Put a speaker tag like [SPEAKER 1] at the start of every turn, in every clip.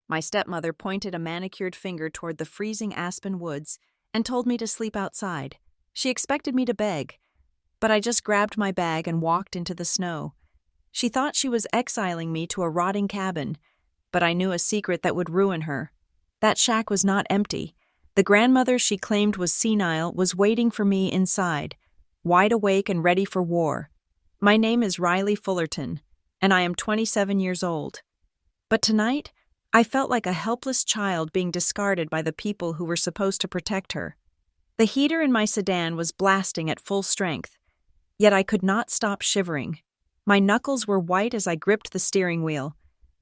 [SPEAKER 1] My stepmother pointed a manicured finger toward the freezing aspen woods and told me to sleep outside. She expected me to beg, but I just grabbed my bag and walked into the snow. She thought she was exiling me to a rotting cabin, but I knew a secret that would ruin her. That shack was not empty. The grandmother she claimed was senile was waiting for me inside, wide awake and ready for war. My name is Riley Fullerton, and I am 27 years old. But tonight, I felt like a helpless child being discarded by the people who were supposed to protect her. The heater in my sedan was blasting at full strength, yet I could not stop shivering. My knuckles were white as I gripped the steering wheel,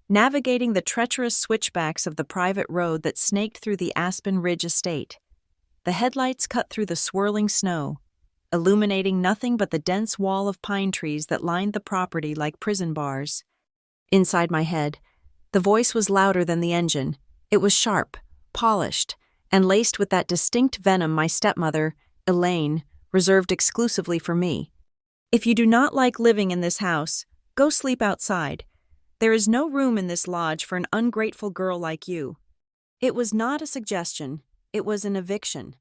[SPEAKER 1] navigating the treacherous switchbacks of the private road that snaked through the Aspen Ridge estate. The headlights cut through the swirling snow, illuminating nothing but the dense wall of pine trees that lined the property like prison bars. Inside my head, the voice was louder than the engine. It was sharp, polished, and laced with that distinct venom my stepmother, Elaine, reserved exclusively for me. If you do not like living in this house, go sleep outside. There is no room in this lodge for an ungrateful girl like you. It was not a suggestion, it was an eviction.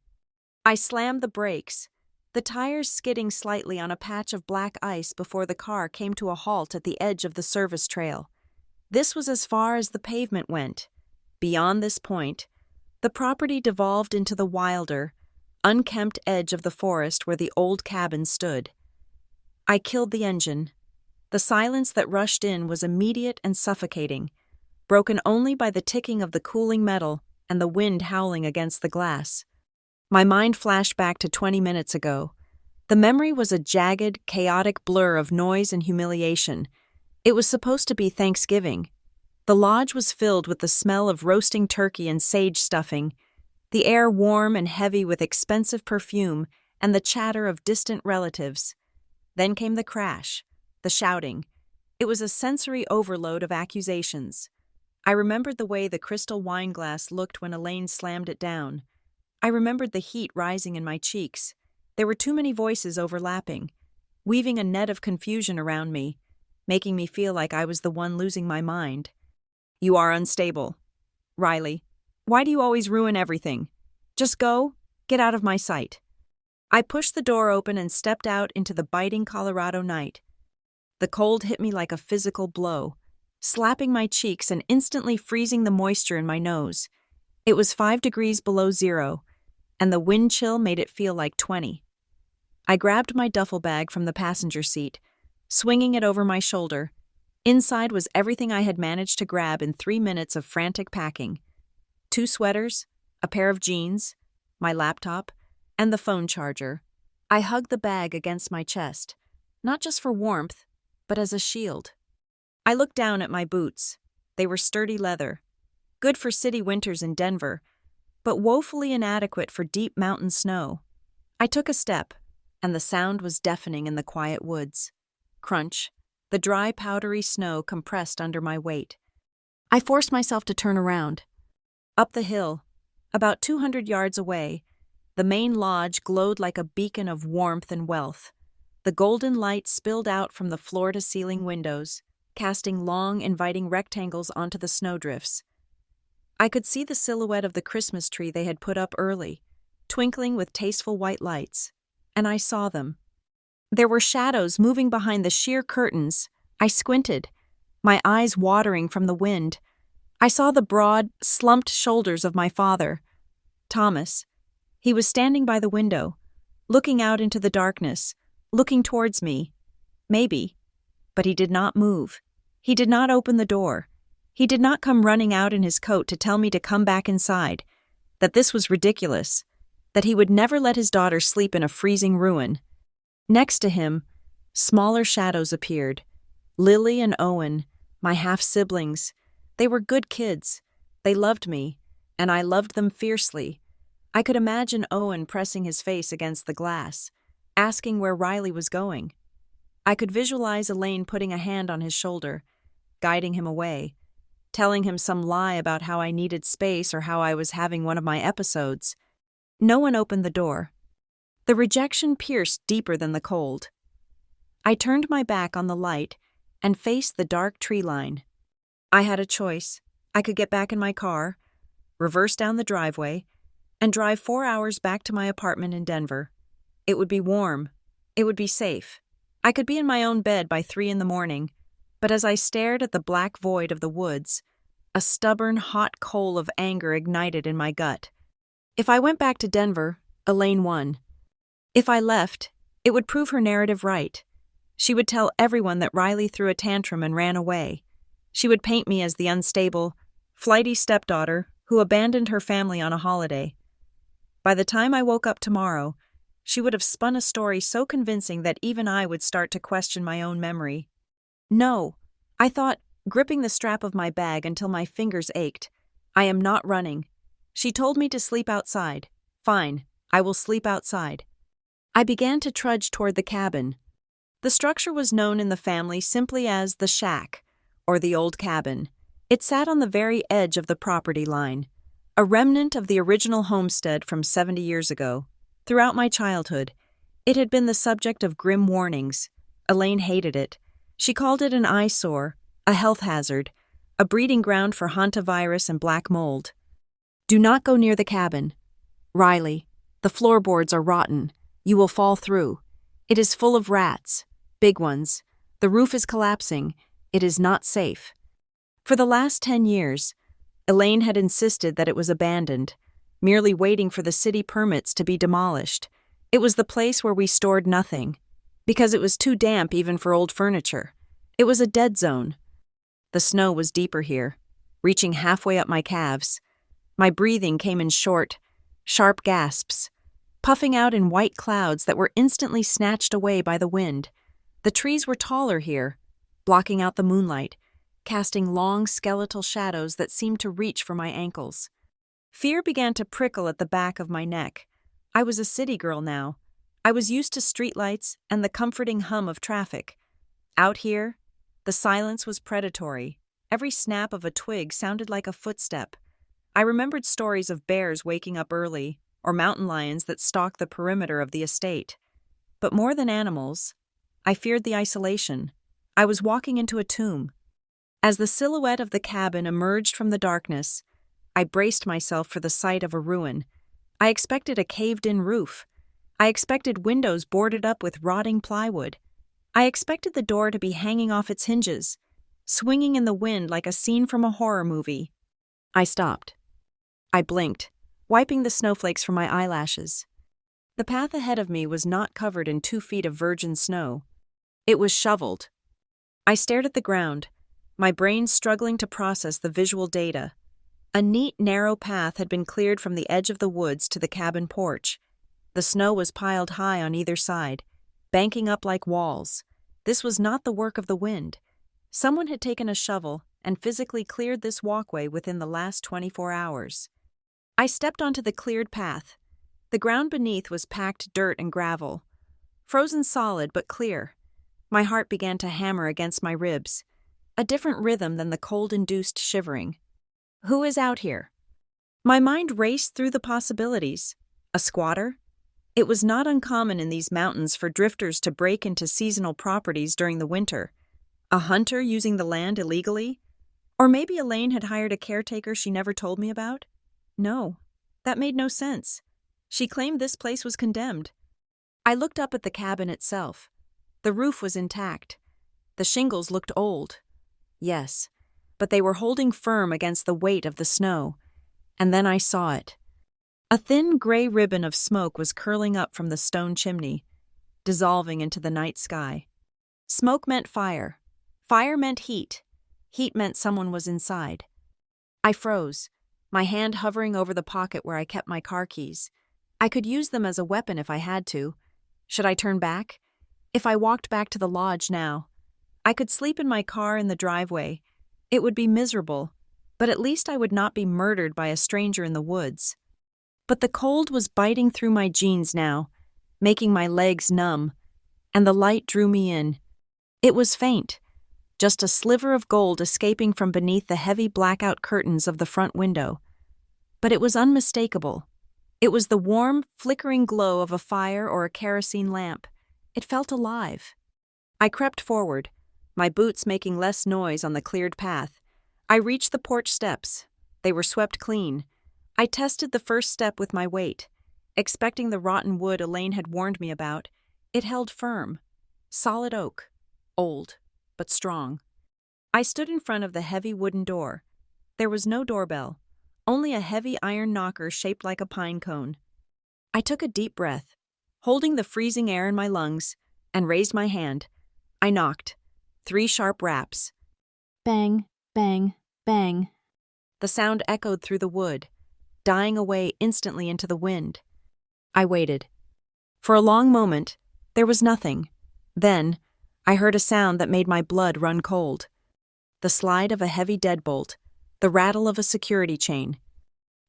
[SPEAKER 1] I slammed the brakes, the tires skidding slightly on a patch of black ice before the car came to a halt at the edge of the service trail. This was as far as the pavement went. Beyond this point, the property devolved into the wilder, unkempt edge of the forest where the old cabin stood. I killed the engine. The silence that rushed in was immediate and suffocating, broken only by the ticking of the cooling metal and the wind howling against the glass. My mind flashed back to 20 minutes ago. The memory was a jagged, chaotic blur of noise and humiliation. It was supposed to be Thanksgiving. The lodge was filled with the smell of roasting turkey and sage stuffing, the air warm and heavy with expensive perfume and the chatter of distant relatives. Then came the crash, the shouting. It was a sensory overload of accusations. I remembered the way the crystal wine glass looked when Elaine slammed it down. I remembered the heat rising in my cheeks. There were too many voices overlapping, weaving a net of confusion around me, making me feel like I was the one losing my mind. You are unstable. Riley, why do you always ruin everything? Just go, get out of my sight. I pushed the door open and stepped out into the biting Colorado night. The cold hit me like a physical blow, slapping my cheeks and instantly freezing the moisture in my nose. It was 5 degrees below zero, and the wind chill made it feel like 20. I grabbed my duffel bag from the passenger seat, swinging it over my shoulder. Inside was everything I had managed to grab in 3 minutes of frantic packing. 2 sweaters, a pair of jeans, my laptop, and the phone charger. I hugged the bag against my chest, not just for warmth, but as a shield. I looked down at my boots. They were sturdy leather, good for city winters in Denver, but woefully inadequate for deep mountain snow. I took a step, and the sound was deafening in the quiet woods. Crunch. The dry, powdery snow compressed under my weight. I forced myself to turn around. Up the hill, about 200 yards away, the main lodge glowed like a beacon of warmth and wealth. The golden light spilled out from the floor-to-ceiling windows, casting long, inviting rectangles onto the snowdrifts. I could see the silhouette of the Christmas tree they had put up early, twinkling with tasteful white lights, and I saw them. There were shadows moving behind the sheer curtains. I squinted, my eyes watering from the wind. I saw the broad, slumped shoulders of my father, Thomas. He was standing by the window, looking out into the darkness, looking towards me. Maybe. But he did not move. He did not open the door. He did not come running out in his coat to tell me to come back inside, that this was ridiculous, that he would never let his daughter sleep in a freezing ruin. Next to him, smaller shadows appeared. Lily and Owen, my half-siblings. They were good kids. They loved me, and I loved them fiercely. I could imagine Owen pressing his face against the glass, asking where Riley was going. I could visualize Elaine putting a hand on his shoulder, guiding him away, telling him some lie about how I needed space or how I was having one of my episodes. No one opened the door. The rejection pierced deeper than the cold. I turned my back on the light and faced the dark tree line. I had a choice. I could get back in my car, reverse down the driveway, and drive 4 hours back to my apartment in Denver. It would be warm. It would be safe. I could be in my own bed by 3 in the morning, but as I stared at the black void of the woods, a stubborn, hot coal of anger ignited in my gut. If I went back to Denver, Elaine won. If I left, it would prove her narrative right. She would tell everyone that Riley threw a tantrum and ran away. She would paint me as the unstable, flighty stepdaughter who abandoned her family on a holiday. By the time I woke up tomorrow, she would have spun a story so convincing that even I would start to question my own memory. No, I thought, gripping the strap of my bag until my fingers ached. I am not running. She told me to sleep outside. Fine, I will sleep outside. I began to trudge toward the cabin. The structure was known in the family simply as the shack, or the old cabin. It sat on the very edge of the property line, a remnant of the original homestead from 70 years ago. Throughout my childhood, it had been the subject of grim warnings. Elaine hated it. She called it an eyesore, a health hazard, a breeding ground for hantavirus and black mold. Do not go near the cabin. Riley, the floorboards are rotten. You will fall through. It is full of rats, big ones. The roof is collapsing. It is not safe. For the last 10 years, Elaine had insisted that it was abandoned, merely waiting for the city permits to be demolished. It was the place where we stored nothing, because it was too damp even for old furniture. It was a dead zone. The snow was deeper here, reaching halfway up my calves. My breathing came in short, sharp gasps, puffing out in white clouds that were instantly snatched away by the wind. The trees were taller here, blocking out the moonlight, casting long skeletal shadows that seemed to reach for my ankles. Fear began to prickle at the back of my neck. I was a city girl now. I was used to streetlights and the comforting hum of traffic. Out here, the silence was predatory. Every snap of a twig sounded like a footstep. I remembered stories of bears waking up early, or mountain lions that stalked the perimeter of the estate. But more than animals, I feared the isolation. I was walking into a tomb. As the silhouette of the cabin emerged from the darkness, I braced myself for the sight of a ruin. I expected a caved-in roof. I expected windows boarded up with rotting plywood. I expected the door to be hanging off its hinges, swinging in the wind like a scene from a horror movie. I stopped. I blinked, wiping the snowflakes from my eyelashes. The path ahead of me was not covered in 2 feet of virgin snow. It was shoveled. I stared at the ground, my brain struggling to process the visual data. A neat, narrow path had been cleared from the edge of the woods to the cabin porch. The snow was piled high on either side, banking up like walls. This was not the work of the wind. Someone had taken a shovel and physically cleared this walkway within the last 24 hours. I stepped onto the cleared path. The ground beneath was packed dirt and gravel, frozen solid but clear. My heart began to hammer against my ribs, a different rhythm than the cold-induced shivering. Who is out here? My mind raced through the possibilities. A squatter? It was not uncommon in these mountains for drifters to break into seasonal properties during the winter. A hunter using the land illegally? Or maybe Elaine had hired a caretaker she never told me about? No, that made no sense. She claimed this place was condemned. I looked up at the cabin itself. The roof was intact. The shingles looked old. Yes, but they were holding firm against the weight of the snow. And then I saw it. A thin gray ribbon of smoke was curling up from the stone chimney, dissolving into the night sky. Smoke meant fire. Fire meant heat. Heat meant someone was inside. I froze, my hand hovering over the pocket where I kept my car keys. I could use them as a weapon if I had to. Should I turn back? If I walked back to the lodge now, I could sleep in my car in the driveway. It would be miserable, but at least I would not be murdered by a stranger in the woods. But the cold was biting through my jeans now, making my legs numb, and the light drew me in. It was faint, just a sliver of gold escaping from beneath the heavy blackout curtains of the front window. But it was unmistakable. It was the warm, flickering glow of a fire or a kerosene lamp. It felt alive. I crept forward, my boots making less noise on the cleared path. I reached the porch steps. They were swept clean. I tested the first step with my weight. Expecting the rotten wood Elaine had warned me about, it held firm. Solid oak. Old, but strong. I stood in front of the heavy wooden door. There was no doorbell, only a heavy iron knocker shaped like a pine cone. I took a deep breath, holding the freezing air in my lungs, and raised my hand. I knocked. 3 sharp raps. Bang, bang, bang. The sound echoed through the wood, dying away instantly into the wind. I waited. For a long moment, there was nothing. Then, I heard a sound that made my blood run cold. The slide of a heavy deadbolt, the rattle of a security chain.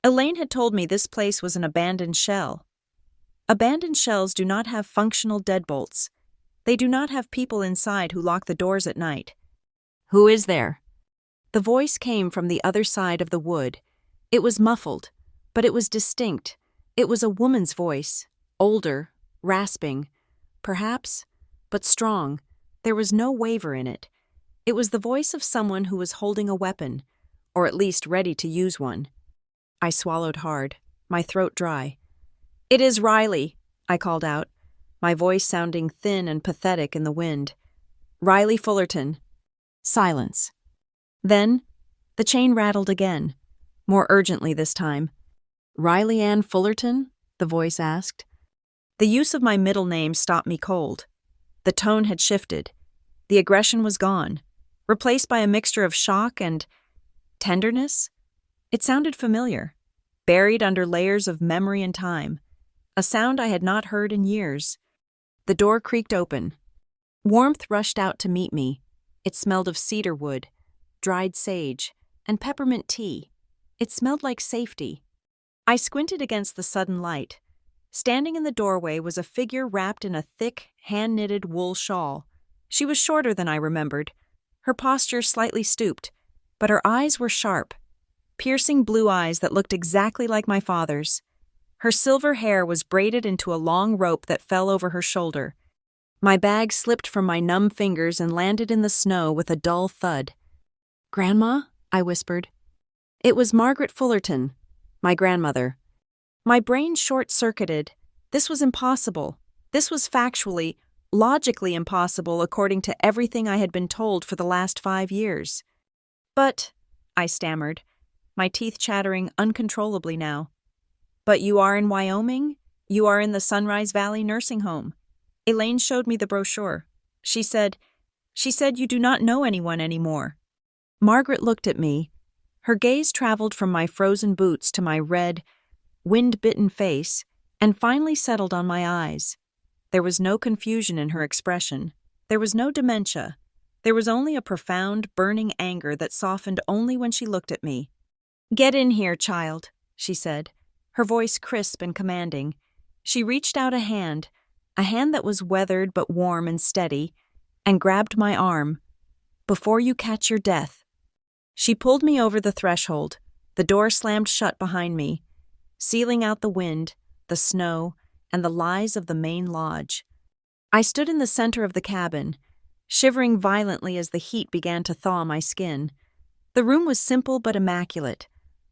[SPEAKER 1] Elaine had told me this place was an abandoned shell. Abandoned shells do not have functional deadbolts. They do not have people inside who lock the doors at night. "Who is there?" The voice came from the other side of the wood. It was muffled, but it was distinct. It was a woman's voice, older, rasping, perhaps, but strong. There was no waver in it. It was the voice of someone who was holding a weapon, or at least ready to use one. I swallowed hard, my throat dry. "It is Riley," I called out, my voice sounding thin and pathetic in the wind. "Riley Fullerton." Silence. Then, the chain rattled again, more urgently this time. "Riley Ann Fullerton?" the voice asked. The use of my middle name stopped me cold. The tone had shifted. The aggression was gone, replaced by a mixture of shock and tenderness. It sounded familiar, buried under layers of memory and time, a sound I had not heard in years. The door creaked open. Warmth rushed out to meet me. It smelled of cedar wood, dried sage, and peppermint tea. It smelled like safety. I squinted against the sudden light. Standing in the doorway was a figure wrapped in a thick, hand-knitted wool shawl. She was shorter than I remembered, her posture slightly stooped, but her eyes were sharp, piercing blue eyes that looked exactly like my father's. Her silver hair was braided into a long rope that fell over her shoulder. My bag slipped from my numb fingers and landed in the snow with a dull thud. "Grandma?" I whispered. It was Margaret Fullerton, my grandmother. My brain short-circuited. This was impossible. This was factually, logically impossible according to everything I had been told for the last 5 years. "But," I stammered, my teeth chattering uncontrollably now. "But you are in Wyoming? You are in the Sunrise Valley nursing home. Elaine showed me the brochure. She said you do not know anyone anymore." Margaret looked at me. Her gaze traveled from my frozen boots to my red, wind-bitten face, and finally settled on my eyes. There was no confusion in her expression. There was no dementia. There was only a profound, burning anger that softened only when she looked at me. "Get in here, child," she said, her voice crisp and commanding. She reached out a hand that was weathered but warm and steady, and grabbed my arm. "Before you catch your death." She pulled me over the threshold. The door slammed shut behind me, sealing out the wind, the snow, and the lies of the main lodge. I stood in the center of the cabin, shivering violently as the heat began to thaw my skin. The room was simple but immaculate.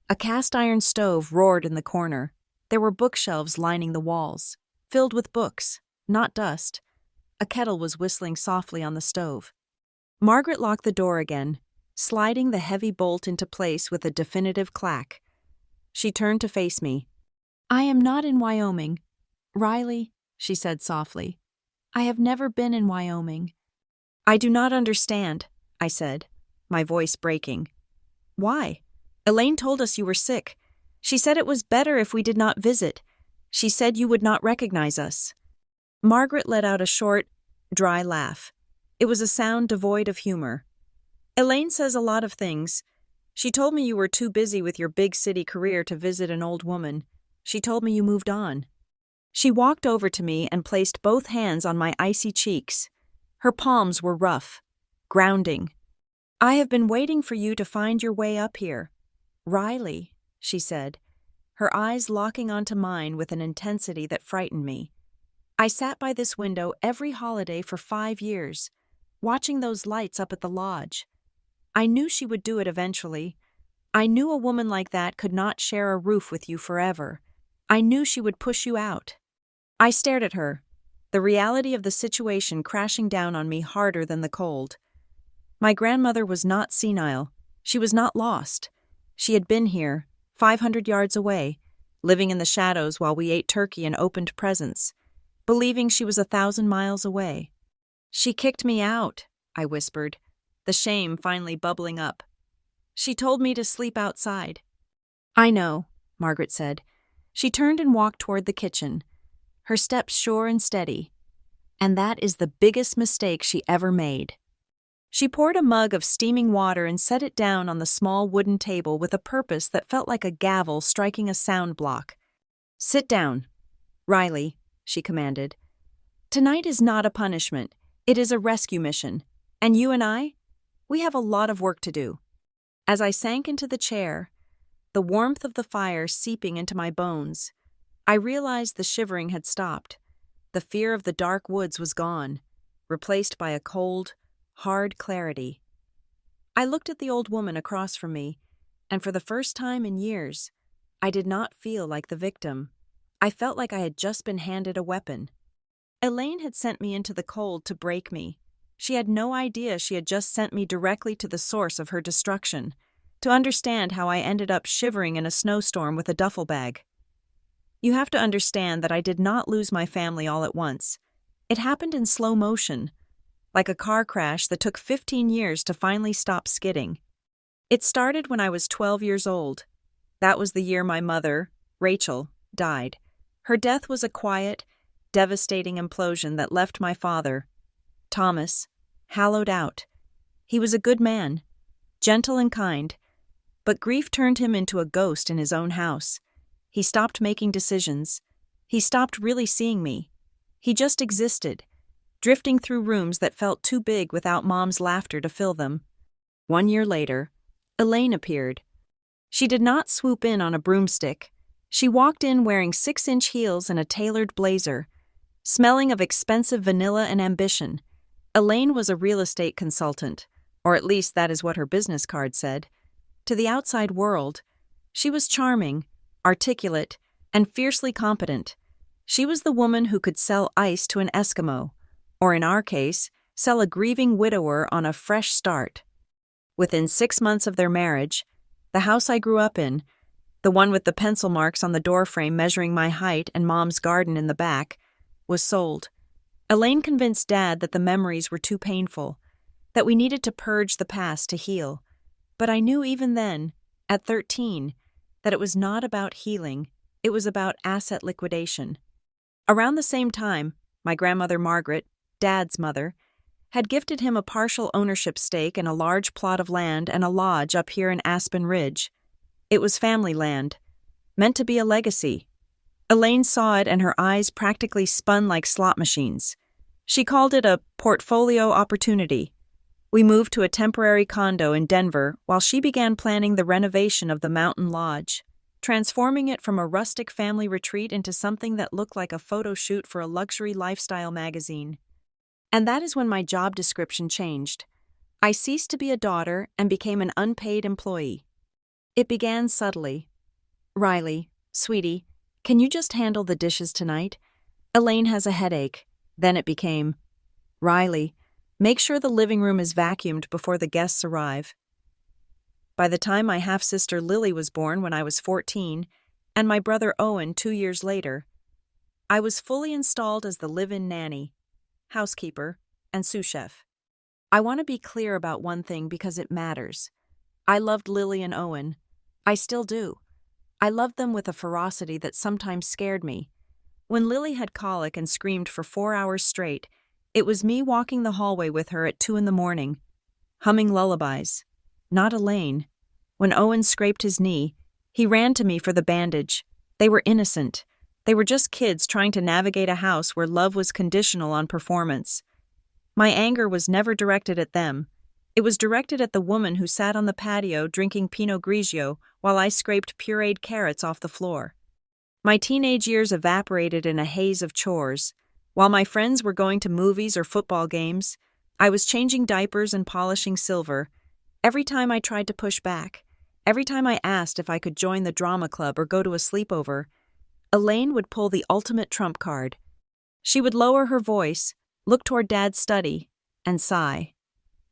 [SPEAKER 1] A cast-iron stove roared in the corner. There were bookshelves lining the walls, filled with books, not dust. A kettle was whistling softly on the stove. Margaret locked the door again, sliding the heavy bolt into place with a definitive clack. She turned to face me. "I am not in Wyoming. Riley," she said softly. "I have never been in Wyoming." "I do not understand," I said, my voice breaking. "Why? Elaine told us you were sick. She said it was better if we did not visit. She said you would not recognize us." Margaret let out a short, dry laugh. It was a sound devoid of humor. "Elaine says a lot of things. She told me you were too busy with your big city career to visit an old woman. She told me you moved on." She walked over to me and placed both hands on my icy cheeks. Her palms were rough, grounding. "I have been waiting for you to find your way up here. Riley," she said, her eyes locking onto mine with an intensity that frightened me. "I sat by this window every holiday for 5 years, watching those lights up at the lodge. I knew she would do it eventually. I knew a woman like that could not share a roof with you forever. I knew she would push you out. I stared at her, the reality of the situation crashing down on me harder than the cold. My grandmother was not senile. She was not lost. She had been here, 500 yards away, living in the shadows while we ate turkey and opened presents, believing she was 1,000 miles away. She kicked me out, I whispered, the shame finally bubbling up. She told me to sleep outside. I know, Margaret said. She turned and walked toward the kitchen, her steps sure and steady. And that is the biggest mistake she ever made. She poured a mug of steaming water and set it down on the small wooden table with a purpose that felt like a gavel striking a sound block. Sit down, Riley, she commanded. Tonight is not a punishment. It is a rescue mission. And you and I? We have a lot of work to do. As I sank into the chair, the warmth of the fire seeping into my bones, I realized the shivering had stopped. The fear of the dark woods was gone, replaced by a cold, hard clarity. I looked at the old woman across from me, and for the first time in years, I did not feel like the victim. I felt like I had just been handed a weapon. Elaine had sent me into the cold to break me. She had no idea she had just sent me directly to the source of her destruction, to understand how I ended up shivering in a snowstorm with a duffel bag. You have to understand that I did not lose my family all at once. It happened in slow motion, like a car crash that took 15 years to finally stop skidding. It started when I was 12 years old. That was the year my mother, Rachel, died. Her death was a quiet, devastating implosion that left my father, Thomas, hollowed out. He was a good man, gentle and kind, but grief turned him into a ghost in his own house. He stopped making decisions. He stopped really seeing me. He just existed, drifting through rooms that felt too big without Mom's laughter to fill them. 1 year later, Elaine appeared. She did not swoop in on a broomstick. She walked in wearing 6-inch heels and a tailored blazer, smelling of expensive vanilla and ambition. Elaine was a real estate consultant, or at least that is what her business card said. To the outside world, she was charming, articulate, and fiercely competent. She was the woman who could sell ice to an Eskimo, or in our case, sell a grieving widower on a fresh start. Within 6 months of their marriage, the house I grew up in, the one with the pencil marks on the doorframe measuring my height and Mom's garden in the back, was sold. Elaine convinced Dad that the memories were too painful, that we needed to purge the past to heal. But I knew even then, at 13, that it was not about healing, it was about asset liquidation. Around the same time, my grandmother Margaret, Dad's mother, had gifted him a partial ownership stake in a large plot of land and a lodge up here in Aspen Ridge. It was family land, meant to be a legacy. Elaine saw it and her eyes practically spun like slot machines. She called it a portfolio opportunity. We moved to a temporary condo in Denver while she began planning the renovation of the mountain lodge, transforming it from a rustic family retreat into something that looked like a photo shoot for a luxury lifestyle magazine. And that is when my job description changed. I ceased to be a daughter and became an unpaid employee. It began subtly. Riley, sweetie, can you just handle the dishes tonight? Elaine has a headache. Then it became, Riley, make sure the living room is vacuumed before the guests arrive. By the time my half-sister Lily was born when I was 14, and my brother Owen 2 years later, I was fully installed as the live-in nanny, housekeeper, and sous chef. I want to be clear about one thing because it matters. I loved Lily and Owen. I still do. I loved them with a ferocity that sometimes scared me. When Lily had colic and screamed for 4 hours straight, it was me walking the hallway with her at 2 a.m, humming lullabies. Not Elaine. When Owen scraped his knee, he ran to me for the bandage. They were innocent. They were just kids trying to navigate a house where love was conditional on performance. My anger was never directed at them. It was directed at the woman who sat on the patio drinking Pinot Grigio while I scraped pureed carrots off the floor. My teenage years evaporated in a haze of chores. While my friends were going to movies or football games, I was changing diapers and polishing silver. Every time I tried to push back, every time I asked if I could join the drama club or go to a sleepover, Elaine would pull the ultimate trump card. She would lower her voice, look toward Dad's study, and sigh.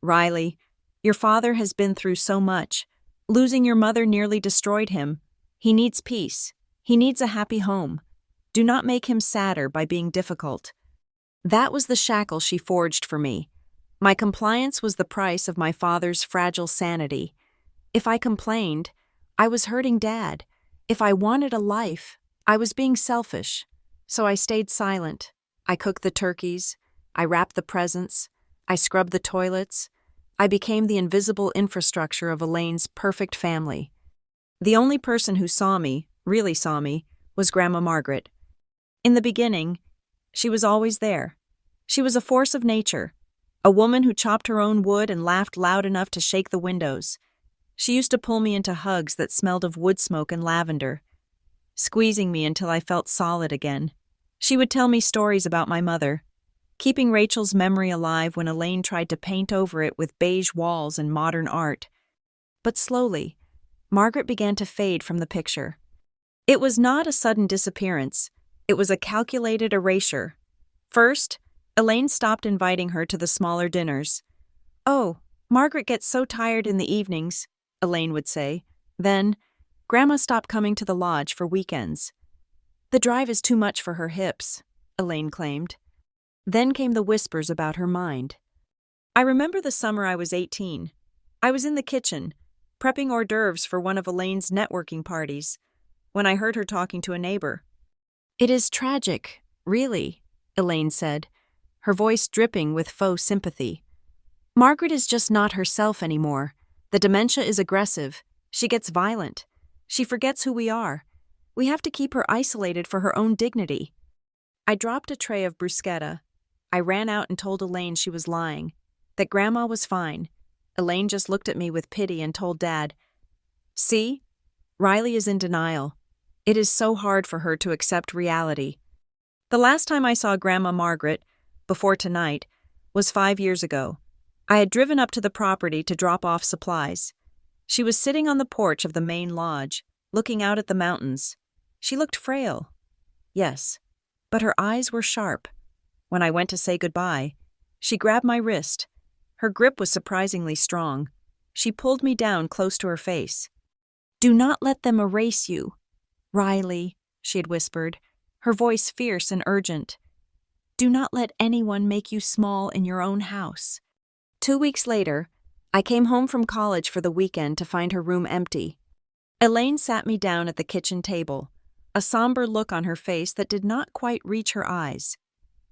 [SPEAKER 1] "Riley, your father has been through so much. Losing your mother nearly destroyed him. He needs peace. He needs a happy home. Do not make him sadder by being difficult." That was the shackle she forged for me. My compliance was the price of my father's fragile sanity. If I complained, I was hurting Dad. If I wanted a life, I was being selfish. So I stayed silent. I cooked the turkeys. I wrapped the presents. I scrubbed the toilets. I became the invisible infrastructure of Elaine's perfect family. The only person who saw me, really saw me, was Grandma Margaret. In the beginning, she was always there. She was a force of nature, a woman who chopped her own wood and laughed loud enough to shake the windows. She used to pull me into hugs that smelled of wood smoke and lavender, squeezing me until I felt solid again. She would tell me stories about my mother, keeping Rachel's memory alive when Elaine tried to paint over it with beige walls and modern art. But slowly, Margaret began to fade from the picture. It was not a sudden disappearance. It was a calculated erasure. First, Elaine stopped inviting her to the smaller dinners. "Oh, Margaret gets so tired in the evenings," Elaine would say. Then, "Grandma stopped coming to the lodge for weekends." "The drive is too much for her hips," Elaine claimed. Then came the whispers about her mind. I remember the summer I was 18. I was in the kitchen, prepping hors d'oeuvres for one of Elaine's networking parties, when I heard her talking to a neighbor. "It is tragic, really," Elaine said, her voice dripping with faux sympathy. "Margaret is just not herself anymore. The dementia is aggressive. She gets violent. She forgets who we are. We have to keep her isolated for her own dignity." I dropped a tray of bruschetta. I ran out and told Elaine she was lying, that Grandma was fine. Elaine just looked at me with pity and told Dad, "See? Riley is in denial. It is so hard for her to accept reality." The last time I saw Grandma Margaret, before tonight, was 5 years ago. I had driven up to the property to drop off supplies. She was sitting on the porch of the main lodge, looking out at the mountains. She looked frail. Yes, but her eyes were sharp. When I went to say goodbye, she grabbed my wrist. Her grip was surprisingly strong. She pulled me down close to her face. "Do not let them erase you. Riley," she had whispered, her voice fierce and urgent. "Do not let anyone make you small in your own house." 2 weeks later, I came home from college for the weekend to find her room empty. Elaine sat me down at the kitchen table, a somber look on her face that did not quite reach her eyes.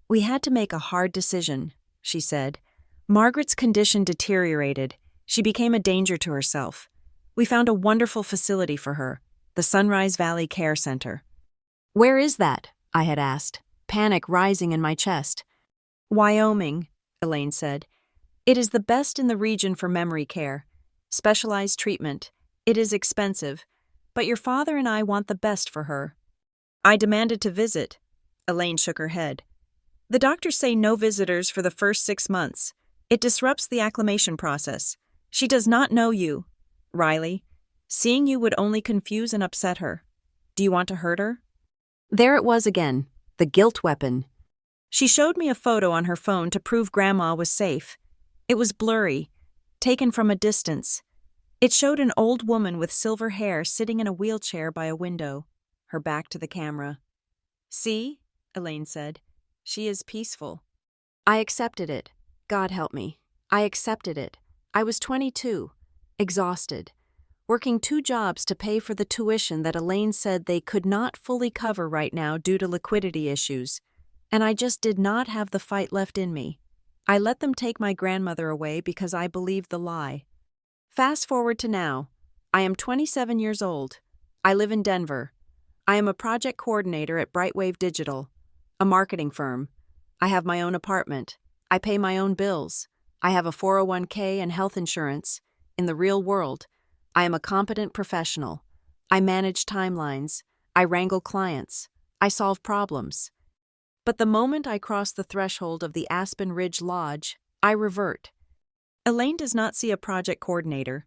[SPEAKER 1] "We had to make a hard decision," she said. "Margaret's condition deteriorated. She became a danger to herself. We found a wonderful facility for her, the Sunrise Valley Care Center." "Where is that?" I had asked, panic rising in my chest. "Wyoming," Elaine said. "It is the best in the region for memory care. Specialized treatment. It is expensive, but your father and I want the best for her." I demanded to visit. Elaine shook her head. "The doctors say no visitors for the first 6 months. It disrupts the acclimation process. She does not know you, Riley. Seeing you would only confuse and upset her. Do you want to hurt her?" There it was again, the guilt weapon. She showed me a photo on her phone to prove Grandma was safe. It was blurry, taken from a distance. It showed an old woman with silver hair sitting in a wheelchair by a window, her back to the camera. "See?" Elaine said. "She is peaceful." I accepted it. God help me. I accepted it. I was 22, exhausted, working 2 jobs to pay for the tuition that Elaine said they could not fully cover right now due to liquidity issues, and I just did not have the fight left in me. I let them take my grandmother away because I believed the lie. Fast forward to now. I am 27 years old. I live in Denver. I am a project coordinator at Brightwave Digital, a marketing firm. I have my own apartment. I pay my own bills. I have a 401k and health insurance. In the real world, I am a competent professional. I manage timelines. I wrangle clients. I solve problems. But the moment I cross the threshold of the Aspen Ridge Lodge, I revert. Elaine does not see a project coordinator.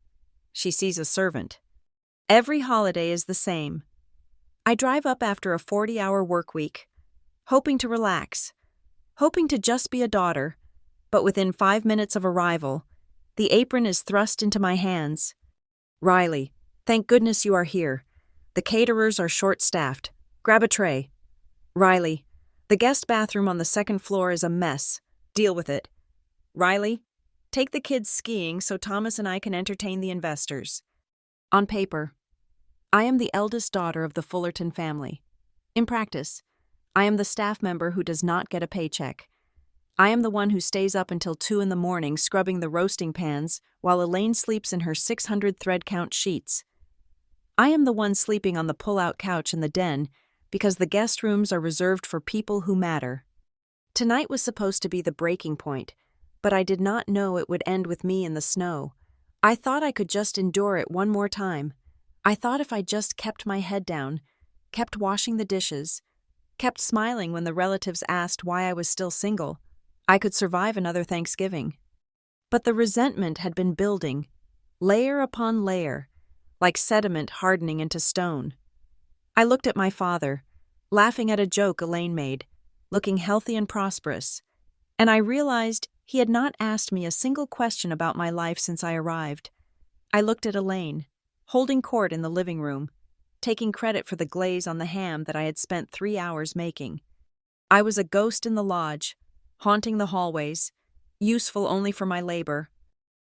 [SPEAKER 1] She sees a servant. Every holiday is the same. I drive up after a 40-hour work week, hoping to relax, hoping to just be a daughter, but within 5 minutes of arrival, the apron is thrust into my hands. Riley, thank goodness you are here. The caterers are short-staffed. Grab a tray. Riley, the guest bathroom on the second floor is a mess. Deal with it. Riley, take the kids skiing so Thomas and I can entertain the investors. On paper, I am the eldest daughter of the Fullerton family. In practice, I am the staff member who does not get a paycheck. I am the one who stays up until 2 a.m. scrubbing the roasting pans while Elaine sleeps in her 600 thread count sheets. I am the one sleeping on the pull-out couch in the den because the guest rooms are reserved for people who matter. Tonight was supposed to be the breaking point, but I did not know it would end with me in the snow. I thought I could just endure it one more time. I thought if I just kept my head down, kept washing the dishes, kept smiling when the relatives asked why I was still single, I could survive another Thanksgiving. But the resentment had been building, layer upon layer, like sediment hardening into stone. I looked at my father, laughing at a joke Elaine made, looking healthy and prosperous, and I realized he had not asked me a single question about my life since I arrived. I looked at Elaine, holding court in the living room, taking credit for the glaze on the ham that I had spent 3 hours making. I was a ghost in the lodge, haunting the hallways, useful only for my labor.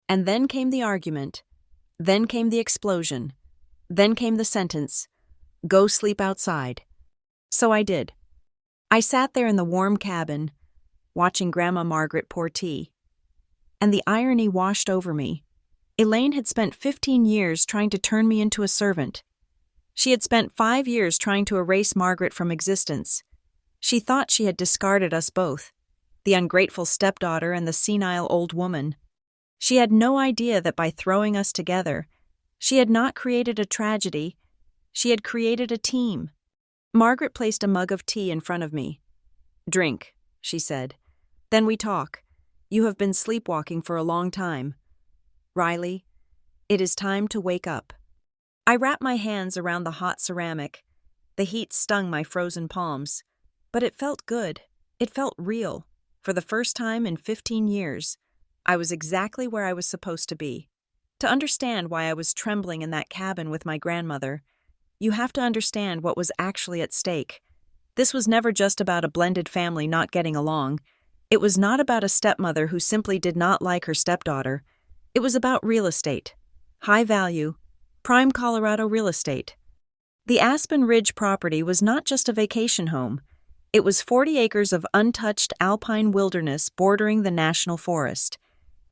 [SPEAKER 1] And then came the argument. Then came the explosion. Then came the sentence, "Go sleep outside." So I did. I sat there in the warm cabin, watching Grandma Margaret pour tea. And the irony washed over me. Elaine had spent 15 years trying to turn me into a servant. She had spent 5 years trying to erase Margaret from existence. She thought she had discarded us both, the ungrateful stepdaughter and the senile old woman. She had no idea that by throwing us together, she had not created a tragedy, she had created a team. Margaret placed a mug of tea in front of me. "Drink," she said. "Then we talk. You have been sleepwalking for a long time. Riley, it is time to wake up." I wrapped my hands around the hot ceramic. The heat stung my frozen palms. But it felt good. It felt real. For the first time in 15 years, I was exactly where I was supposed to be. To understand why I was trembling in that cabin with my grandmother, you have to understand what was actually at stake. This was never just about a blended family not getting along. It was not about a stepmother who simply did not like her stepdaughter. It was about real estate. High value, prime Colorado real estate. The Aspen Ridge property was not just a vacation home. It was 40 acres of untouched alpine wilderness bordering the national forest.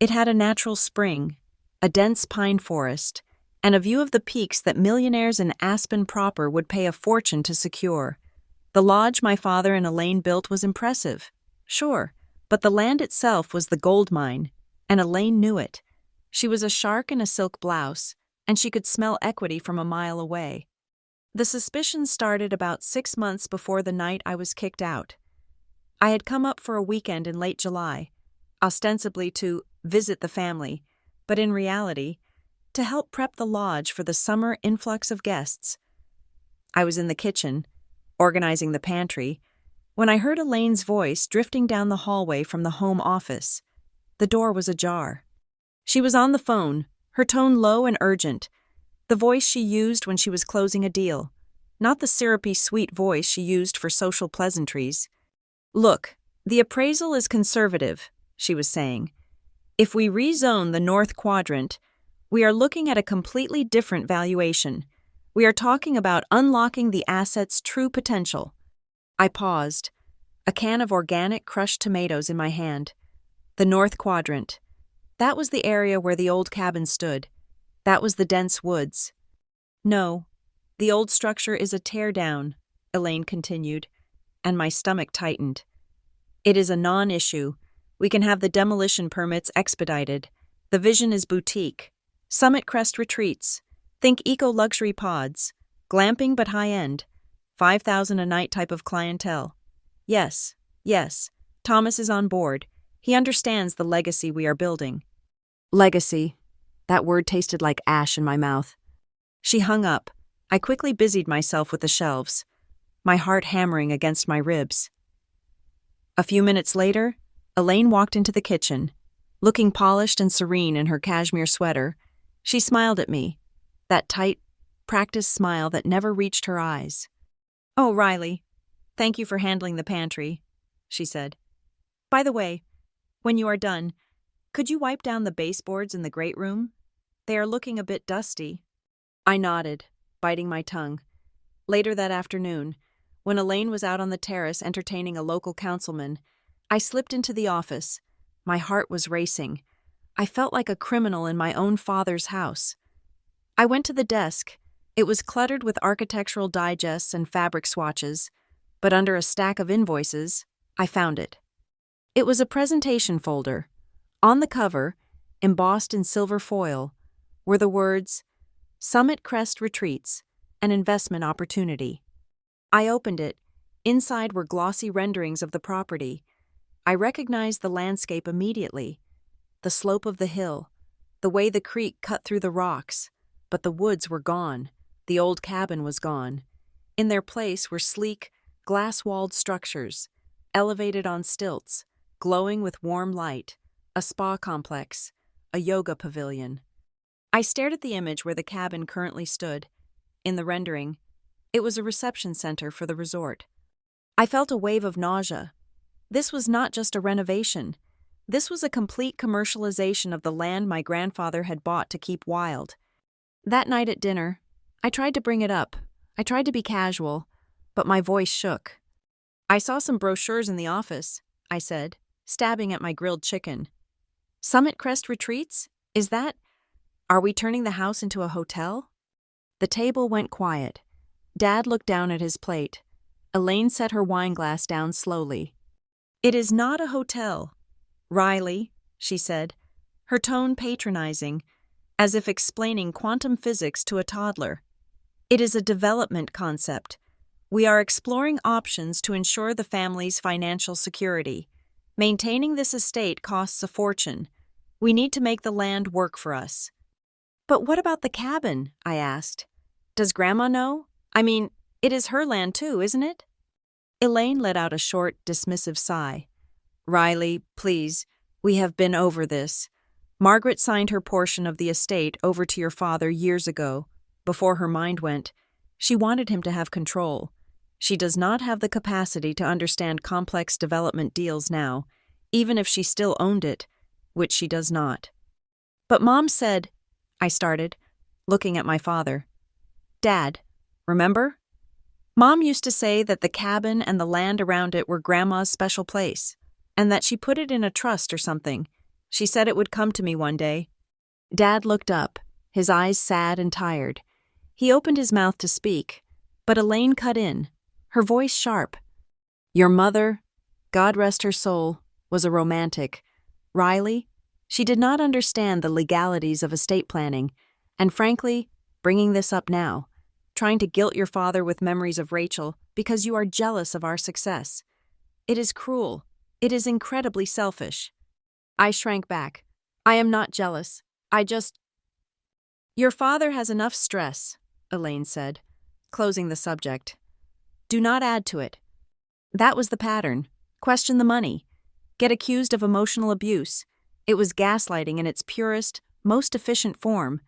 [SPEAKER 1] It had a natural spring, a dense pine forest, and a view of the peaks that millionaires in Aspen proper would pay a fortune to secure. The lodge my father and Elaine built was impressive, sure, but the land itself was the gold mine, and Elaine knew it. She was a shark in a silk blouse, and she could smell equity from a mile away. The suspicion started about 6 months before the night I was kicked out. I had come up for a weekend in late July, ostensibly to visit the family, but in reality, to help prep the lodge for the summer influx of guests. I was in the kitchen, organizing the pantry, when I heard Elaine's voice drifting down the hallway from the home office. The door was ajar. She was on the phone, her tone low and urgent, the voice she used when she was closing a deal, not the syrupy sweet voice she used for social pleasantries. "Look, the appraisal is conservative," she was saying. "If we rezone the North Quadrant, we are looking at a completely different valuation. We are talking about unlocking the asset's true potential." I paused, a can of organic crushed tomatoes in my hand. The North Quadrant. That was the area where the old cabin stood. That was the dense woods. "No, the old structure is a tear-down," Elaine continued, and my stomach tightened. "It is a non-issue. We can have the demolition permits expedited. The vision is boutique. Summit Crest retreats. Think eco-luxury pods. Glamping but high-end. 5,000 a night type of clientele. Yes, yes, Thomas is on board. He understands the legacy we are building." Legacy. That word tasted like ash in my mouth. She hung up. I quickly busied myself with the shelves, my heart hammering against my ribs. A few minutes later, Elaine walked into the kitchen. Looking polished and serene in her cashmere sweater, she smiled at me, that tight, practiced smile that never reached her eyes. "Oh, Riley, thank you for handling the pantry," she said. "By the way, when you are done, could you wipe down the baseboards in the great room? They are looking a bit dusty." I nodded, biting my tongue. Later that afternoon, when Elaine was out on the terrace entertaining a local councilman, I slipped into the office. My heart was racing. I felt like a criminal in my own father's house. I went to the desk. It was cluttered with architectural digests and fabric swatches, but under a stack of invoices, I found it. It was a presentation folder. On the cover, embossed in silver foil, were the words, "Summit Crest Retreats, an investment opportunity." I opened it. Inside were glossy renderings of the property. I recognized the landscape immediately. The slope of the hill, the way the creek cut through the rocks, but the woods were gone. The old cabin was gone. In their place were sleek, glass-walled structures, elevated on stilts, glowing with warm light, a spa complex, a yoga pavilion. I stared at the image where the cabin currently stood. In the rendering, it was a reception center for the resort. I felt a wave of nausea. This was not just a renovation. This was a complete commercialization of the land my grandfather had bought to keep wild. That night at dinner, I tried to bring it up. I tried to be casual, but my voice shook. "I saw some brochures in the office," I said, stabbing at my grilled chicken. "Summit Crest Retreats? Are we turning the house into a hotel?" The table went quiet. Dad looked down at his plate. Elaine set her wineglass down slowly. "It is not a hotel, Riley," she said, her tone patronizing, as if explaining quantum physics to a toddler. "It is a development concept. We are exploring options to ensure the family's financial security. Maintaining this estate costs a fortune. We need to make the land work for us." "But what about the cabin?" I asked. "Does Grandma know? I mean, it is her land too, isn't it?" Elaine let out a short, dismissive sigh. "Riley, please, we have been over this. Margaret signed her portion of the estate over to your father years ago. Before her mind went, she wanted him to have control. She does not have the capacity to understand complex development deals now, even if she still owned it, which she does not." "But Mom said," I started, looking at my father. "Dad, remember? Mom used to say that the cabin and the land around it were Grandma's special place, and that she put it in a trust or something. She said it would come to me one day." Dad looked up, his eyes sad and tired. He opened his mouth to speak, but Elaine cut in, her voice sharp. "Your mother, God rest her soul, was a romantic. Riley, she did not understand the legalities of estate planning, and frankly, bringing this up now, trying to guilt your father with memories of Rachel because you are jealous of our success. It is cruel. It is incredibly selfish." I shrank back. "I am not jealous. Your father has enough stress," Elaine said, closing the subject. "Do not add to it." That was the pattern. Question the money. Get accused of emotional abuse. It was gaslighting in its purest, most efficient form.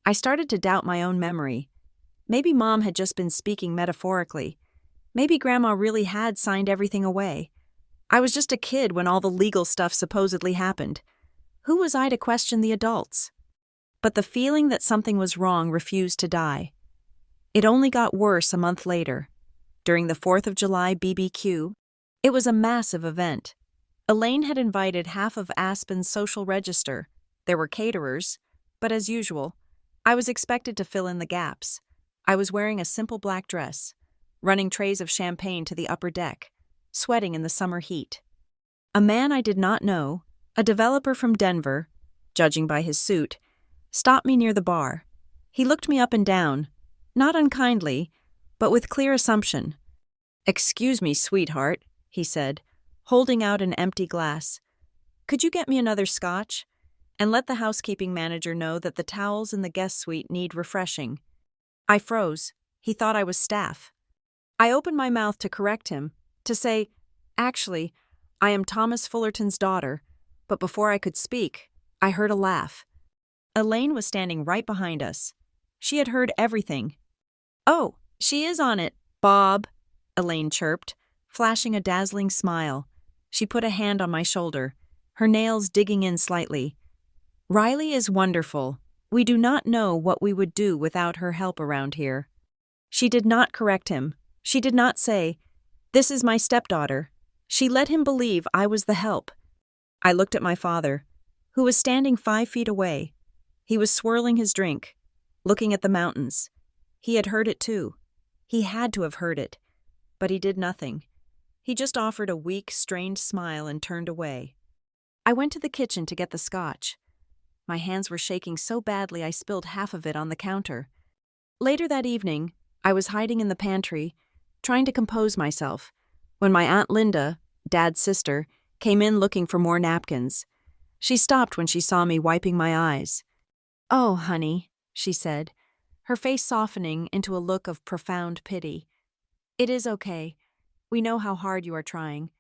[SPEAKER 1] I started to doubt my own memory. Maybe Mom had just been speaking metaphorically. Maybe Grandma really had signed everything away. I was just a kid when all the legal stuff supposedly happened. Who was I to question the adults? But the feeling that something was wrong refused to die. It only got worse a month later. During the 4th of July BBQ, it was a massive event. Elaine had invited half of Aspen's social register. There were caterers, but as usual, I was expected to fill in the gaps. I was wearing a simple black dress, running trays of champagne to the upper deck, sweating in the summer heat. A man I did not know, a developer from Denver, judging by his suit, stopped me near the bar. He looked me up and down, not unkindly, but with clear assumption. "Excuse me, sweetheart," he said, holding out an empty glass. "Could you get me another scotch?" and let the housekeeping manager know that the towels in the guest suite need refreshing. I froze. He thought I was staff. I opened my mouth to correct him, to say, "Actually, I am Thomas Fullerton's daughter," but before I could speak, I heard a laugh. Elaine was standing right behind us. She had heard everything. "Oh, she is on it, Bob," Elaine chirped, flashing a dazzling smile. She put a hand on my shoulder, her nails digging in slightly. "Riley is wonderful. We do not know what we would do without her help around here." She did not correct him. She did not say, "This is my stepdaughter." She let him believe I was the help. I looked at my father, who was standing 5 feet away. He was swirling his drink, looking at the mountains. He had heard it too. He had to have heard it. But he did nothing. He just offered a weak, strained smile and turned away. I went to the kitchen to get the scotch. My hands were shaking so badly I spilled half of it on the counter. Later that evening, I was hiding in the pantry, trying to compose myself, when my Aunt Linda, Dad's sister, came in looking for more napkins. She stopped when she saw me wiping my eyes. "Oh, honey," she said, her face softening into a look of profound pity. "It is okay. We know how hard you are trying."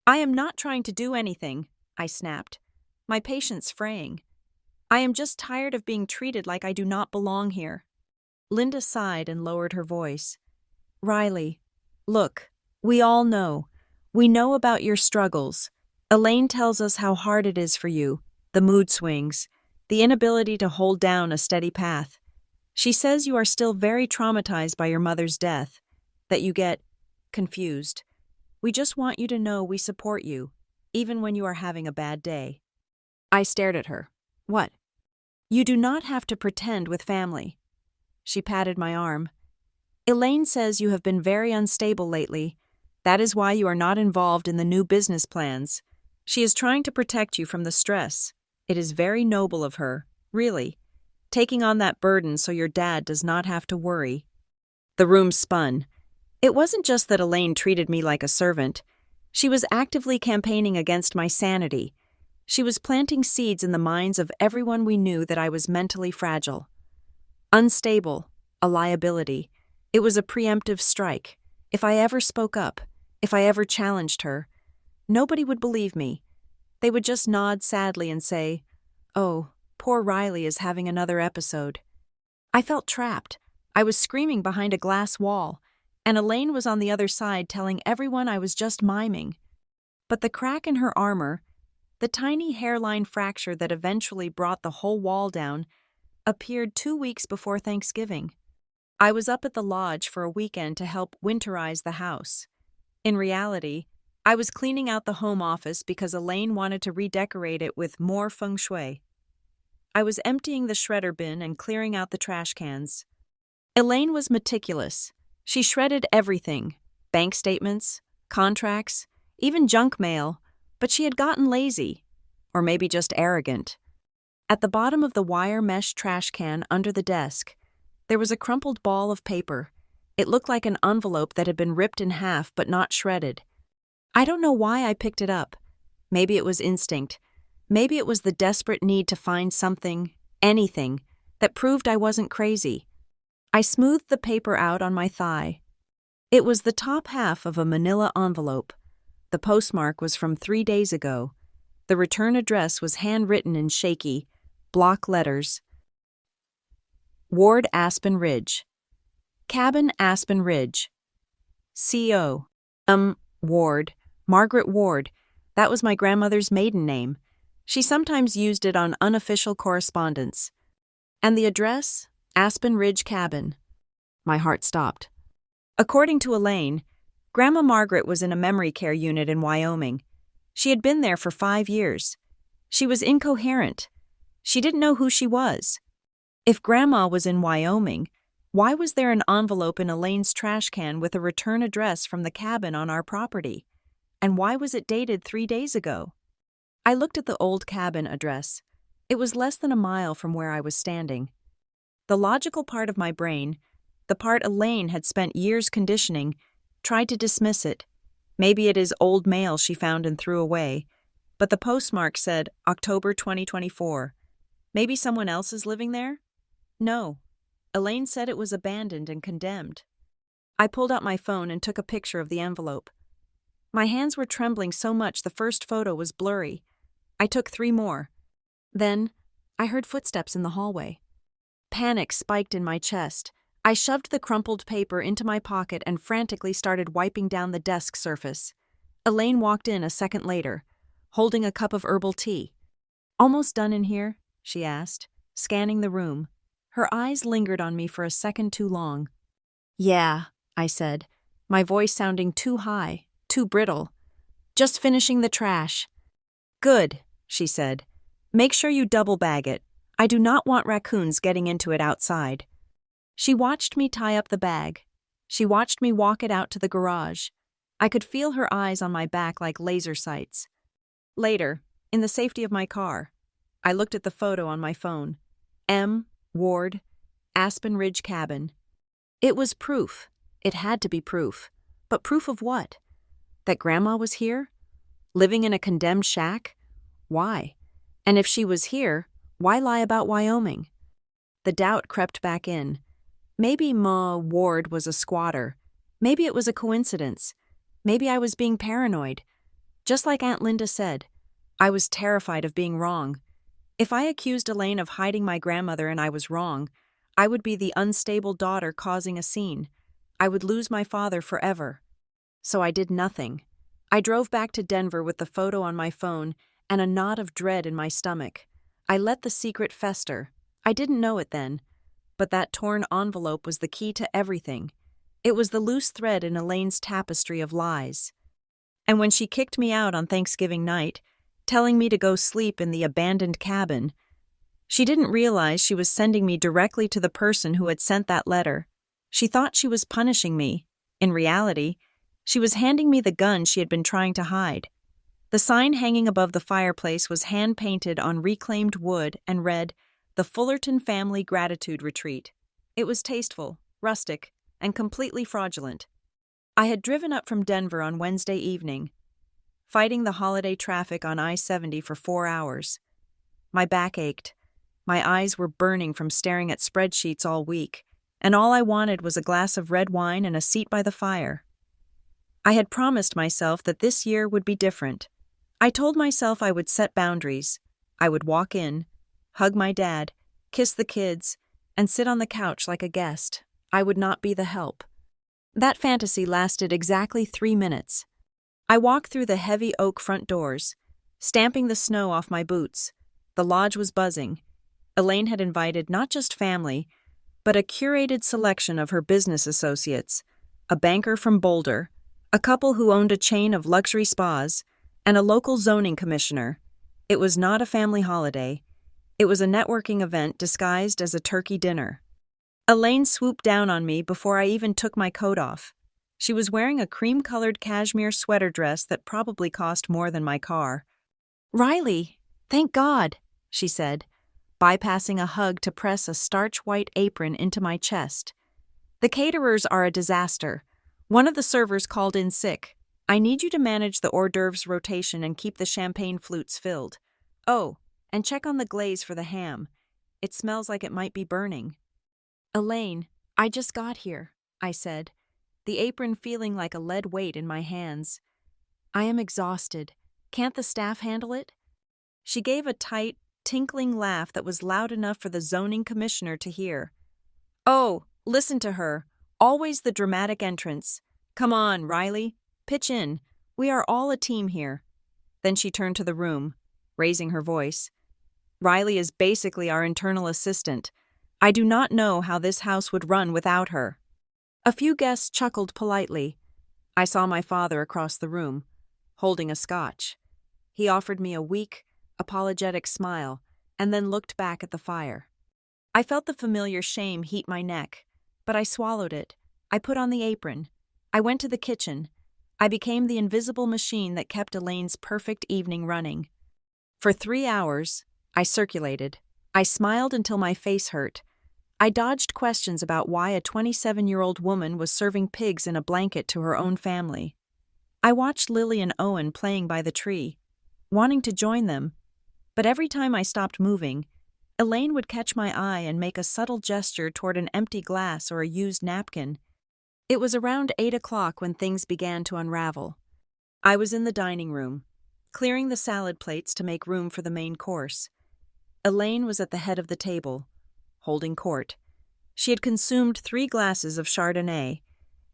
[SPEAKER 1] "I am not trying to do anything," I snapped, my patience fraying. "I am just tired of being treated like I do not belong here." Linda sighed and lowered her voice. "Riley, look, we all know. We know about your struggles. Elaine tells us how hard it is for you, the mood swings, the inability to hold down a steady path. She says you are still very traumatized by your mother's death, that you get confused. We just want you to know we support you, even when you are having a bad day." I stared at her. "What?" "You do not have to pretend with family." She patted my arm. "Elaine says you have been very unstable lately. That is why you are not involved in the new business plans. She is trying to protect you from the stress. It is very noble of her, really, taking on that burden so your dad does not have to worry." The room spun. It wasn't just that Elaine treated me like a servant. She was actively campaigning against my sanity. She was planting seeds in the minds of everyone we knew that I was mentally fragile. Unstable, a liability. It was a preemptive strike. If I ever spoke up, if I ever challenged her, nobody would believe me. They would just nod sadly and say, "Oh, poor Riley is having another episode." I felt trapped. I was screaming behind a glass wall, and Elaine was on the other side telling everyone I was just miming. But the crack in her armor, the tiny hairline fracture that eventually brought the whole wall down, appeared 2 weeks before Thanksgiving. I was up at the lodge for a weekend to help winterize the house. In reality, I was cleaning out the home office because Elaine wanted to redecorate it with more feng shui. I was emptying the shredder bin and clearing out the trash cans. Elaine was meticulous. She shredded everything, bank statements, contracts, even junk mail, but she had gotten lazy, or maybe just arrogant. At the bottom of the wire mesh trash can under the desk, there was a crumpled ball of paper. It looked like an envelope that had been ripped in half but not shredded. I don't know why I picked it up. Maybe it was instinct. Maybe it was the desperate need to find something, anything, that proved I wasn't crazy. I smoothed the paper out on my thigh. It was the top half of a manila envelope. The postmark was from 3 days ago. The return address was handwritten in shaky, block letters. Ward Aspen Ridge. Cabin Aspen Ridge. C.O. Ward. Margaret Ward. That was my grandmother's maiden name. She sometimes used it on unofficial correspondence. And the address? Aspen Ridge Cabin. My heart stopped. According to Elaine, Grandma Margaret was in a memory care unit in Wyoming. She had been there for 5 years. She was incoherent. She didn't know who she was. If Grandma was in Wyoming, why was there an envelope in Elaine's trash can with a return address from the cabin on our property? And why was it dated 3 days ago? I looked at the old cabin address. It was less than a mile from where I was standing. The logical part of my brain, the part Elaine had spent years conditioning, tried to dismiss it. Maybe it is old mail she found and threw away. but the postmark said October 2024. Maybe someone else is living there? No. Elaine said it was abandoned and condemned. I pulled out my phone and took a picture of the envelope. My hands were trembling so much the first photo was blurry. I took 3 more. Then, I heard footsteps in the hallway. Panic spiked in my chest. I shoved the crumpled paper into my pocket and frantically started wiping down the desk surface. Elaine walked in a second later, holding a cup of herbal tea. "Almost done in here?" she asked, scanning the room. Her eyes lingered on me for a second too long. "Yeah," I said, my voice sounding too high, too brittle. "Just finishing the trash." "Good," she said. "Make sure you double bag it. I do not want raccoons getting into it outside." She watched me tie up the bag. She watched me walk it out to the garage. I could feel her eyes on my back like laser sights. Later, in the safety of my car, I looked at the photo on my phone. M. Ward, Aspen Ridge Cabin. It was proof. It had to be proof. But proof of what? That Grandma was here? Living in a condemned shack? Why? And if she was here, why lie about Wyoming? The doubt crept back in. Maybe Ma Ward was a squatter. Maybe it was a coincidence. Maybe I was being paranoid. Just like Aunt Linda said, I was terrified of being wrong. If I accused Elaine of hiding my grandmother and I was wrong, I would be the unstable daughter causing a scene. I would lose my father forever. So I did nothing. I drove back to Denver with the photo on my phone and a knot of dread in my stomach. I let the secret fester. I didn't know it then, but that torn envelope was the key to everything. It was the loose thread in Elaine's tapestry of lies. And when she kicked me out on Thanksgiving night, telling me to go sleep in the abandoned cabin, she didn't realize she was sending me directly to the person who had sent that letter. She thought she was punishing me. In reality, she was handing me the gun she had been trying to hide. The sign hanging above the fireplace was hand-painted on reclaimed wood and read, "The Fullerton Family Gratitude Retreat." It was tasteful, rustic, and completely fraudulent. I had driven up from Denver on Wednesday evening, fighting the holiday traffic on I-70 for 4 hours. My back ached. My eyes were burning from staring at spreadsheets all week, and all I wanted was a glass of red wine and a seat by the fire. I had promised myself that this year would be different. I told myself I would set boundaries. I would walk in, hug my dad, kiss the kids, and sit on the couch like a guest. I would not be the help. That fantasy lasted exactly 3 minutes. I walked through the heavy oak front doors, stamping the snow off my boots. The lodge was buzzing. Elaine had invited not just family, but a curated selection of her business associates, a banker from Boulder, a couple who owned a chain of luxury spas, and a local zoning commissioner. It was not a family holiday. It was a networking event disguised as a turkey dinner. Elaine swooped down on me before I even took my coat off. She was wearing a cream-colored cashmere sweater dress that probably cost more than my car. "Riley, thank God," she said, bypassing a hug to press a starch-white apron into my chest. "The caterers are a disaster. One of the servers called in sick. I need you to manage the hors d'oeuvres rotation and keep the champagne flutes filled. Oh, and check on the glaze for the ham. It smells like it might be burning." "Elaine, I just got here," I said, the apron feeling like a lead weight in my hands. "I am exhausted. Can't the staff handle it?" She gave a tight, tinkling laugh that was loud enough for the zoning commissioner to hear. "Oh, listen to her. Always the dramatic entrance. Come on, Riley. Pitch in. We are all a team here." Then she turned to the room, raising her voice. "Riley is basically our internal assistant. I do not know how this house would run without her." A few guests chuckled politely. I saw my father across the room, holding a scotch. He offered me a weak, apologetic smile, and then looked back at the fire. I felt the familiar shame heat my neck, but I swallowed it. I put on the apron. I went to the kitchen. I became the invisible machine that kept Elaine's perfect evening running. For 3 hours, I circulated. I smiled until my face hurt. I dodged questions about why a 27-year-old woman was serving pigs in a blanket to her own family. I watched Lily and Owen playing by the tree. wanting to join them, but every time I stopped moving, Elaine would catch my eye and make a subtle gesture toward an empty glass or a used napkin. It was around 8 o'clock when things began to unravel. I was in the dining room, clearing the salad plates to make room for the main course. Elaine was at the head of the table, holding court. She had consumed 3 glasses of Chardonnay,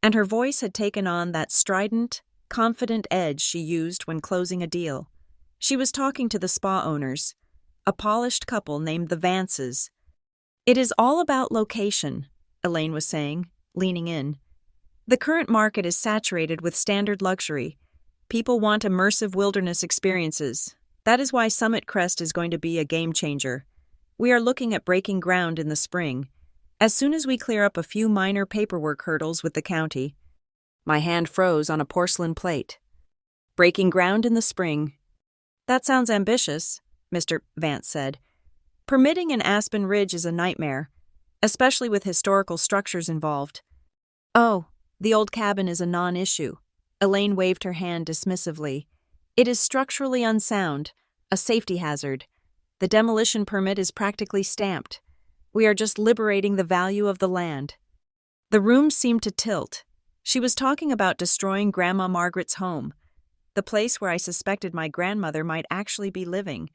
[SPEAKER 1] and her voice had taken on that strident, confident edge she used when closing a deal. She was talking to the spa owners, a polished couple named the Vances. "It is all about location," Elaine was saying, leaning in. "The current market is saturated with standard luxury. People want immersive wilderness experiences. That is why Summit Crest is going to be a game changer. We are looking at breaking ground in the spring, as soon as we clear up a few minor paperwork hurdles with the county." My hand froze on a porcelain plate. Breaking ground in the spring. "That sounds ambitious," Mr. Vance said. "Permitting in Aspen Ridge is a nightmare, especially with historical structures involved." "Oh, the old cabin is a non-issue." Elaine waved her hand dismissively. "It is structurally unsound, a safety hazard. The demolition permit is practically stamped. We are just liberating the value of the land." The room seemed to tilt. She was talking about destroying Grandma Margaret's home, the place where I suspected my grandmother might actually be living,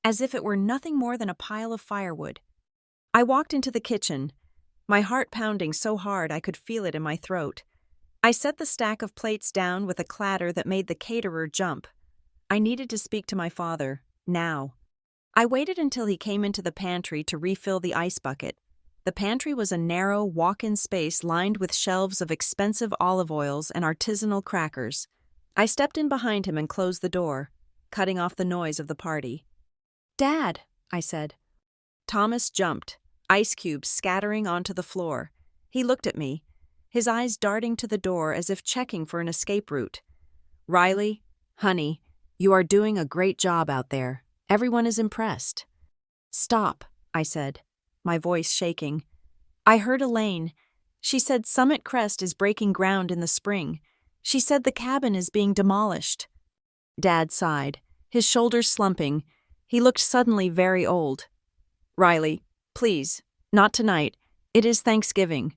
[SPEAKER 1] as if it were nothing more than a pile of firewood. I walked into the kitchen, my heart pounding so hard I could feel it in my throat. I set the stack of plates down with a clatter that made the caterer jump. I needed to speak to my father, now. I waited until he came into the pantry to refill the ice bucket. The pantry was a narrow, walk-in space lined with shelves of expensive olive oils and artisanal crackers. I stepped in behind him and closed the door, cutting off the noise of the party. "Dad," I said. Thomas jumped, ice cubes scattering onto the floor. He looked at me, his eyes darting to the door as if checking for an escape route. "Riley, honey, you are doing a great job out there. Everyone is impressed." "Stop," I said, my voice shaking. "I heard Elaine. She said Summit Crest is breaking ground in the spring. She said the cabin is being demolished." Dad sighed, his shoulders slumping. He looked suddenly very old. "Riley, please, not tonight. It is Thanksgiving."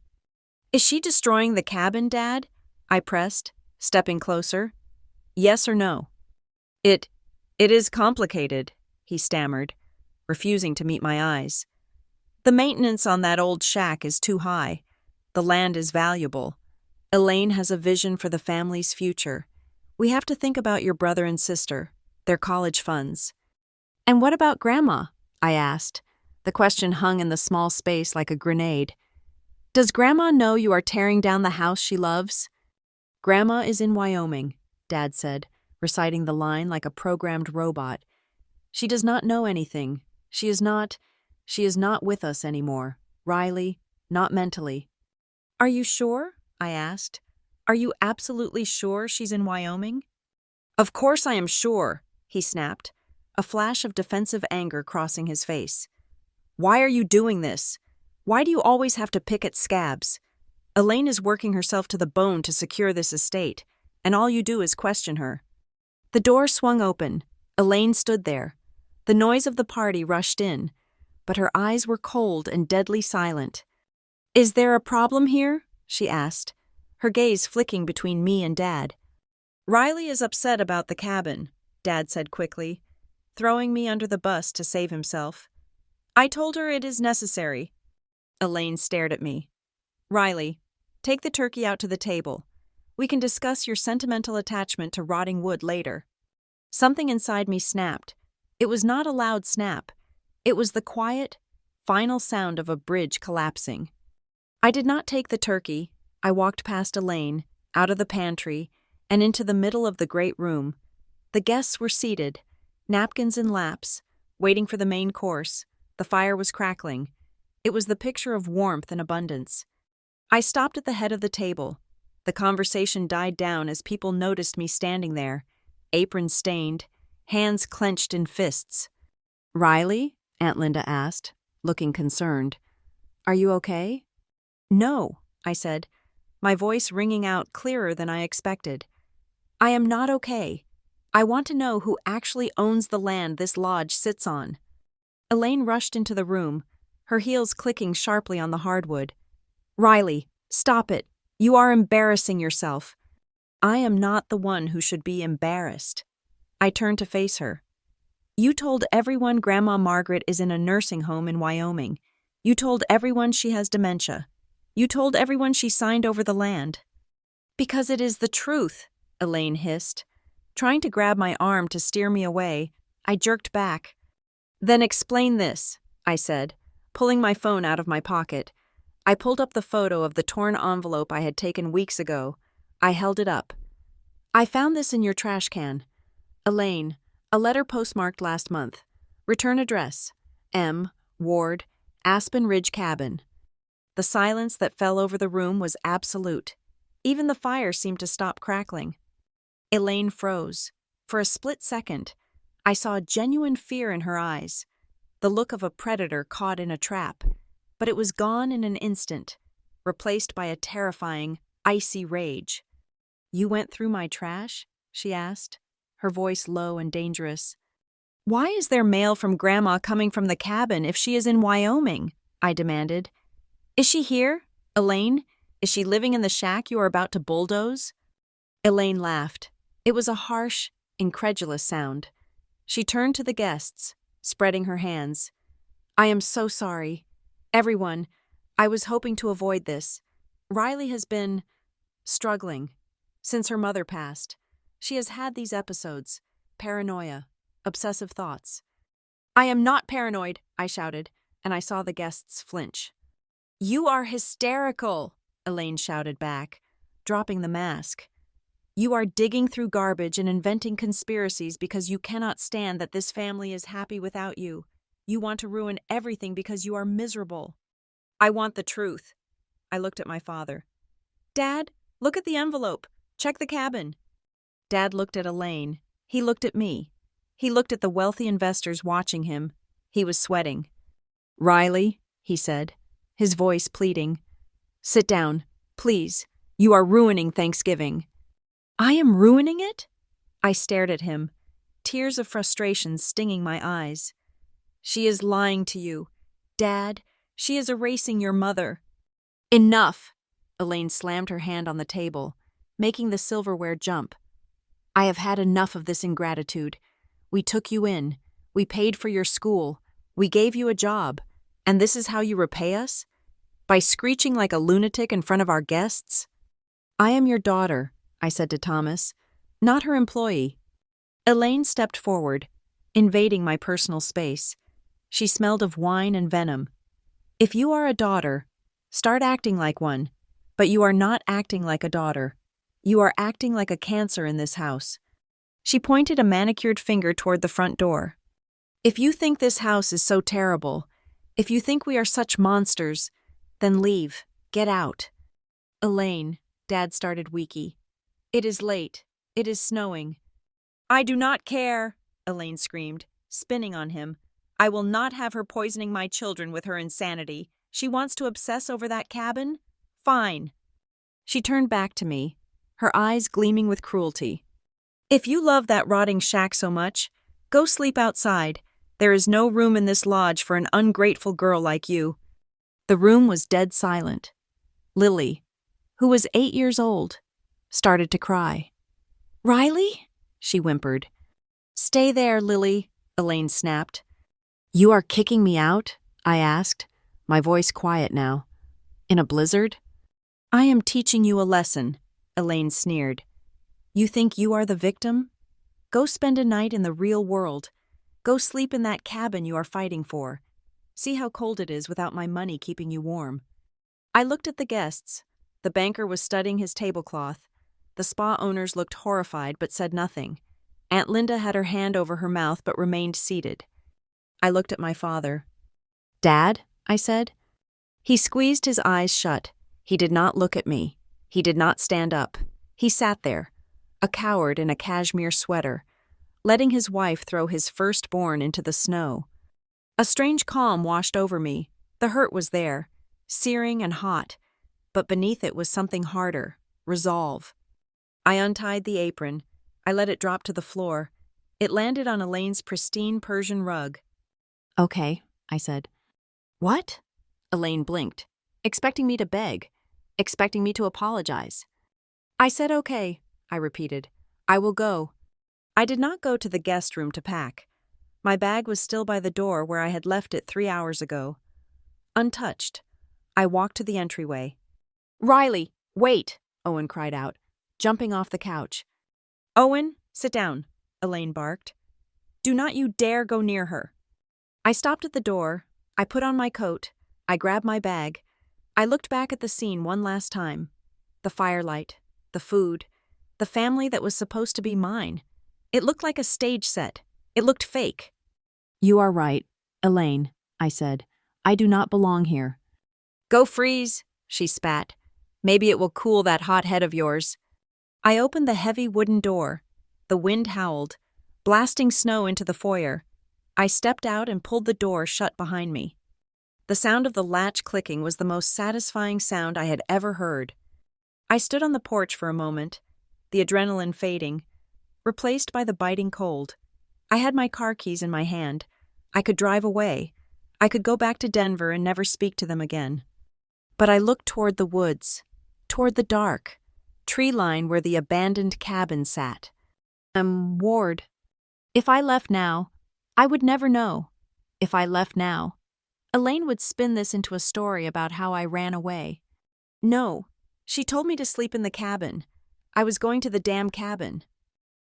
[SPEAKER 1] "Is she destroying the cabin, Dad?" I pressed, stepping closer. "Yes or no?" It is complicated," he stammered, refusing to meet my eyes. "The maintenance on that old shack is too high. The land is valuable. Elaine has a vision for the family's future. We have to think about your brother and sister, their college funds." "And what about Grandma?" I asked. The question hung in the small space like a grenade. "Does Grandma know you are tearing down the house she loves?" "Grandma is in Wyoming," Dad said, reciting the line like a programmed robot. "She does not know anything. She is not with us anymore. Riley, not mentally." "Are you sure?" I asked. "Are you absolutely sure she's in Wyoming?" "Of course I am sure," he snapped, a flash of defensive anger crossing his face. "Why are you doing this? Why do you always have to pick at scabs? Elaine is working herself to the bone to secure this estate, and all you do is question her." The door swung open. Elaine stood there. The noise of the party rushed in, but her eyes were cold and deadly silent. "Is there a problem here?" she asked, her gaze flicking between me and Dad. "Riley is upset about the cabin," Dad said quickly, throwing me under the bus to save himself. "I told her it is necessary." Elaine stared at me. "Riley, take the turkey out to the table. We can discuss your sentimental attachment to rotting wood later." Something inside me snapped. It was not a loud snap. It was the quiet, final sound of a bridge collapsing. I did not take the turkey. I walked past Elaine, out of the pantry, and into the middle of the great room. The guests were seated, napkins in laps, waiting for the main course. The fire was crackling. It was the picture of warmth and abundance. I stopped at the head of the table. The conversation died down as people noticed me standing there, aprons stained, hands clenched in fists. "Riley?" Aunt Linda asked, looking concerned. "Are you okay?" "No," I said, my voice ringing out clearer than I expected. "I am not okay. I want to know who actually owns the land this lodge sits on." Elaine rushed into the room, her heels clicking sharply on the hardwood. "Riley, stop it. You are embarrassing yourself." "I am not the one who should be embarrassed." I turned to face her. "You told everyone Grandma Margaret is in a nursing home in Wyoming. You told everyone she has dementia. You told everyone she signed over the land." "Because it is the truth," Elaine hissed. Trying to grab my arm to steer me away, I jerked back. "Then explain this," I said, pulling my phone out of my pocket. I pulled up the photo of the torn envelope I had taken weeks ago. I held it up. "I found this in your trash can. Elaine, a letter postmarked last month. Return address: M. Ward, Aspen Ridge Cabin." The silence that fell over the room was absolute. Even the fire seemed to stop crackling. Elaine froze. For a split second, I saw genuine fear in her eyes, the look of a predator caught in a trap, but it was gone in an instant, replaced by a terrifying, icy rage. "You went through my trash?" she asked, her voice low and dangerous. "Why is there mail from Grandma coming from the cabin if she is in Wyoming?" I demanded. "Is she here? Elaine? Is she living in the shack you are about to bulldoze?" Elaine laughed. It was a harsh, incredulous sound. She turned to the guests, spreading her hands. "I am so sorry. Everyone, I was hoping to avoid this. Riley has been struggling since her mother passed. She has had these episodes, paranoia, obsessive thoughts." "I am not paranoid," I shouted, and I saw the guests flinch. "You are hysterical," Elaine shouted back, dropping the mask. "You are digging through garbage and inventing conspiracies because you cannot stand that this family is happy without you. You want to ruin everything because you are miserable." "I want the truth." I looked at my father. "Dad, look at the envelope. Check the cabin." Dad looked at Elaine. He looked at me. He looked at the wealthy investors watching him. He was sweating. "Riley," he said, his voice pleading, "sit down, please. You are ruining Thanksgiving." "I am ruining it?" I stared at him, tears of frustration stinging my eyes. "She is lying to you. Dad, she is erasing your mother." "Enough!" Elaine slammed her hand on the table, making the silverware jump. "I have had enough of this ingratitude. We took you in. We paid for your school. We gave you a job. And this is how you repay us? By screeching like a lunatic in front of our guests?" "I am your daughter," I said to Thomas, "not her employee." Elaine stepped forward, invading my personal space. She smelled of wine and venom. "If you are a daughter, start acting like one. But you are not acting like a daughter. You are acting like a cancer in this house." She pointed a manicured finger toward the front door. "If you think this house is so terrible, if you think we are such monsters, then leave. Get out." "Elaine," Dad started weaky. "It is late. It is snowing." "I do not care," Elaine screamed, spinning on him. "I will not have her poisoning my children with her insanity. She wants to obsess over that cabin? Fine." She turned back to me, her eyes gleaming with cruelty. "If you love that rotting shack so much, go sleep outside. There is no room in this lodge for an ungrateful girl like you." The room was dead silent. Lily, who was 8 years old, started to cry. "Riley?" she whimpered. "Stay there, Lily," Elaine snapped. "You are kicking me out?" I asked, my voice quiet now. "In a blizzard?" "I am teaching you a lesson," Elaine sneered. "You think you are the victim? Go spend a night in the real world. Go sleep in that cabin you are fighting for. See how cold it is without my money keeping you warm." I looked at the guests. The banker was studying his tablecloth. The spa owners looked horrified but said nothing. Aunt Linda had her hand over her mouth but remained seated. I looked at my father. "Dad?" I said. He squeezed his eyes shut. He did not look at me. He did not stand up. He sat there, a coward in a cashmere sweater, letting his wife throw his firstborn into the snow. A strange calm washed over me. The hurt was there, searing and hot, but beneath it was something harder, resolve. I untied the apron, I let it drop to the floor. It landed on Elaine's pristine Persian rug. "Okay," I said. "What?" Elaine blinked, expecting me to beg, expecting me to apologize. "I said okay," I repeated. "I will go." I did not go to the guest room to pack. My bag was still by the door where I had left it 3 hours ago. Untouched, I walked to the entryway. "Riley, wait!" Owen cried out, jumping off the couch. "Owen, sit down," Elaine barked. "Do not you dare go near her." I stopped at the door. I put on my coat. I grabbed my bag. I looked back at the scene one last time. The firelight, the food, the family that was supposed to be mine. It looked like a stage set. It looked fake. "You are right, Elaine," I said. "I do not belong here." "Go freeze," she spat. "Maybe it will cool that hot head of yours." I opened the heavy wooden door. The wind howled, blasting snow into the foyer. I stepped out and pulled the door shut behind me. The sound of the latch clicking was the most satisfying sound I had ever heard. I stood on the porch for a moment, the adrenaline fading, replaced by the biting cold. I had my car keys in my hand. I could drive away. I could go back to Denver and never speak to them again. But I looked toward the woods, toward the dark, tree line where the abandoned cabin sat. Ward. If I left now, I would never know. If I left now, Elaine would spin this into a story about how I ran away. No, she told me to sleep in the cabin. I was going to the damn cabin.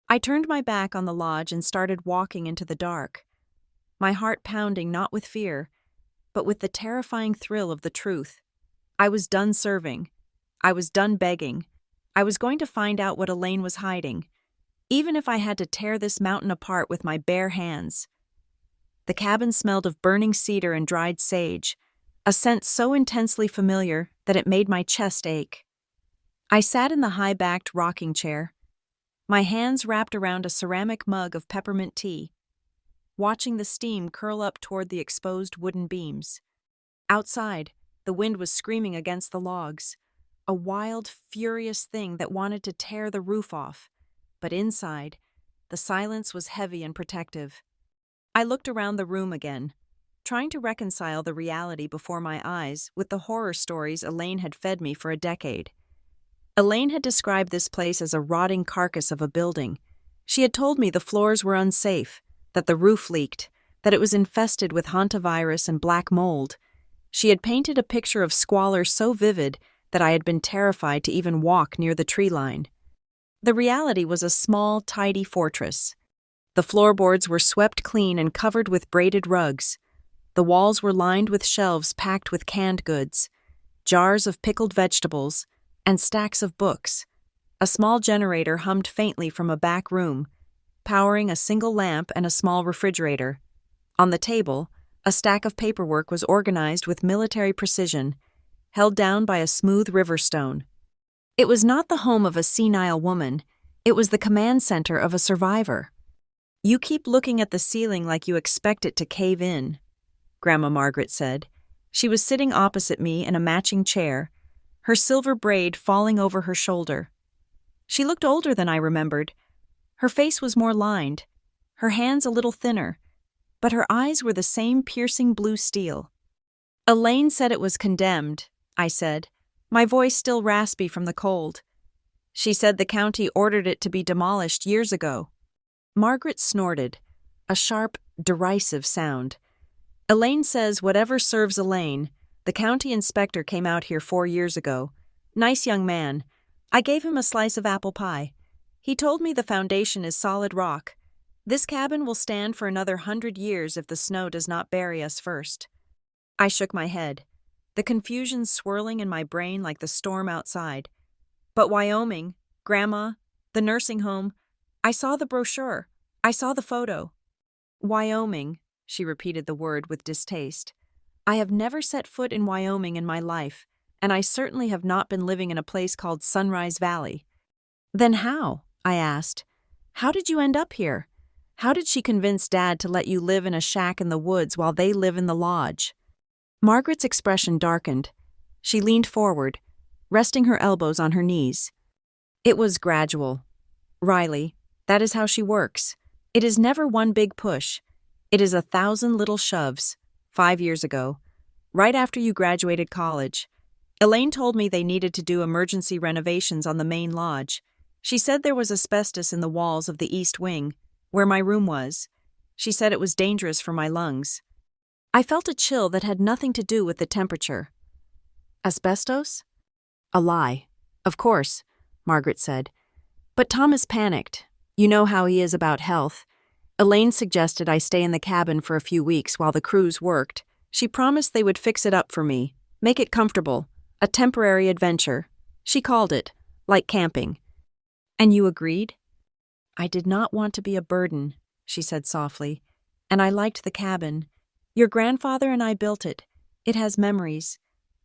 [SPEAKER 1] I turned my back on the lodge and started walking into the dark, my heart pounding not with fear, but with the terrifying thrill of the truth. I was done serving. I was done begging. I was going to find out what Elaine was hiding, even if I had to tear this mountain apart with my bare hands. The cabin smelled of burning cedar and dried sage, a scent so intensely familiar that it made my chest ache. I sat in the high-backed rocking chair, my hands wrapped around a ceramic mug of peppermint tea, watching the steam curl up toward the exposed wooden beams. Outside, the wind was screaming against the logs, a wild, furious thing that wanted to tear the roof off. But inside, the silence was heavy and protective. I looked around the room again, trying to reconcile the reality before my eyes with the horror stories Elaine had fed me for a decade. Elaine had described this place as a rotting carcass of a building. She had told me the floors were unsafe, that the roof leaked, that it was infested with hantavirus and black mold. She had painted a picture of squalor so vivid that I had been terrified to even walk near the tree line. The reality was a small, tidy fortress. The floorboards were swept clean and covered with braided rugs. The walls were lined with shelves packed with canned goods, jars of pickled vegetables, and stacks of books. A small generator hummed faintly from a back room, powering a single lamp and a small refrigerator. On the table, a stack of paperwork was organized with military precision, held down by a smooth river stone. It was not the home of a senile woman. It was the command center of a survivor. "You keep looking at the ceiling like you expect it to cave in," Grandma Margaret said. She was sitting opposite me in a matching chair, her silver braid falling over her shoulder. She looked older than I remembered. Her face was more lined, her hands a little thinner, but her eyes were the same piercing blue steel. "Elaine said it was condemned," I said, my voice still raspy from the cold. "She said the county ordered it to be demolished years ago." Margaret snorted, a sharp, derisive sound. "Elaine says whatever serves Elaine. The county inspector came out here 4 years ago. Nice young man. I gave him a slice of apple pie. He told me the foundation is solid rock. This cabin will stand for another 100 years if the snow does not bury us first." I shook my head, the confusion swirling in my brain like the storm outside. "But Wyoming, Grandma, the nursing home, I saw the brochure. I saw the photo." "Wyoming," she repeated the word with distaste. "I have never set foot in Wyoming in my life, and I certainly have not been living in a place called Sunrise Valley." "Then how?" I asked. "How did you end up here? How did she convince Dad to let you live in a shack in the woods while they live in the lodge?" Margaret's expression darkened. She leaned forward, resting her elbows on her knees. "It was gradual. Riley, That is how she works. It is never one big push. It is 1,000 little shoves. 5 years ago, right after you graduated college, Elaine told me they needed to do emergency renovations on the main lodge. She said there was asbestos in the walls of the east wing, where my room was. She said it was dangerous for my lungs. I felt a chill that had nothing to do with the temperature. Asbestos? A lie. Of course, Margaret said. But Thomas panicked. You know how he is about health. Elaine suggested I stay in the cabin for a few weeks while the crews worked. She promised they would fix it up for me, make it comfortable, a temporary adventure. She called it, like camping. And you agreed? I did not want to be a burden, she said softly, and I liked the cabin. Your grandfather and I built it. It has memories.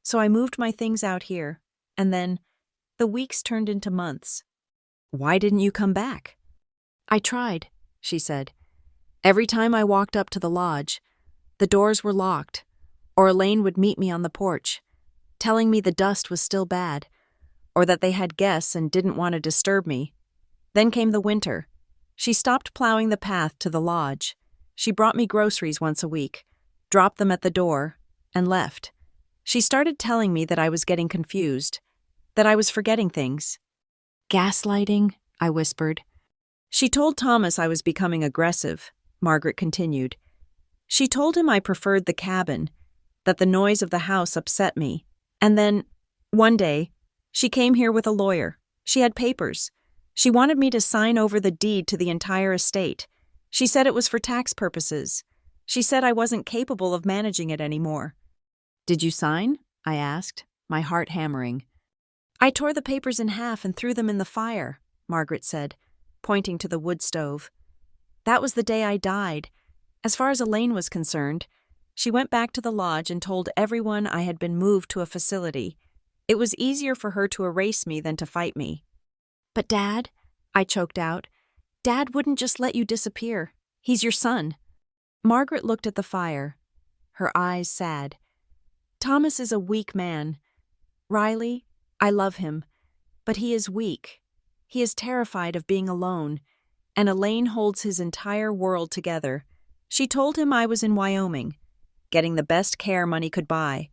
[SPEAKER 1] So I moved my things out here, and then the weeks turned into months. Why didn't you come back? I tried, she said. Every time I walked up to the lodge, the doors were locked, or Elaine would meet me on the porch, telling me the dust was still bad, or that they had guests and didn't want to disturb me. Then came the winter. She stopped plowing the path to the lodge. She brought me groceries once a week, dropped them at the door, and left. She started telling me that I was getting confused, that I was forgetting things. Gaslighting, I whispered. She told Thomas I was becoming aggressive, Margaret continued. She told him I preferred the cabin, that the noise of the house upset me. And then, one day, she came here with a lawyer. She had papers. She wanted me to sign over the deed to the entire estate. She said it was for tax purposes. She said I wasn't capable of managing it anymore. Did you sign? I asked, my heart hammering. I tore the papers in half and threw them in the fire, Margaret said, pointing to the wood stove. That was the day I died. As far as Elaine was concerned, she went back to the lodge and told everyone I had been moved to a facility. It was easier for her to erase me than to fight me. But Dad, I choked out, Dad wouldn't just let you disappear. He's your son. Margaret looked at the fire, her eyes sad. Thomas is a weak man. Riley, I love him, but he is weak. He is terrified of being alone, and Elaine holds his entire world together. She told him I was in Wyoming, getting the best care money could buy.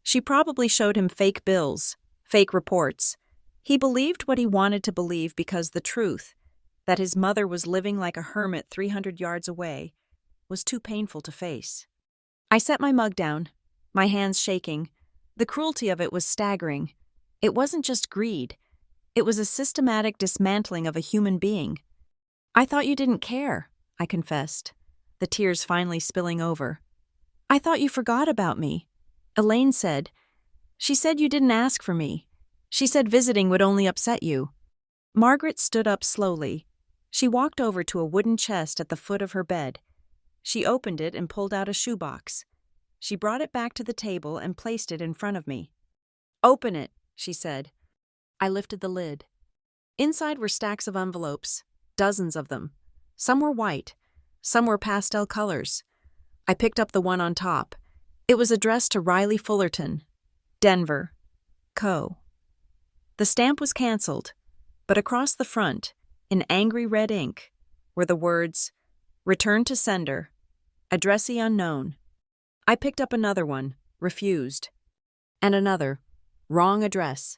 [SPEAKER 1] She probably showed him fake bills, fake reports. He believed what he wanted to believe because the truth, that his mother was living like a hermit 300 yards away, was too painful to face. I set my mug down, my hands shaking. The cruelty of it was staggering. It wasn't just greed. It was a systematic dismantling of a human being. I thought you didn't care, I confessed, the tears finally spilling over. I thought you forgot about me. Elaine said. She said you didn't ask for me. She said visiting would only upset you. Margaret stood up slowly. She walked over to a wooden chest at the foot of her bed. She opened it and pulled out a shoebox. She brought it back to the table and placed it in front of me. Open it, she said. I lifted the lid. Inside were stacks of envelopes, dozens of them. Some were white, some were pastel colors. I picked up the one on top. It was addressed to Riley Fullerton, Denver, Co. The stamp was canceled, but across the front, in angry red ink, were the words, "Return to sender, addressee unknown." I picked up another one, refused. And another, wrong address.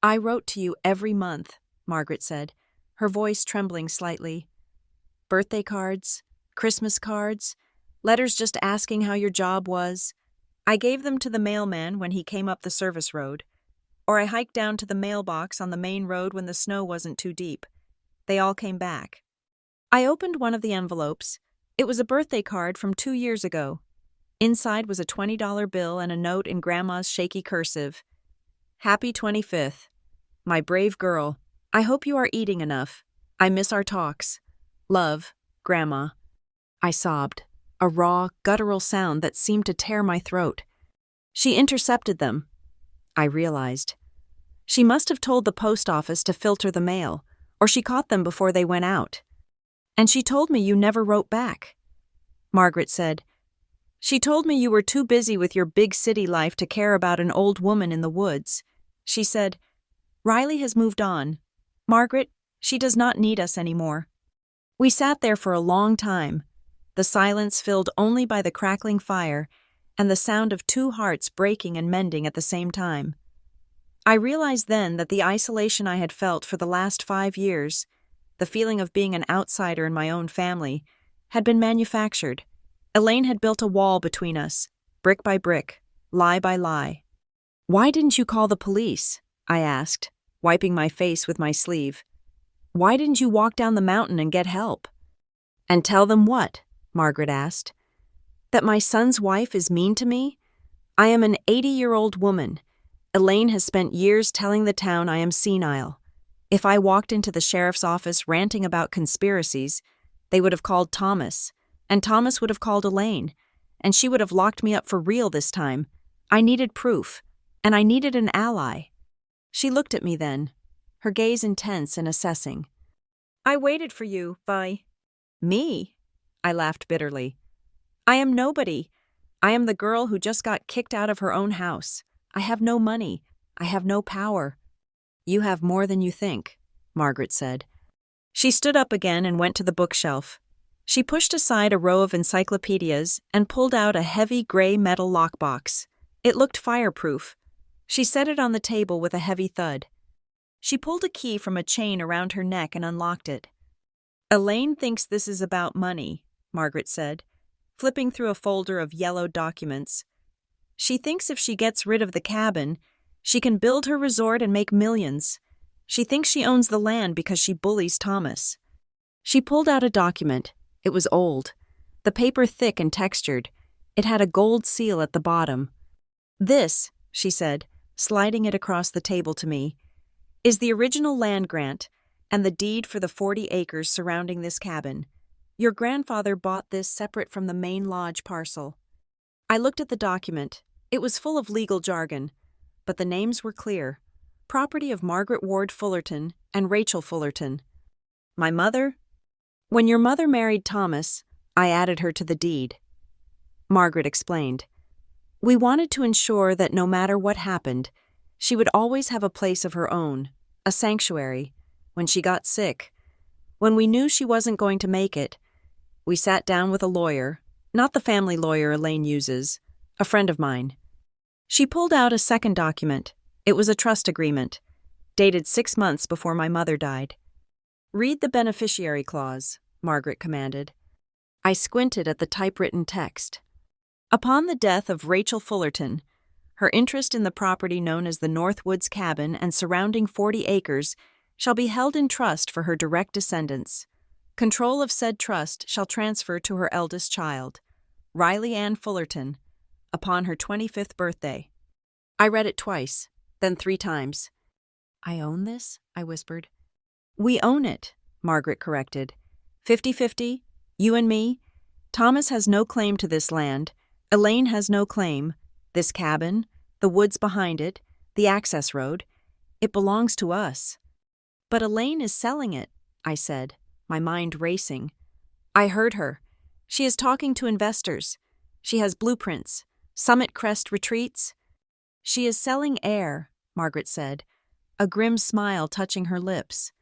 [SPEAKER 1] I wrote to you every month, Margaret said, her voice trembling slightly. Birthday cards, Christmas cards, letters just asking how your job was. I gave them to the mailman when he came up the service road, or I hiked down to the mailbox on the main road when the snow wasn't too deep. They all came back. I opened one of the envelopes. It was a birthday card from 2 years ago. Inside was a $20 bill and a note in Grandma's shaky cursive. Happy 25th. My brave girl. I hope you are eating enough. I miss our talks. Love, Grandma. I sobbed, a raw, guttural sound that seemed to tear my throat. She intercepted them. I realized. She must have told the post office to filter the mail, or she caught them before they went out. And she told me you never wrote back. Margaret said, she told me you were too busy with your big city life to care about an old woman in the woods. She said, Riley has moved on. Margaret, she does not need us anymore. We sat there for a long time, the silence filled only by the crackling fire and the sound of two hearts breaking and mending at the same time. I realized then that the isolation I had felt for the last 5 years, the feeling of being an outsider in my own family, had been manufactured. Elaine had built a wall between us, brick by brick, lie by lie. "Why didn't you call the police?" I asked, wiping my face with my sleeve. "Why didn't you walk down the mountain and get help?" "And tell them what?" Margaret asked. "That my son's wife is mean to me? I am an 80-year-old woman. Elaine has spent years telling the town I am senile. If I walked into the sheriff's office ranting about conspiracies, they would have called Thomas, and Thomas would have called Elaine, and she would have locked me up for real this time. I needed proof, and I needed an ally." She looked at me then, her gaze intense and assessing. "I waited for you, Vi." "Me?" I laughed bitterly. "I am nobody. I am the girl who just got kicked out of her own house. I have no money. I have no power." "You have more than you think," Margaret said. She stood up again and went to the bookshelf. She pushed aside a row of encyclopedias and pulled out a heavy gray metal lockbox. It looked fireproof. She set it on the table with a heavy thud. She pulled a key from a chain around her neck and unlocked it. "Elaine thinks this is about money," Margaret said, flipping through a folder of yellowed documents. "She thinks if she gets rid of the cabin, she can build her resort and make millions. She thinks she owns the land because she bullies Thomas." She pulled out a document. It was old, the paper thick and textured. It had a gold seal at the bottom. "This," she said, sliding it across the table to me, "is the original land grant and the deed for the 40 acres surrounding this cabin. Your grandfather bought this separate from the main lodge parcel." I looked at the document. It was full of legal jargon, but the names were clear. Property of Margaret Ward Fullerton and Rachel Fullerton. "My mother?" "When your mother married Thomas, I added her to the deed." Margaret explained. "We wanted to ensure that no matter what happened, she would always have a place of her own, a sanctuary. When she got sick, when we knew she wasn't going to make it, we sat down with a lawyer, not the family lawyer Elaine uses, a friend of mine." She pulled out a second document. It was a trust agreement, dated 6 months before my mother died. "Read the beneficiary clause," Margaret commanded. I squinted at the typewritten text. "Upon the death of Rachel Fullerton, her interest in the property known as the Northwoods Cabin and surrounding 40 acres shall be held in trust for her direct descendants. Control of said trust shall transfer to her eldest child, Riley Ann Fullerton, upon her 25th birthday." I read it twice, then 3 times. "I own this?" I whispered. "We own it," Margaret corrected. 50-50, you and me. Thomas has no claim to this land. Elaine has no claim. This cabin, the woods behind it, the access road, it belongs to us." "But Elaine is selling it," I said, my mind racing. I heard her. "She is talking to investors. She has blueprints, Summit Crest retreats." "She is selling air," Margaret said, a grim smile touching her lips.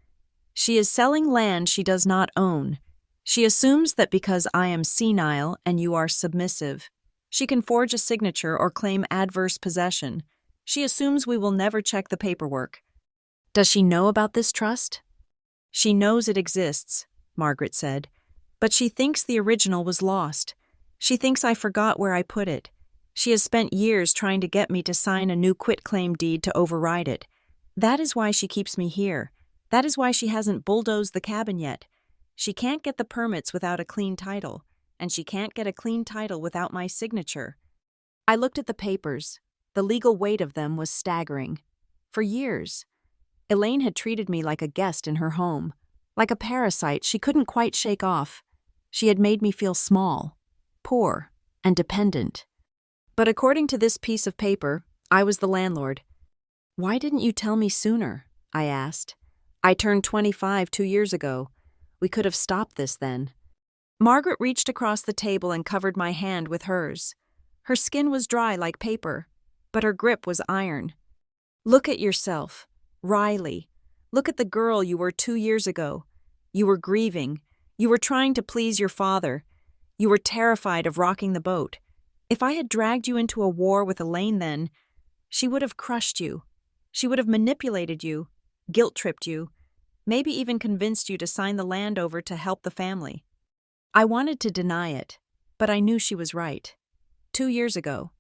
[SPEAKER 1] "She is selling land she does not own. She assumes that because I am senile and you are submissive, she can forge a signature or claim adverse possession. She assumes we will never check the paperwork." "Does she know about this trust?" "She knows it exists," Margaret said, "but she thinks the original was lost. She thinks I forgot where I put it. She has spent years trying to get me to sign a new quitclaim deed to override it. That is why she keeps me here. That is why she hasn't bulldozed the cabin yet. She can't get the permits without a clean title, and she can't get a clean title without my signature." I looked at the papers. The legal weight of them was staggering. For years, Elaine had treated me like a guest in her home, like a parasite she couldn't quite shake off. She had made me feel small, poor, and dependent. But according to this piece of paper, I was the landlord. "Why didn't you tell me sooner?" I asked. "I turned 25 2 years ago. We could have stopped this then." Margaret reached across the table and covered my hand with hers. Her skin was dry like paper, but her grip was iron. "Look at yourself, Riley. Look at the girl you were 2 years ago. You were grieving. You were trying to please your father. You were terrified of rocking the boat. If I had dragged you into a war with Elaine then, she would have crushed you. She would have manipulated you, guilt-tripped you, maybe even convinced you to sign the land over to help the family. I wanted to deny it, but I knew she was right. 2 years ago,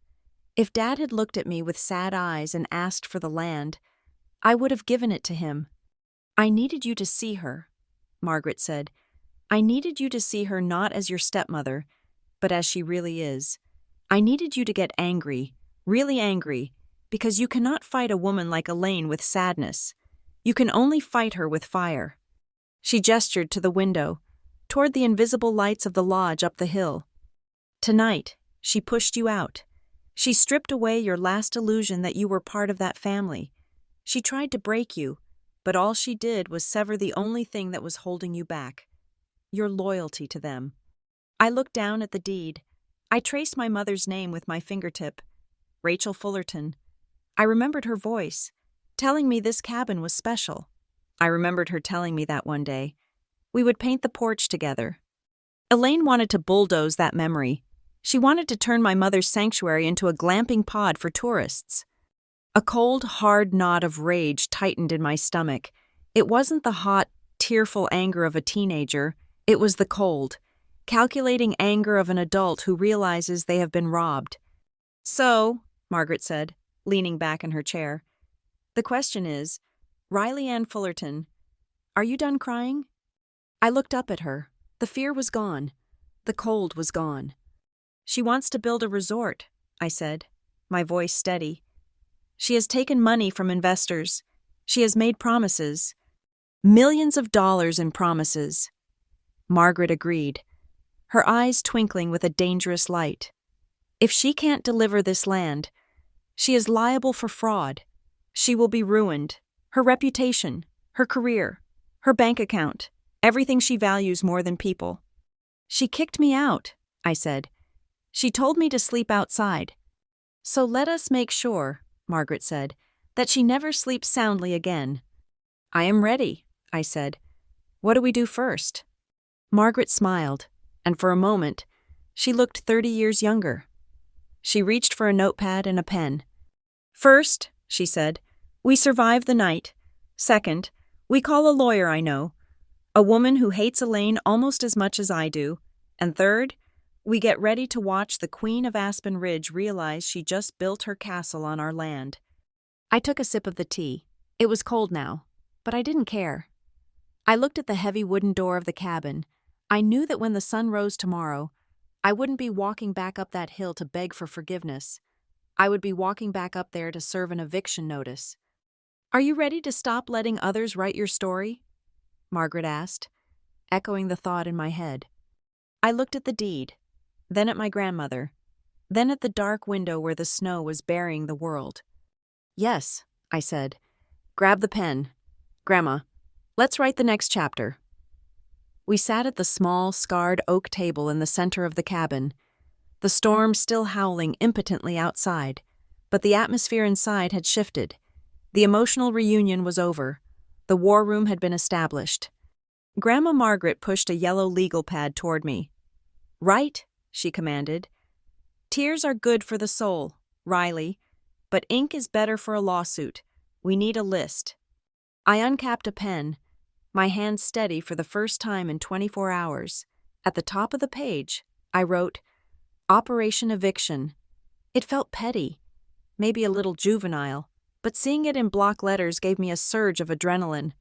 [SPEAKER 1] if Dad had looked at me with sad eyes and asked for the land, I would have given it to him. I needed you to see her, Margaret said. I needed you to see her not as your stepmother, but as she really is. I needed you to get angry, really angry, because you cannot fight a woman like Elaine with sadness. You can only fight her with fire. She gestured to the window, toward the invisible lights of the lodge up the hill. Tonight, she pushed you out. She stripped away your last illusion that you were part of that family. She tried to break you, but all she did was sever the only thing that was holding you back: your loyalty to them. I looked down at the deed. I traced my mother's name with my fingertip, Rachel Fullerton. I remembered her voice, telling me this cabin was special. I remembered her telling me that one day. We would paint the porch together. Elaine wanted to bulldoze that memory. She wanted to turn my mother's sanctuary into a glamping pod for tourists. A cold, hard knot of rage tightened in my stomach. It wasn't the hot, tearful anger of a teenager. It was the cold, calculating anger of an adult who realizes they have been robbed. So, Margaret said, leaning back in her chair, the question is, Riley Ann Fullerton, are you done crying? I looked up at her. The fear was gone. The cold was gone. She wants to build a resort, I said, my voice steady. She has taken money from investors. She has made promises. Millions of dollars in promises. Margaret agreed, her eyes twinkling with a dangerous light. If she can't deliver this land, she is liable for fraud. She will be ruined. Her reputation, her career, her bank account, everything she values more than people. She kicked me out, I said. She told me to sleep outside. So let us make sure, Margaret said, that she never sleeps soundly again. I am ready, I said. What do we do first? Margaret smiled, and for a moment, she looked 30 years younger. She reached for a notepad and a pen. First, she said, we survive the night. Second, we call a lawyer I know, a woman who hates Elaine almost as much as I do. And third, we get ready to watch the Queen of Aspen Ridge realize she just built her castle on our land. I took a sip of the tea. It was cold now, but I didn't care. I looked at the heavy wooden door of the cabin. I knew that when the sun rose tomorrow, I wouldn't be walking back up that hill to beg for forgiveness. I would be walking back up there to serve an eviction notice. Are you ready to stop letting others write your story? Margaret asked, echoing the thought in my head. I looked at the deed, then at my grandmother, then at the dark window where the snow was burying the world. Yes, I said. Grab the pen. Grandma, let's write the next chapter. We sat at the small, scarred oak table in the center of the cabin, the storm still howling impotently outside, but the atmosphere inside had shifted. The emotional reunion was over. The war room had been established. Grandma Margaret pushed a yellow legal pad toward me. Write, she commanded. Tears are good for the soul, Riley, but ink is better for a lawsuit. We need a list. I uncapped a pen, my hand steady for the first time in 24 hours. At the top of the page, I wrote, Operation Eviction. It felt petty, maybe a little juvenile, but seeing it in block letters gave me a surge of adrenaline.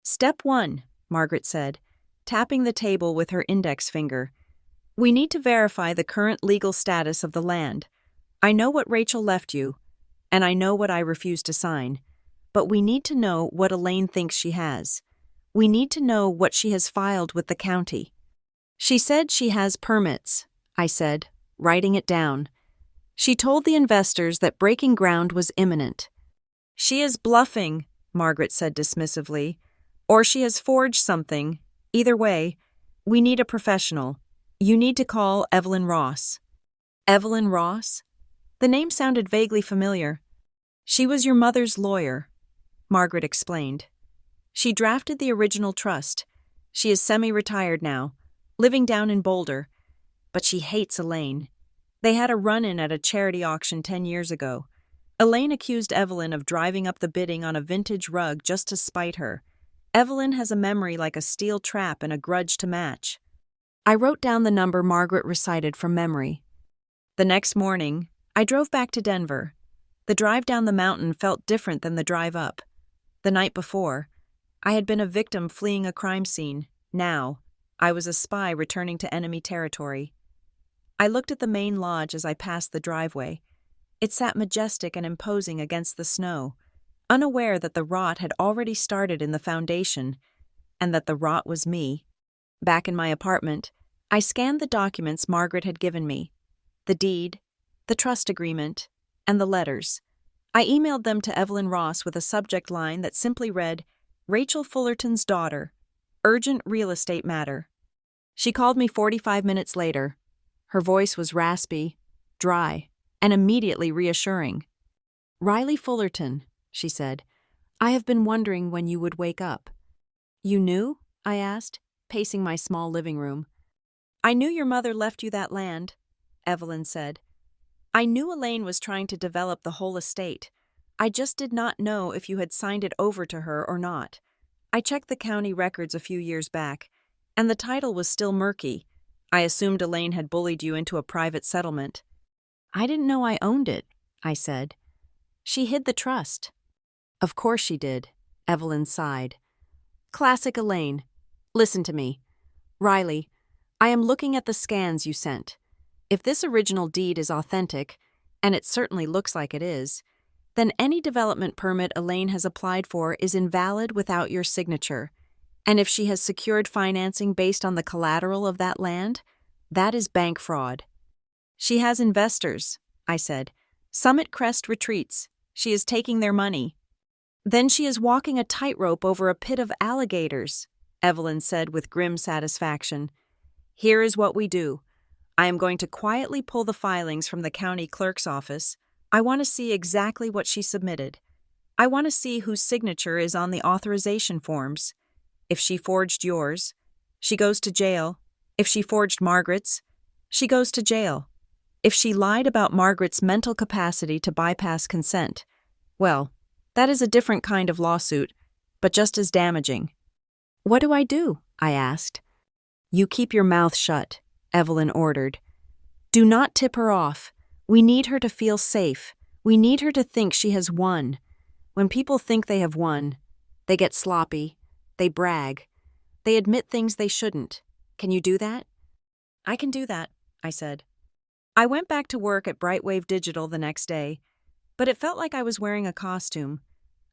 [SPEAKER 1] Step 1, Margaret said, tapping the table with her index finger. We need to verify the current legal status of the land. I know what Rachel left you, and I know what I refuse to sign, but we need to know what Elaine thinks she has. We need to know what she has filed with the county. She said she has permits, I said, writing it down. She told the investors that breaking ground was imminent. She is bluffing, Margaret said dismissively, or she has forged something. Either way, we need a professional. You need to call Evelyn Ross. Evelyn Ross? The name sounded vaguely familiar. She was your mother's lawyer, Margaret explained. She drafted the original trust. She is semi-retired now, living down in Boulder, but she hates Elaine. They had a run-in at a charity auction 10 years ago. Elaine accused Evelyn of driving up the bidding on a vintage rug just to spite her. Evelyn has a memory like a steel trap and a grudge to match. I wrote down the number Margaret recited from memory. The next morning, I drove back to Denver. The drive down the mountain felt different than the drive up. The night before, I had been a victim fleeing a crime scene. Now, I was a spy returning to enemy territory. I looked at the main lodge as I passed the driveway. It sat majestic and imposing against the snow, unaware that the rot had already started in the foundation, and that the rot was me. Back in my apartment, I scanned the documents Margaret had given me. The deed, the trust agreement, and the letters. I emailed them to Evelyn Ross with a subject line that simply read, "Rachel Fullerton's daughter. Urgent real estate matter." She called me 45 minutes later. Her voice was raspy, dry, and immediately reassuring. "Riley Fullerton," she said, "I have been wondering when you would wake up." "You knew?" I asked, pacing my small living room. "I knew your mother left you that land," Evelyn said. "I knew Elaine was trying to develop the whole estate. I just did not know if you had signed it over to her or not. I checked the county records a few years back, and the title was still murky. I assumed Elaine had bullied you into a private settlement." "I didn't know I owned it," I said. "She hid the trust." "Of course she did," Evelyn sighed. "Classic Elaine. Listen to me. Riley, I am looking at the scans you sent. If this original deed is authentic, and it certainly looks like it is, then any development permit Elaine has applied for is invalid without your signature. And if she has secured financing based on the collateral of that land, that is bank fraud." "She has investors," I said. "Summit Crest Retreats. She is taking their money." "Then she is walking a tightrope over a pit of alligators," Evelyn said with grim satisfaction. "Here is what we do. I am going to quietly pull the filings from the county clerk's office. I want to see exactly what she submitted. I want to see whose signature is on the authorization forms. If she forged yours, she goes to jail. If she forged Margaret's, she goes to jail. If she lied about Margaret's mental capacity to bypass consent, well, that is a different kind of lawsuit, but just as damaging." "What do I do?" I asked. "You keep your mouth shut," Evelyn ordered. "Do not tip her off. We need her to feel safe. We need her to think she has won. When people think they have won, they get sloppy, they brag, they admit things they shouldn't. Can you do that?" "I can do that," I said. I went back to work at Brightwave Digital the next day, but it felt like I was wearing a costume.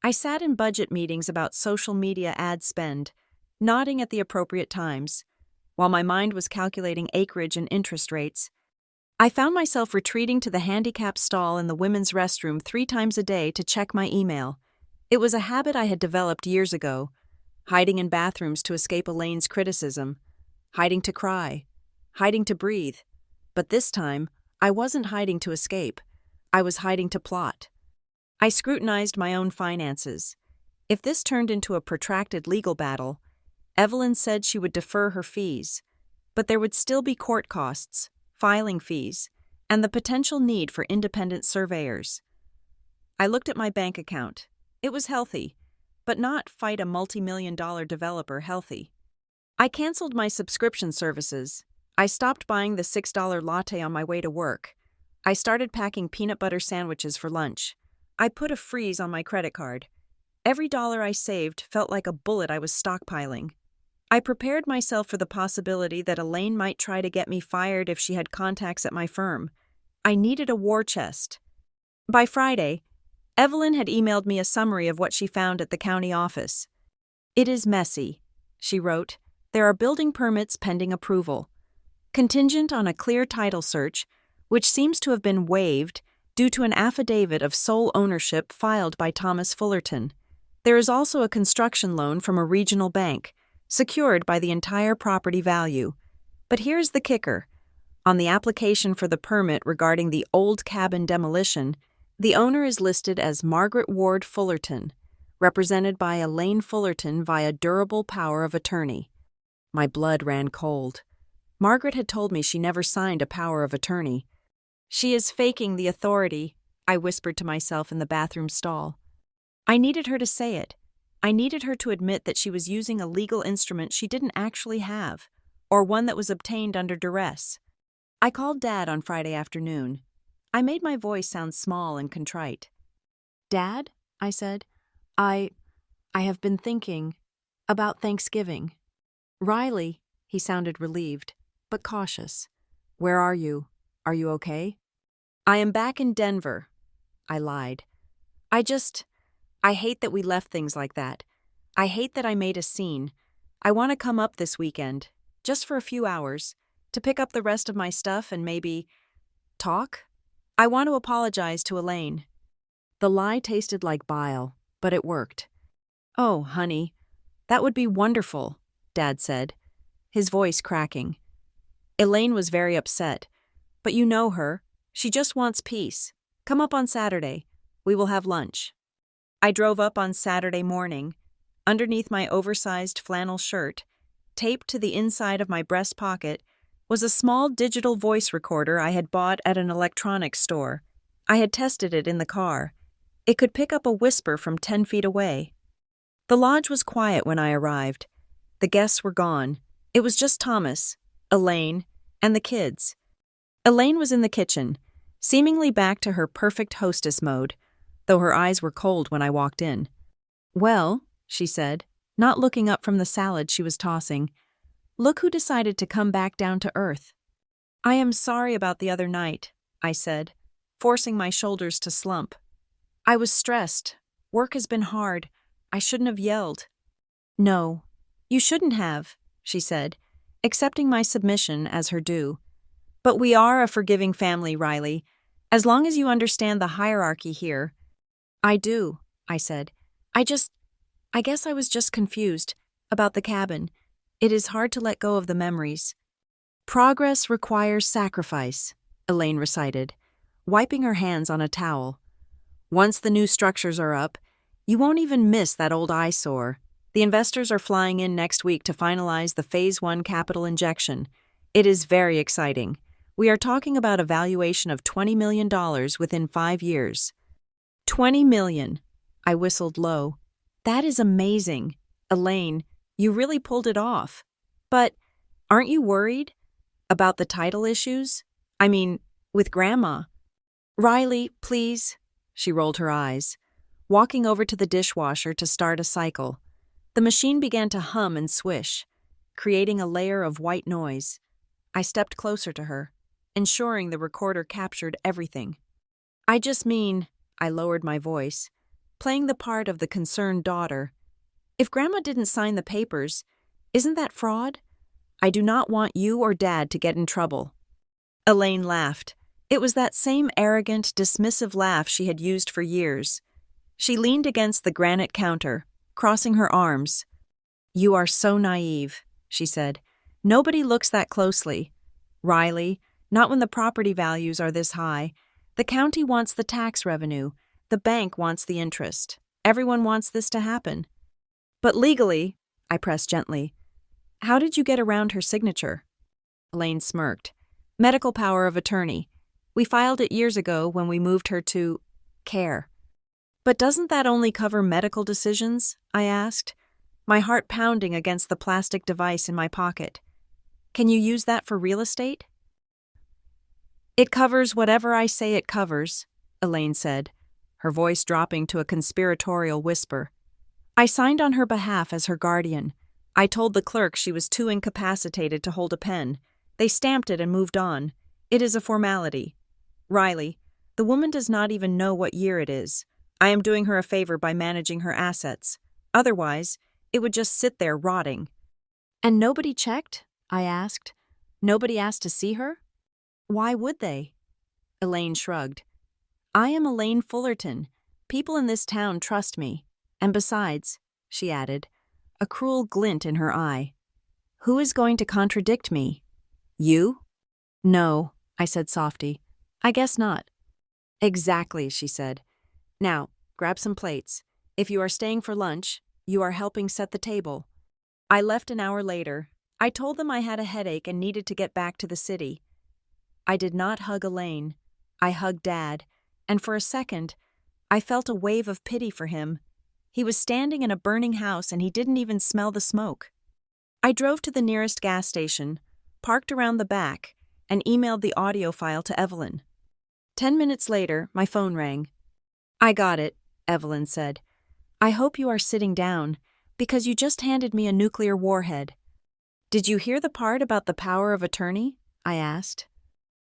[SPEAKER 1] I sat in budget meetings about social media ad spend, nodding at the appropriate times, while my mind was calculating acreage and interest rates. I found myself retreating to the handicap stall in the women's restroom 3 times a day to check my email. It was a habit I had developed years ago, hiding in bathrooms to escape Elaine's criticism, hiding to cry, hiding to breathe. But this time, I wasn't hiding to escape. I was hiding to plot. I scrutinized my own finances. If this turned into a protracted legal battle, Evelyn said she would defer her fees, but there would still be court costs, filing fees, and the potential need for independent surveyors. I looked at my bank account. It was healthy, but not fight a multi-million-dollar developer healthy. I canceled my subscription services. I stopped buying the $6 latte on my way to work. I started packing peanut butter sandwiches for lunch. I put a freeze on my credit card. Every dollar I saved felt like a bullet I was stockpiling. I prepared myself for the possibility that Elaine might try to get me fired if she had contacts at my firm. I needed a war chest. By Friday, Evelyn had emailed me a summary of what she found at the county office. "It is messy," she wrote. "There are building permits pending approval. Contingent on a clear title search, which seems to have been waived due to an affidavit of sole ownership filed by Thomas Fullerton. There is also a construction loan from a regional bank, secured by the entire property value. But here's the kicker. On the application for the permit regarding the old cabin demolition, the owner is listed as Margaret Ward Fullerton, represented by Elaine Fullerton via durable power of attorney. My blood ran cold. Margaret had told me she never signed a power of attorney. She is faking the authority, I whispered to myself in the bathroom stall. I needed her to say it. I needed her to admit that she was using a legal instrument she didn't actually have, or one that was obtained under duress. I called Dad on Friday afternoon. I made my voice sound small and contrite. Dad, I said, I have been thinking about Thanksgiving. Riley, he sounded relieved, but cautious. Where are you? Are you okay? I am back in Denver. I lied. I hate that we left things like that. I hate that I made a scene. I want to come up this weekend, just for a few hours, to pick up the rest of my stuff and maybe talk. I want to apologize to Elaine. The lie tasted like bile, but it worked. Oh, honey, that would be wonderful, Dad said, his voice cracking. Elaine was very upset, but you know her. She just wants peace. Come up on Saturday. We will have lunch. I drove up on Saturday morning. Underneath my oversized flannel shirt, taped to the inside of my breast pocket, was a small digital voice recorder I had bought at an electronics store. I had tested it in the car. It could pick up a whisper from 10 feet away. The lodge was quiet when I arrived. The guests were gone. It was just Thomas, Elaine, and the kids. Elaine was in the kitchen, seemingly back to her perfect hostess mode, though her eyes were cold when I walked in. Well, she said, not looking up from the salad she was tossing, look who decided to come back down to earth. I am sorry about the other night, I said, forcing my shoulders to slump. I was stressed. Work has been hard. I shouldn't have yelled. No, you shouldn't have, she said, accepting my submission as her due. But we are a forgiving family, Riley, as long as you understand the hierarchy here. I do, I said. I guess I was just confused about the cabin. It is hard to let go of the memories. Progress requires sacrifice, Elaine recited, wiping her hands on a towel. Once the new structures are up, you won't even miss that old eyesore. The investors are flying in next week to finalize the Phase 1 capital injection. It is very exciting. We are talking about a valuation of $20 million within 5 years. $20 million. I whistled low. That is amazing. Elaine, you really pulled it off. But aren't you worried about the title issues? I mean, with Grandma. Riley, please. She rolled her eyes, walking over to the dishwasher to start a cycle. The machine began to hum and swish, creating a layer of white noise. I stepped closer to her, ensuring the recorder captured everything. I just mean, I lowered my voice, playing the part of the concerned daughter. If Grandma didn't sign the papers, isn't that fraud? I do not want you or Dad to get in trouble. Elaine laughed. It was that same arrogant, dismissive laugh she had used for years. She leaned against the granite counter, crossing her arms. You are so naive, she said. Nobody looks that closely. Riley, not when the property values are this high. The county wants the tax revenue. The bank wants the interest. Everyone wants this to happen. But legally, I pressed gently, how did you get around her signature? Elaine smirked. Medical power of attorney. We filed it years ago when we moved her to care. But doesn't that only cover medical decisions? I asked, my heart pounding against the plastic device in my pocket. Can you use that for real estate? It covers whatever I say it covers, Elaine said, her voice dropping to a conspiratorial whisper. I signed on her behalf as her guardian. I told the clerk she was too incapacitated to hold a pen. They stamped it and moved on. It is a formality. Riley, the woman does not even know what year it is. I am doing her a favor by managing her assets. Otherwise, it would just sit there rotting. And nobody checked? I asked. Nobody asked to see her? Why would they? Elaine shrugged. I am Elaine Fullerton. People in this town trust me. And besides, she added, a cruel glint in her eye, who is going to contradict me? You? No, I said softly. I guess not. Exactly, she said. Now, grab some plates. If you are staying for lunch, you are helping set the table. I left an hour later, I told them I had a headache and needed to get back to the city. I did not hug Elaine. I hugged Dad, and for a second, I felt a wave of pity for him. He was standing in a burning house and he didn't even smell the smoke. I drove to the nearest gas station, parked around the back, and emailed the audio file to Evelyn. 10 minutes later, my phone rang. "I got it," Evelyn said. "I hope you are sitting down, because you just handed me a nuclear warhead." "Did you hear the part about the power of attorney?" I asked.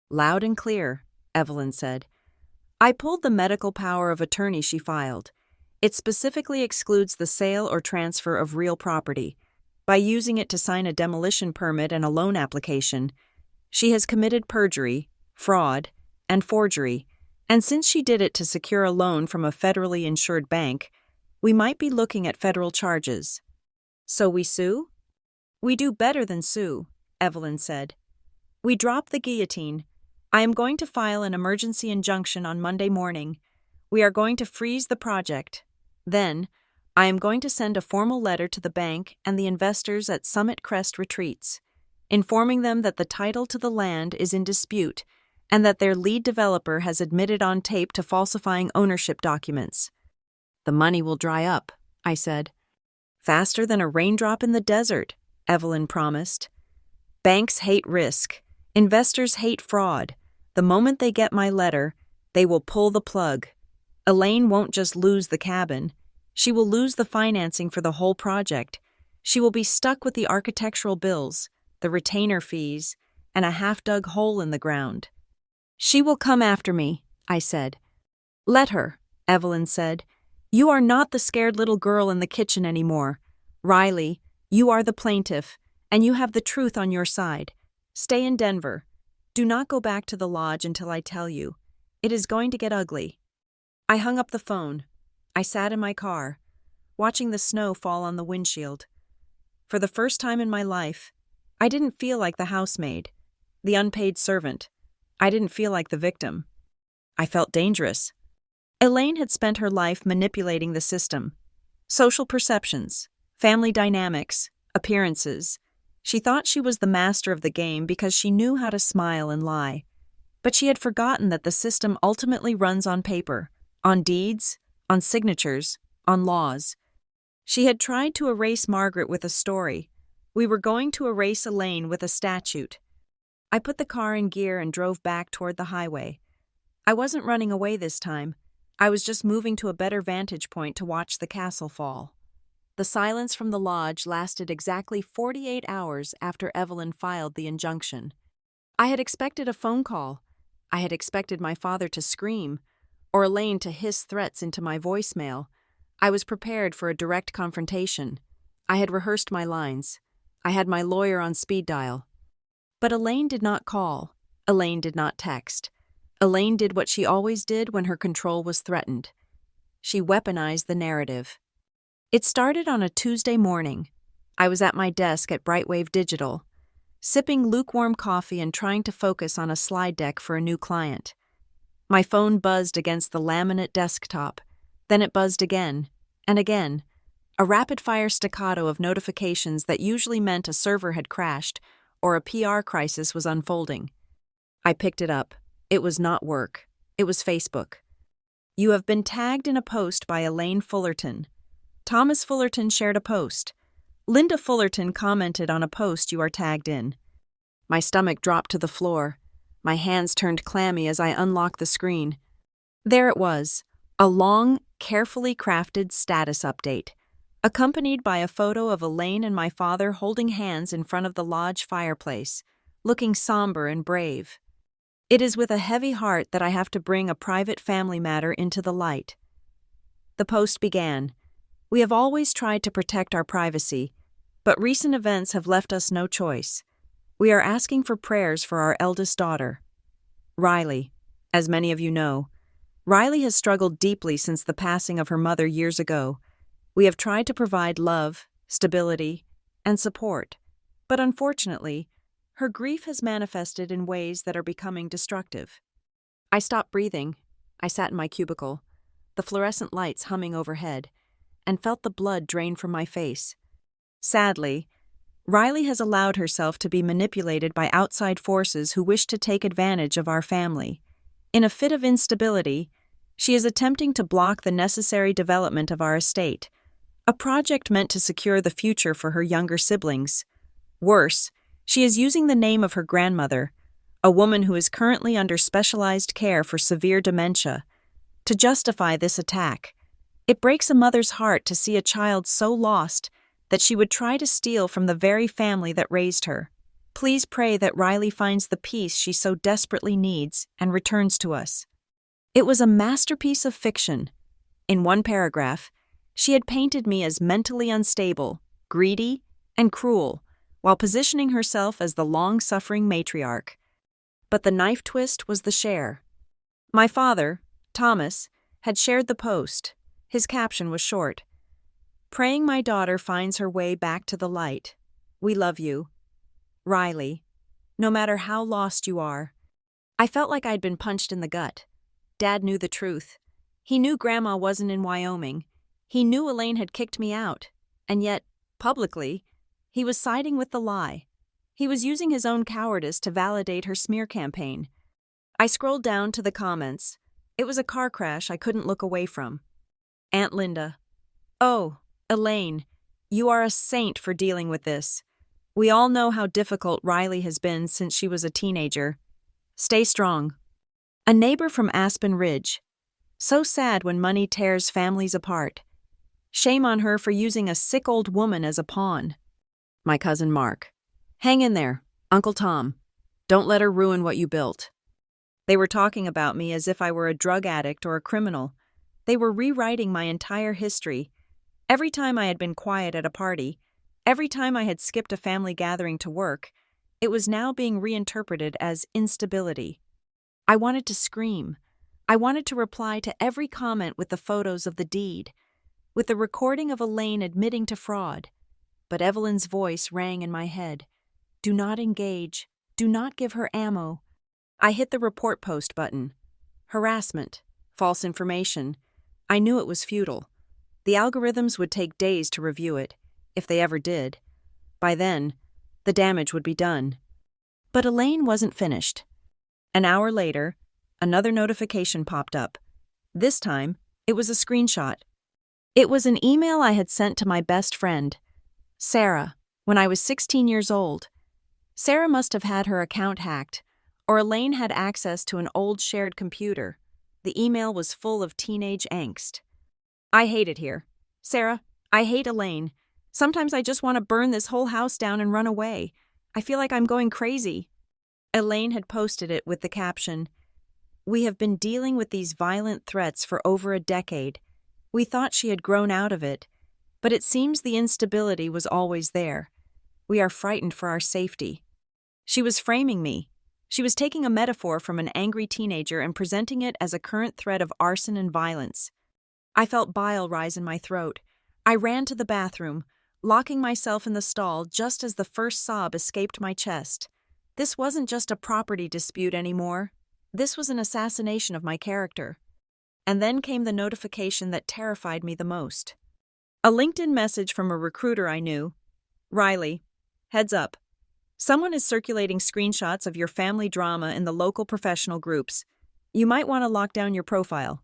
[SPEAKER 1] "Loud and clear," Evelyn said. I pulled the medical power of attorney she filed. It specifically excludes the sale or transfer of real property. By using it to sign a demolition permit and a loan application, she has committed perjury, fraud, and forgery, and since she did it to secure a loan from a federally insured bank, we might be looking at federal charges. "So we sue?" "We do better than sue," Evelyn said. "We drop the guillotine. I am going to file an emergency injunction on Monday morning. We are going to freeze the project. Then, I am going to send a formal letter to the bank and the investors at Summit Crest Retreats, informing them that the title to the land is in dispute and that their lead developer has admitted on tape to falsifying ownership documents." "The money will dry up," I said. "Faster than a raindrop in the desert," Evelyn promised. "Banks hate risk. Investors hate fraud. The moment they get my letter, they will pull the plug. Elaine won't just lose the cabin. She will lose the financing for the whole project. She will be stuck with the architectural bills, the retainer fees, and a half-dug hole in the ground." "She will come after me," I said. "Let her," Evelyn said. "You are not the scared little girl in the kitchen anymore. Riley, you are the plaintiff, and you have the truth on your side. Stay in Denver. Do not go back to the lodge until I tell you. It is going to get ugly." I hung up the phone. I sat in my car, watching the snow fall on the windshield. For the first time in my life, I didn't feel like the housemaid, the unpaid servant. I didn't feel like the victim. I felt dangerous. Elaine had spent her life manipulating the system. Social perceptions, family dynamics, appearances. She thought she was the master of the game because she knew how to smile and lie. But she had forgotten that the system ultimately runs on paper, on deeds, on signatures, on laws. She had tried to erase Margaret with a story. We were going to erase Elaine with a statute. I put the car in gear and drove back toward the highway. I wasn't running away this time. I was just moving to a better vantage point to watch the castle fall. The silence from the lodge lasted exactly 48 hours after Evelyn filed the injunction. I had expected a phone call. I had expected my father to scream, or Elaine to hiss threats into my voicemail. I was prepared for a direct confrontation. I had rehearsed my lines. I had my lawyer on speed dial. But Elaine did not call. Elaine did not text. Elaine did what she always did when her control was threatened. She weaponized the narrative. It started on a Tuesday morning. I was at my desk at Brightwave Digital, sipping lukewarm coffee and trying to focus on a slide deck for a new client. My phone buzzed against the laminate desktop. Then it buzzed again, and again, a rapid-fire staccato of notifications that usually meant a server had crashed or a PR crisis was unfolding. I picked it up. It was not work. It was Facebook. "You have been tagged in a post by Elaine Fullerton. Thomas Fullerton shared a post. Linda Fullerton commented on a post you are tagged in." My stomach dropped to the floor. My hands turned clammy as I unlocked the screen. There it was, a long, carefully crafted status update, accompanied by a photo of Elaine and my father holding hands in front of the lodge fireplace, looking somber and brave. It is with a heavy heart that I have to bring a private family matter into the light. The post began, "We have always tried to protect our privacy, but recent events have left us no choice. We are asking for prayers for our eldest daughter, Riley. As many of you know, Riley has struggled deeply since the passing of her mother years ago. We have tried to provide love, stability, and support, but unfortunately, her grief has manifested in ways that are becoming destructive." I stopped breathing. I sat in my cubicle, the fluorescent lights humming overhead, and felt the blood drain from my face. Sadly, Riley has allowed herself to be manipulated by outside forces who wish to take advantage of our family. In a fit of instability, she is attempting to block the necessary development of our estate, a project meant to secure the future for her younger siblings. Worse, she is using the name of her grandmother, a woman who is currently under specialized care for severe dementia, to justify this attack. It breaks a mother's heart to see a child so lost that she would try to steal from the very family that raised her. Please pray that Riley finds the peace she so desperately needs and returns to us. It was a masterpiece of fiction. In one paragraph, she had painted me as mentally unstable, greedy, and cruel, while positioning herself as the long-suffering matriarch. But the knife twist was the share. My father, Thomas, had shared the post. His caption was short: "Praying my daughter finds her way back to the light. We love you. Riley, no matter how lost you are." I felt like I'd been punched in the gut. Dad knew the truth. He knew Grandma wasn't in Wyoming. He knew Elaine had kicked me out. And yet, publicly, he was siding with the lie. He was using his own cowardice to validate her smear campaign. I scrolled down to the comments. It was a car crash I couldn't look away from. Aunt Linda: "Oh, Elaine, you are a saint for dealing with this. We all know how difficult Riley has been since she was a teenager. Stay strong." A neighbor from Aspen Ridge: "So sad when money tears families apart. Shame on her for using a sick old woman as a pawn." My cousin Mark: "Hang in there, Uncle Tom. Don't let her ruin what you built." They were talking about me as if I were a drug addict or a criminal. They were rewriting my entire history. Every time I had been quiet at a party, every time I had skipped a family gathering to work, it was now being reinterpreted as instability. I wanted to scream. I wanted to reply to every comment with the photos of the deed, with the recording of Elaine admitting to fraud. But Evelyn's voice rang in my head. Do not engage. Do not give her ammo. I hit the report post button. Harassment. False information. I knew it was futile. The algorithms would take days to review it, if they ever did. By then, the damage would be done. But Elaine wasn't finished. An hour later, another notification popped up. This time, it was a screenshot. It was an email I had sent to my best friend, Sarah, when I was 16 years old. Sarah must have had her account hacked, or Elaine had access to an old shared computer. The email was full of teenage angst. "I hate it here. Sarah, I hate Elaine. Sometimes I just want to burn this whole house down and run away. I feel like I'm going crazy." Elaine had posted it with the caption, "We have been dealing with these violent threats for over a decade. We thought she had grown out of it, but it seems the instability was always there. We are frightened for our safety." She was framing me. She was taking a metaphor from an angry teenager and presenting it as a current threat of arson and violence. I felt bile rise in my throat. I ran to the bathroom, locking myself in the stall just as the first sob escaped my chest. This wasn't just a property dispute anymore. This was an assassination of my character. And then came the notification that terrified me the most. A LinkedIn message from a recruiter I knew. "Riley, heads up. Someone is circulating screenshots of your family drama in the local professional groups. You might want to lock down your profile."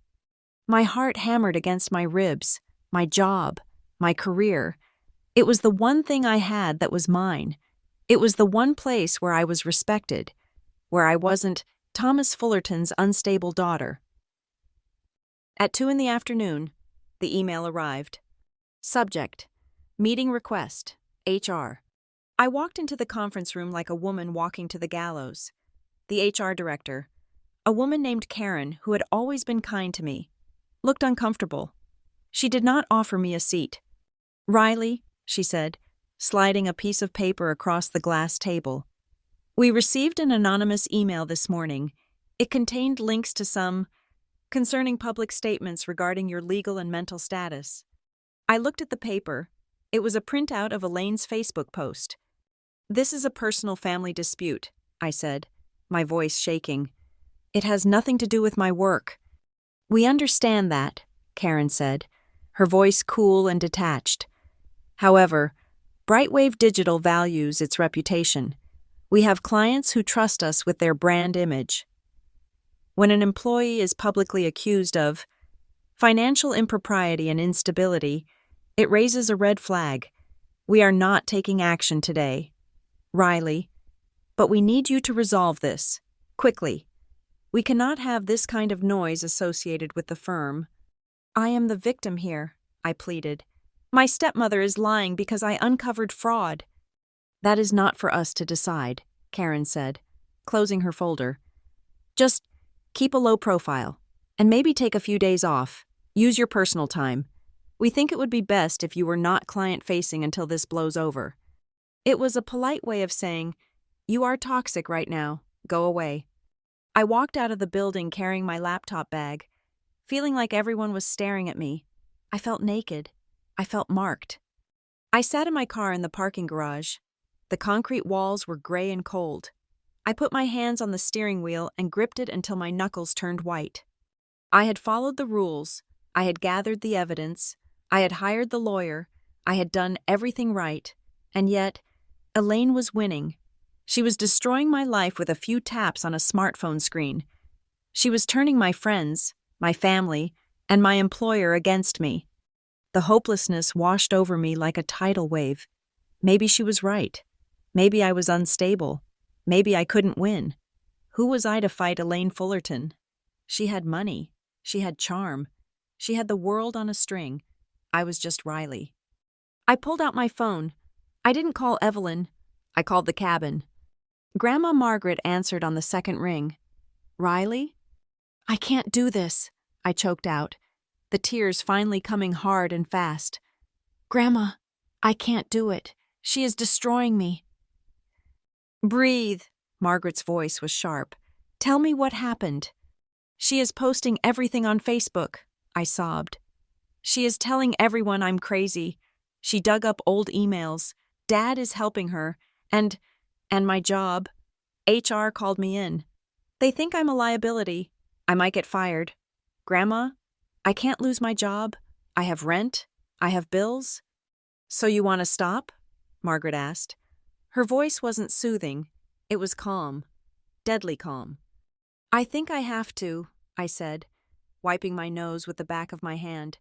[SPEAKER 1] My heart hammered against my ribs, my job, my career. It was the one thing I had that was mine. It was the one place where I was respected, where I wasn't Thomas Fullerton's unstable daughter. At 2 p.m, the email arrived. Subject: Meeting request, HR. I walked into the conference room like a woman walking to the gallows. The HR director, a woman named Karen who had always been kind to me, looked uncomfortable. She did not offer me a seat. "Riley," she said, sliding a piece of paper across the glass table. "We received an anonymous email this morning. It contained links to some concerning public statements regarding your legal and mental status." I looked at the paper. It was a printout of Elaine's Facebook post. "This is a personal family dispute," I said, my voice shaking. "It has nothing to do with my work." "We understand that," Karen said, her voice cool and detached. "However, Brightwave Digital values its reputation. We have clients who trust us with their brand image. When an employee is publicly accused of financial impropriety and instability, it raises a red flag. We are not taking action today. Riley, but we need you to resolve this, quickly. We cannot have this kind of noise associated with the firm. I am the victim here, I pleaded. My stepmother is lying because I uncovered fraud. That is not for us to decide, Karen said, closing her folder. Just keep a low profile, and maybe take a few days off. Use your personal time. We think it would be best if you were not client-facing until this blows over. It was a polite way of saying, you are toxic right now. Go away. I walked out of the building carrying my laptop bag, feeling like everyone was staring at me. I felt naked. I felt marked. I sat in my car in the parking garage. The concrete walls were gray and cold. I put my hands on the steering wheel and gripped it until my knuckles turned white. I had followed the rules. I had gathered the evidence. I had hired the lawyer. I had done everything right. And yet, Elaine was winning. She was destroying my life with a few taps on a smartphone screen. She was turning my friends, my family, and my employer against me. The hopelessness washed over me like a tidal wave. Maybe she was right. Maybe I was unstable. Maybe I couldn't win. Who was I to fight Elaine Fullerton? She had money. She had charm. She had the world on a string. I was just Riley. I pulled out my phone. I didn't call Evelyn. I called the cabin. Grandma Margaret answered on the second ring. Riley? I can't do this, I choked out, the tears finally coming hard and fast. Grandma, I can't do it. She is destroying me. Breathe, Margaret's voice was sharp. Tell me what happened. She is posting everything on Facebook, I sobbed. She is telling everyone I'm crazy. She dug up old emails. Dad is helping her, and my job. HR called me in. They think I'm a liability. I might get fired. Grandma, I can't lose my job. I have rent. I have bills. So you want to stop? Margaret asked. Her voice wasn't soothing. It was calm. Deadly calm. I think I have to, I said, wiping my nose with the back of my hand.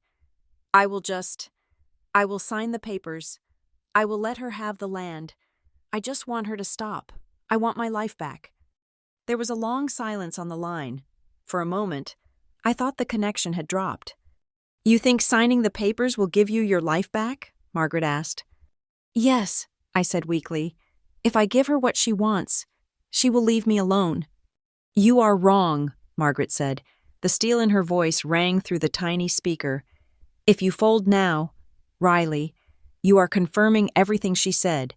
[SPEAKER 1] I will sign the papers. I will let her have the land. I just want her to stop. I want my life back. There was a long silence on the line. For a moment, I thought the connection had dropped. You think signing the papers will give you your life back? Margaret asked. Yes, I said weakly. If I give her what she wants, she will leave me alone. You are wrong, Margaret said. The steel in her voice rang through the tiny speaker. If you fold now, Riley, you are confirming everything she said.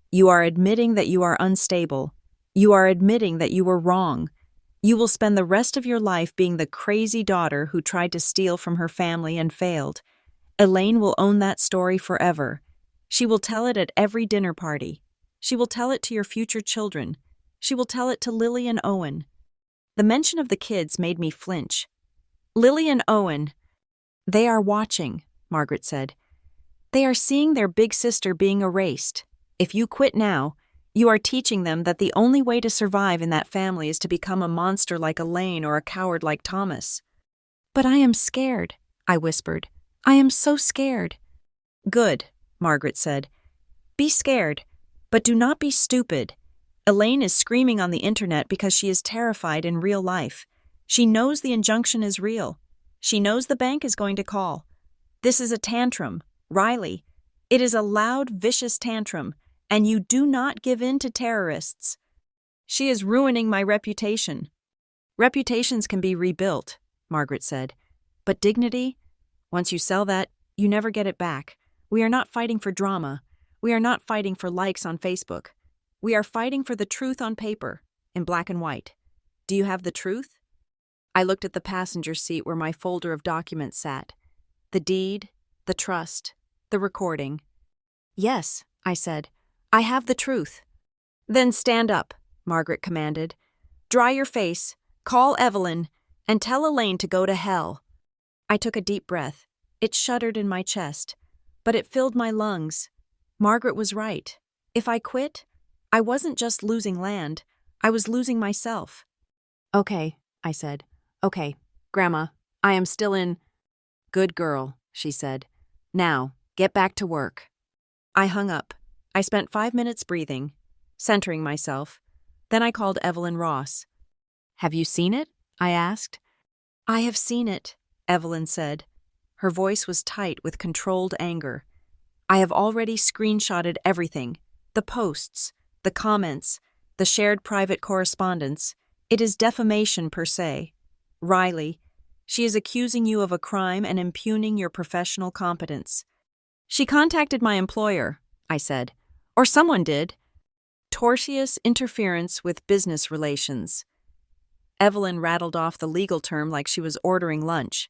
[SPEAKER 1] You are admitting that you are unstable. You are admitting that you were wrong. You will spend the rest of your life being the crazy daughter who tried to steal from her family and failed. Elaine will own that story forever. She will tell it at every dinner party. She will tell it to your future children. She will tell it to Lily and Owen. The mention of the kids made me flinch. Lily and Owen. They are watching, Margaret said. They are seeing their big sister being erased. If you quit now, you are teaching them that the only way to survive in that family is to become a monster like Elaine or a coward like Thomas. But I am scared, I whispered. I am so scared. Good, Margaret said. Be scared, but do not be stupid. Elaine is screaming on the internet because she is terrified in real life. She knows the injunction is real. She knows the bank is going to call. This is a tantrum, Riley. It is a loud, vicious tantrum, and you do not give in to terrorists. She is ruining my reputation. Reputations can be rebuilt, Margaret said. But dignity? Once you sell that, you never get it back. We are not fighting for drama. We are not fighting for likes on Facebook. We are fighting for the truth on paper, in black and white. Do you have the truth? I looked at the passenger seat where my folder of documents sat. The deed, the trust, the recording. Yes, I said. I have the truth. Then stand up, Margaret commanded. Dry your face, call Evelyn, and tell Elaine to go to hell. I took a deep breath. It shuddered in my chest, but it filled my lungs. Margaret was right. If I quit, I wasn't just losing land, I was losing myself. Okay, I said. Okay, Grandma, I am still in. Good girl, she said. Now, get back to work. I hung up. I spent 5 minutes breathing, centering myself. Then I called Evelyn Ross. Have you seen it? I asked. I have seen it, Evelyn said. Her voice was tight with controlled anger. I have already screenshotted everything. The posts, the comments, the shared private correspondence. It is defamation per se. Riley, she is accusing you of a crime and impugning your professional competence. She contacted my employer, I said. Or someone did. Tortious interference with business relations. Evelyn rattled off the legal term like she was ordering lunch.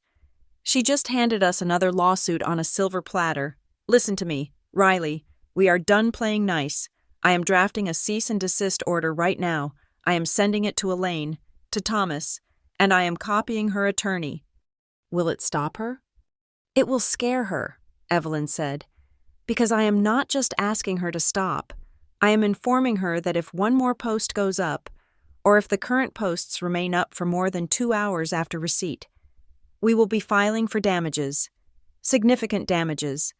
[SPEAKER 1] She just handed us another lawsuit on a silver platter. Listen to me, Riley. We are done playing nice. I am drafting a cease and desist order right now. I am sending it to Elaine, to Thomas, and I am copying her attorney. Will it stop her? It will scare her, Evelyn said, because I am not just asking her to stop. I am informing her that if one more post goes up, or if the current posts remain up for more than 2 hours after receipt, we will be filing for damages. Significant damages.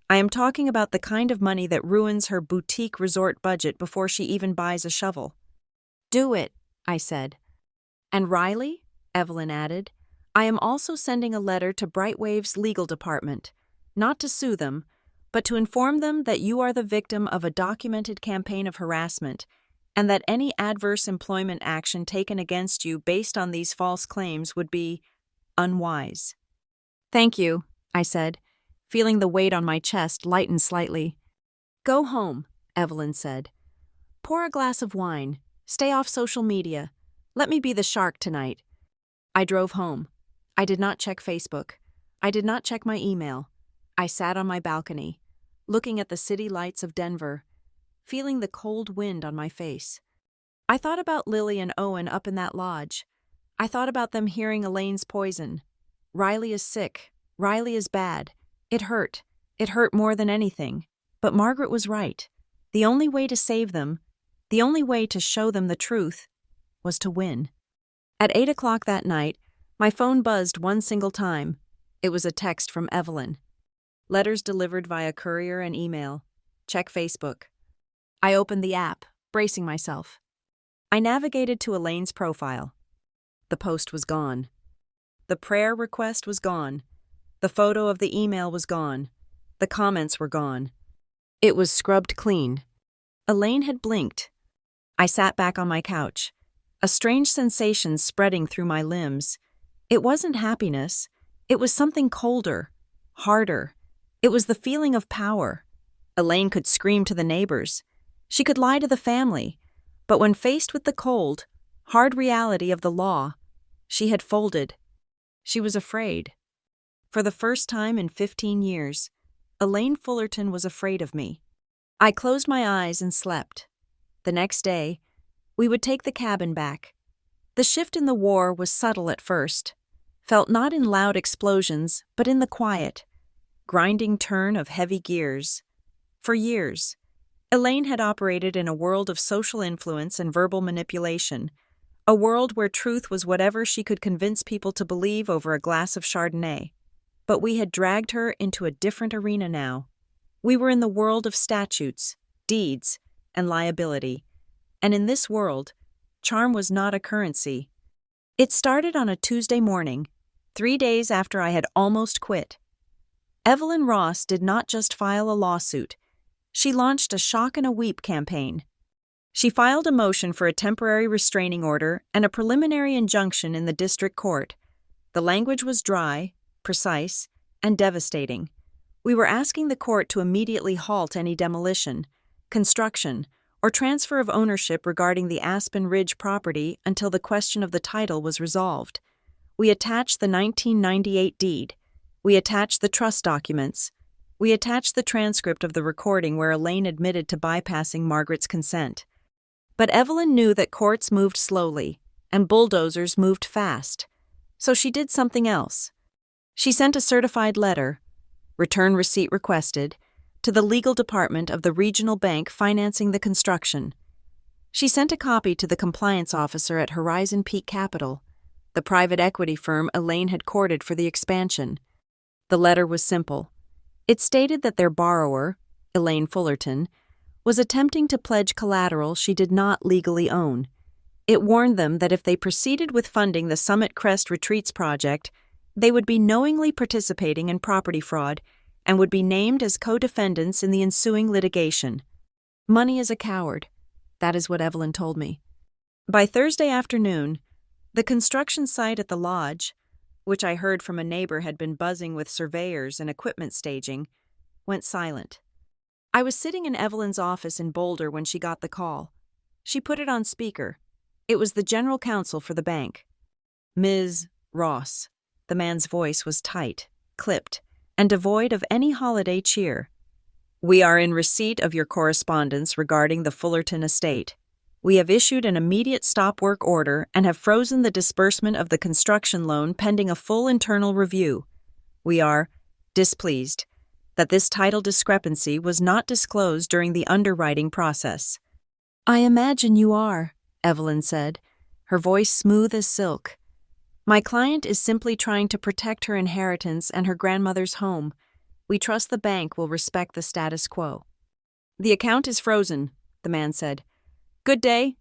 [SPEAKER 1] I am talking about the kind of money that ruins her boutique resort budget before she even buys a shovel. Do it, I said. And Riley, Evelyn added, I am also sending a letter to Brightwave's legal department, not to sue them, but to inform them that you are the victim of a documented campaign of harassment, and that any adverse employment action taken against you based on these false claims would be unwise. Thank you, I said, feeling the weight on my chest lighten slightly. Go home, Evelyn said. Pour a glass of wine. Stay off social media. Let me be the shark tonight. I drove home. I did not check Facebook. I did not check my email. I sat on my balcony, looking at the city lights of Denver, feeling the cold wind on my face. I thought about Lily and Owen up in that lodge. I thought about them hearing Elaine's poison. Riley is sick. Riley is bad. It hurt. It hurt more than anything. But Margaret was right. The only way to save them, the only way to show them the truth, was to win. At 8 o'clock that night, my phone buzzed one single time. It was a text from Evelyn. Letters delivered via courier and email. Check Facebook. I opened the app, bracing myself. I navigated to Elaine's profile. The post was gone. The prayer request was gone. The photo of the email was gone. The comments were gone. It was scrubbed clean. Elaine had blinked. I sat back on my couch, a strange sensation spreading through my limbs. It wasn't happiness. It was something colder, harder. It was the feeling of power. Elaine could scream to the neighbors. She could lie to the family. But when faced with the cold, hard reality of the law, she had folded. She was afraid. For the first time in 15 years, Elaine Fullerton was afraid of me. I closed my eyes and slept. The next day, we would take the cabin back. The shift in the war was subtle at first, felt not in loud explosions, but in the quiet, grinding turn of heavy gears. For years, Elaine had operated in a world of social influence and verbal manipulation, a world where truth was whatever she could convince people to believe over a glass of Chardonnay. But we had dragged her into a different arena now. We were in the world of statutes, deeds, and liability. And in this world, charm was not a currency. It started on a Tuesday morning, 3 days after I had almost quit. Evelyn Ross did not just file a lawsuit. She launched a shock and a weep campaign. She filed a motion for a temporary restraining order and a preliminary injunction in the district court. The language was dry, precise, and devastating. We were asking the court to immediately halt any demolition, construction, or transfer of ownership regarding the Aspen Ridge property until the question of the title was resolved. We attached the 1998 deed. We attached the trust documents. We attached the transcript of the recording where Elaine admitted to bypassing Margaret's consent. But Evelyn knew that courts moved slowly, and bulldozers moved fast. So she did something else. She sent a certified letter, return receipt requested, to the legal department of the regional bank financing the construction. She sent a copy to the compliance officer at Horizon Peak Capital, the private equity firm Elaine had courted for the expansion. The letter was simple. It stated that their borrower, Elaine Fullerton, was attempting to pledge collateral she did not legally own. It warned them that if they proceeded with funding the Summit Crest Retreats project, they would be knowingly participating in property fraud and would be named as co-defendants in the ensuing litigation. Money is a coward. That is what Evelyn told me. By Thursday afternoon, the construction site at the lodge, which I heard from a neighbor had been buzzing with surveyors and equipment staging, went silent. I was sitting in Evelyn's office in Boulder when she got the call. She put it on speaker. It was the general counsel for the bank. Ms. Ross. The man's voice was tight, clipped, and devoid of any holiday cheer. We are in receipt of your correspondence regarding the Fullerton estate. We have issued an immediate stop work order and have frozen the disbursement of the construction loan pending a full internal review. We are displeased that this title discrepancy was not disclosed during the underwriting process. I imagine you are, Evelyn said, her voice smooth as silk. My client is simply trying to protect her inheritance and her grandmother's home. We trust the bank will respect the status quo. The account is frozen, the man said. Good day.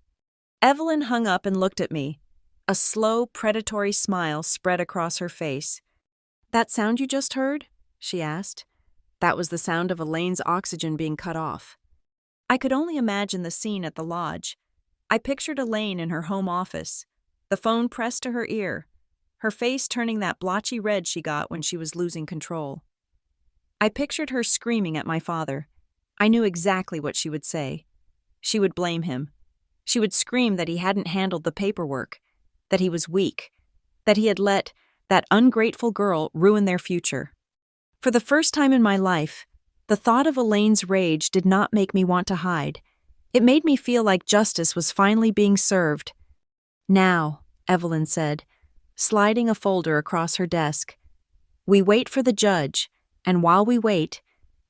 [SPEAKER 1] Evelyn hung up and looked at me. A slow, predatory smile spread across her face. That sound you just heard? She asked. That was the sound of Elaine's oxygen being cut off. I could only imagine the scene at the lodge. I pictured Elaine in her home office, the phone pressed to her ear, her face turning that blotchy red she got when she was losing control. I pictured her screaming at my father. I knew exactly what she would say. She would blame him. She would scream that he hadn't handled the paperwork, that he was weak, that he had let that ungrateful girl ruin their future. For the first time in my life, the thought of Elaine's rage did not make me want to hide. It made me feel like justice was finally being served. Now, Evelyn said, sliding a folder across her desk. We wait for the judge, and while we wait,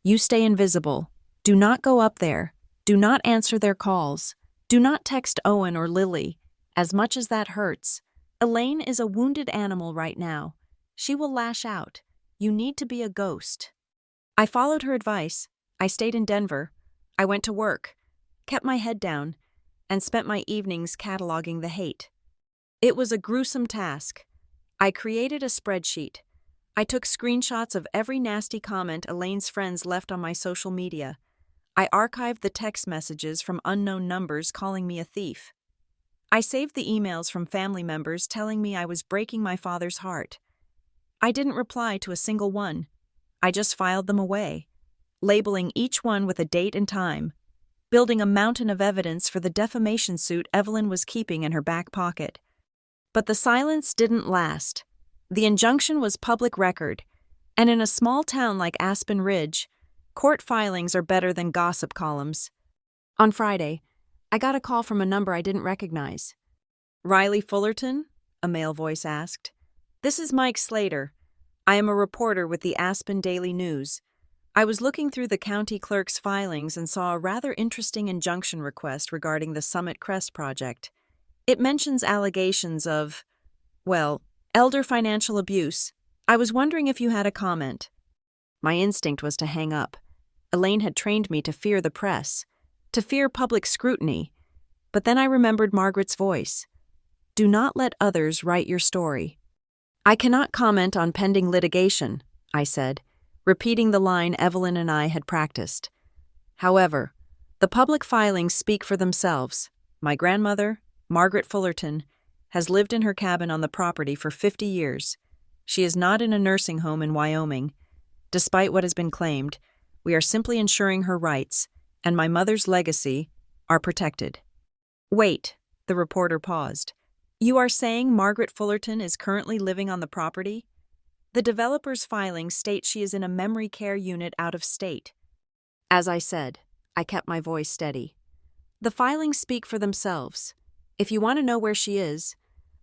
[SPEAKER 1] you stay invisible. Do not go up there. Do not answer their calls. Do not text Owen or Lily. As much as that hurts, Elaine is a wounded animal right now. She will lash out. You need to be a ghost. I followed her advice. I stayed in Denver. I went to work, kept my head down, and spent my evenings cataloging the hate. It was a gruesome task. I created a spreadsheet. I took screenshots of every nasty comment Elaine's friends left on my social media. I archived the text messages from unknown numbers calling me a thief. I saved the emails from family members telling me I was breaking my father's heart. I didn't reply to a single one. I just filed them away, labeling each one with a date and time, building a mountain of evidence for the defamation suit Evelyn was keeping in her back pocket. But the silence didn't last. The injunction was public record, and in a small town like Aspen Ridge, court filings are better than gossip columns. On Friday, I got a call from a number I didn't recognize. Riley Fullerton? A male voice asked. This is Mike Slater. I am a reporter with the Aspen Daily News. I was looking through the county clerk's filings and saw a rather interesting injunction request regarding the Summit Crest project. It mentions allegations of, elder financial abuse. I was wondering if you had a comment. My instinct was to hang up. Elaine had trained me to fear the press, to fear public scrutiny. But then I remembered Margaret's voice. Do not let others write your story. I cannot comment on pending litigation, I said, repeating the line Evelyn and I had practiced. However, the public filings speak for themselves. My grandmother, Margaret Fullerton, has lived in her cabin on the property for 50 years. She is not in a nursing home in Wyoming. Despite what has been claimed, we are simply ensuring her rights, and my mother's legacy, are protected. Wait, the reporter paused. You are saying Margaret Fullerton is currently living on the property? The developer's filings state she is in a memory care unit out of state. As I said, I kept my voice steady. The filings speak for themselves. If you want to know where she is,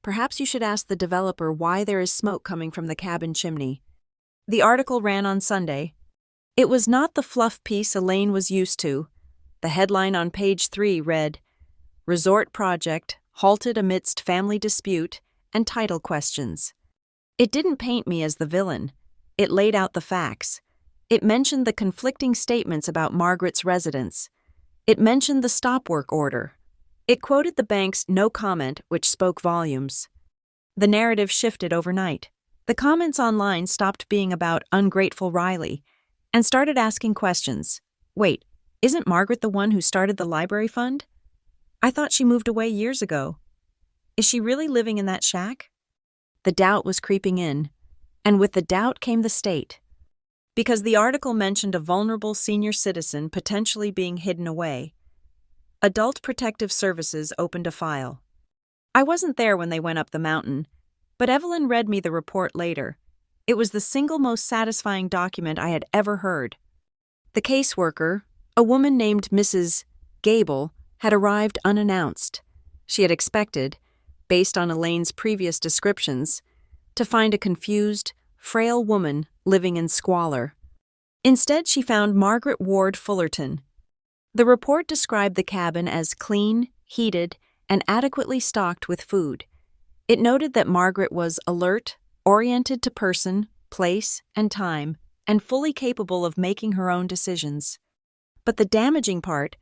[SPEAKER 1] perhaps you should ask the developer why there is smoke coming from the cabin chimney. The article ran on Sunday. It was not the fluff piece Elaine was used to. The headline on page 3 read, "Resort Project Halted Amidst Family Dispute and Title Questions." It didn't paint me as the villain. It laid out the facts. It mentioned the conflicting statements about Margaret's residence. It mentioned the stop work order. It quoted the bank's no comment, which spoke volumes. The narrative shifted overnight. The comments online stopped being about ungrateful Riley and started asking questions. Wait, isn't Margaret the one who started the library fund? I thought she moved away years ago. Is she really living in that shack? The doubt was creeping in, and with the doubt came the state. Because the article mentioned a vulnerable senior citizen potentially being hidden away, Adult Protective Services opened a file. I wasn't there when they went up the mountain, but Evelyn read me the report later. It was the single most satisfying document I had ever heard. The caseworker, a woman named Mrs. Gable, had arrived unannounced. She had expected, based on Elaine's previous descriptions, to find a confused, frail woman living in squalor. Instead, she found Margaret Ward Fullerton. The report described the cabin as clean, heated, and adequately stocked with food. It noted that Margaret was alert, oriented to person, place, and time, and fully capable of making her own decisions. But the damaging part,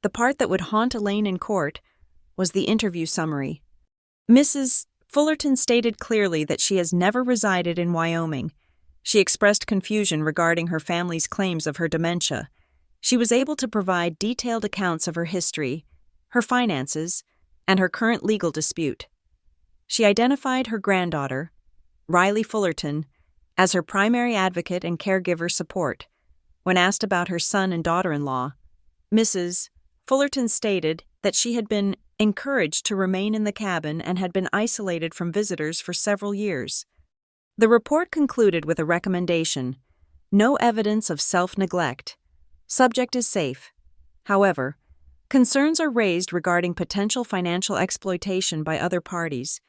[SPEAKER 1] the part that would haunt Elaine in court, was the interview summary. Mrs. Fullerton stated clearly that she has never resided in Wyoming. She expressed confusion regarding her family's claims of her dementia. She was able to provide detailed accounts of her history, her finances, and her current legal dispute. She identified her granddaughter, Riley Fullerton, as her primary advocate and caregiver support. When asked about her son and daughter-in-law, Mrs. Fullerton stated that she had been encouraged to remain in the cabin and had been isolated from visitors for several years. The report concluded with a recommendation: no evidence of self-neglect. Subject is safe. However, concerns are raised regarding potential financial exploitation by other parties,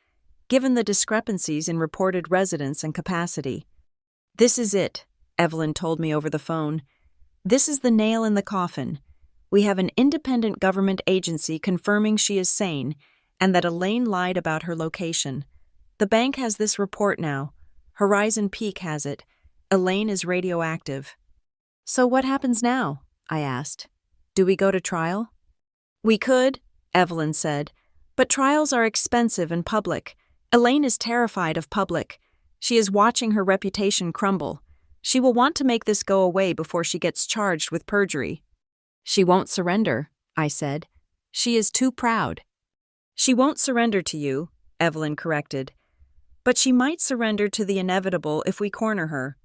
[SPEAKER 1] given the discrepancies in reported residence and capacity. "This is it," Evelyn told me over the phone. "This is the nail in the coffin. We have an independent government agency confirming she is sane and that Elaine lied about her location. The bank has this report now. Horizon Peak has it. Elaine is radioactive." "So what happens now?" I asked. "Do we go to trial?" "We could," Evelyn said, "but trials are expensive and public. Elaine is terrified of public. She is watching her reputation crumble. She will want to make this go away before she gets charged with perjury." "She won't surrender," I said. "She is too proud." "She won't surrender to you," Evelyn corrected. "But she might surrender to the inevitable if we corner her.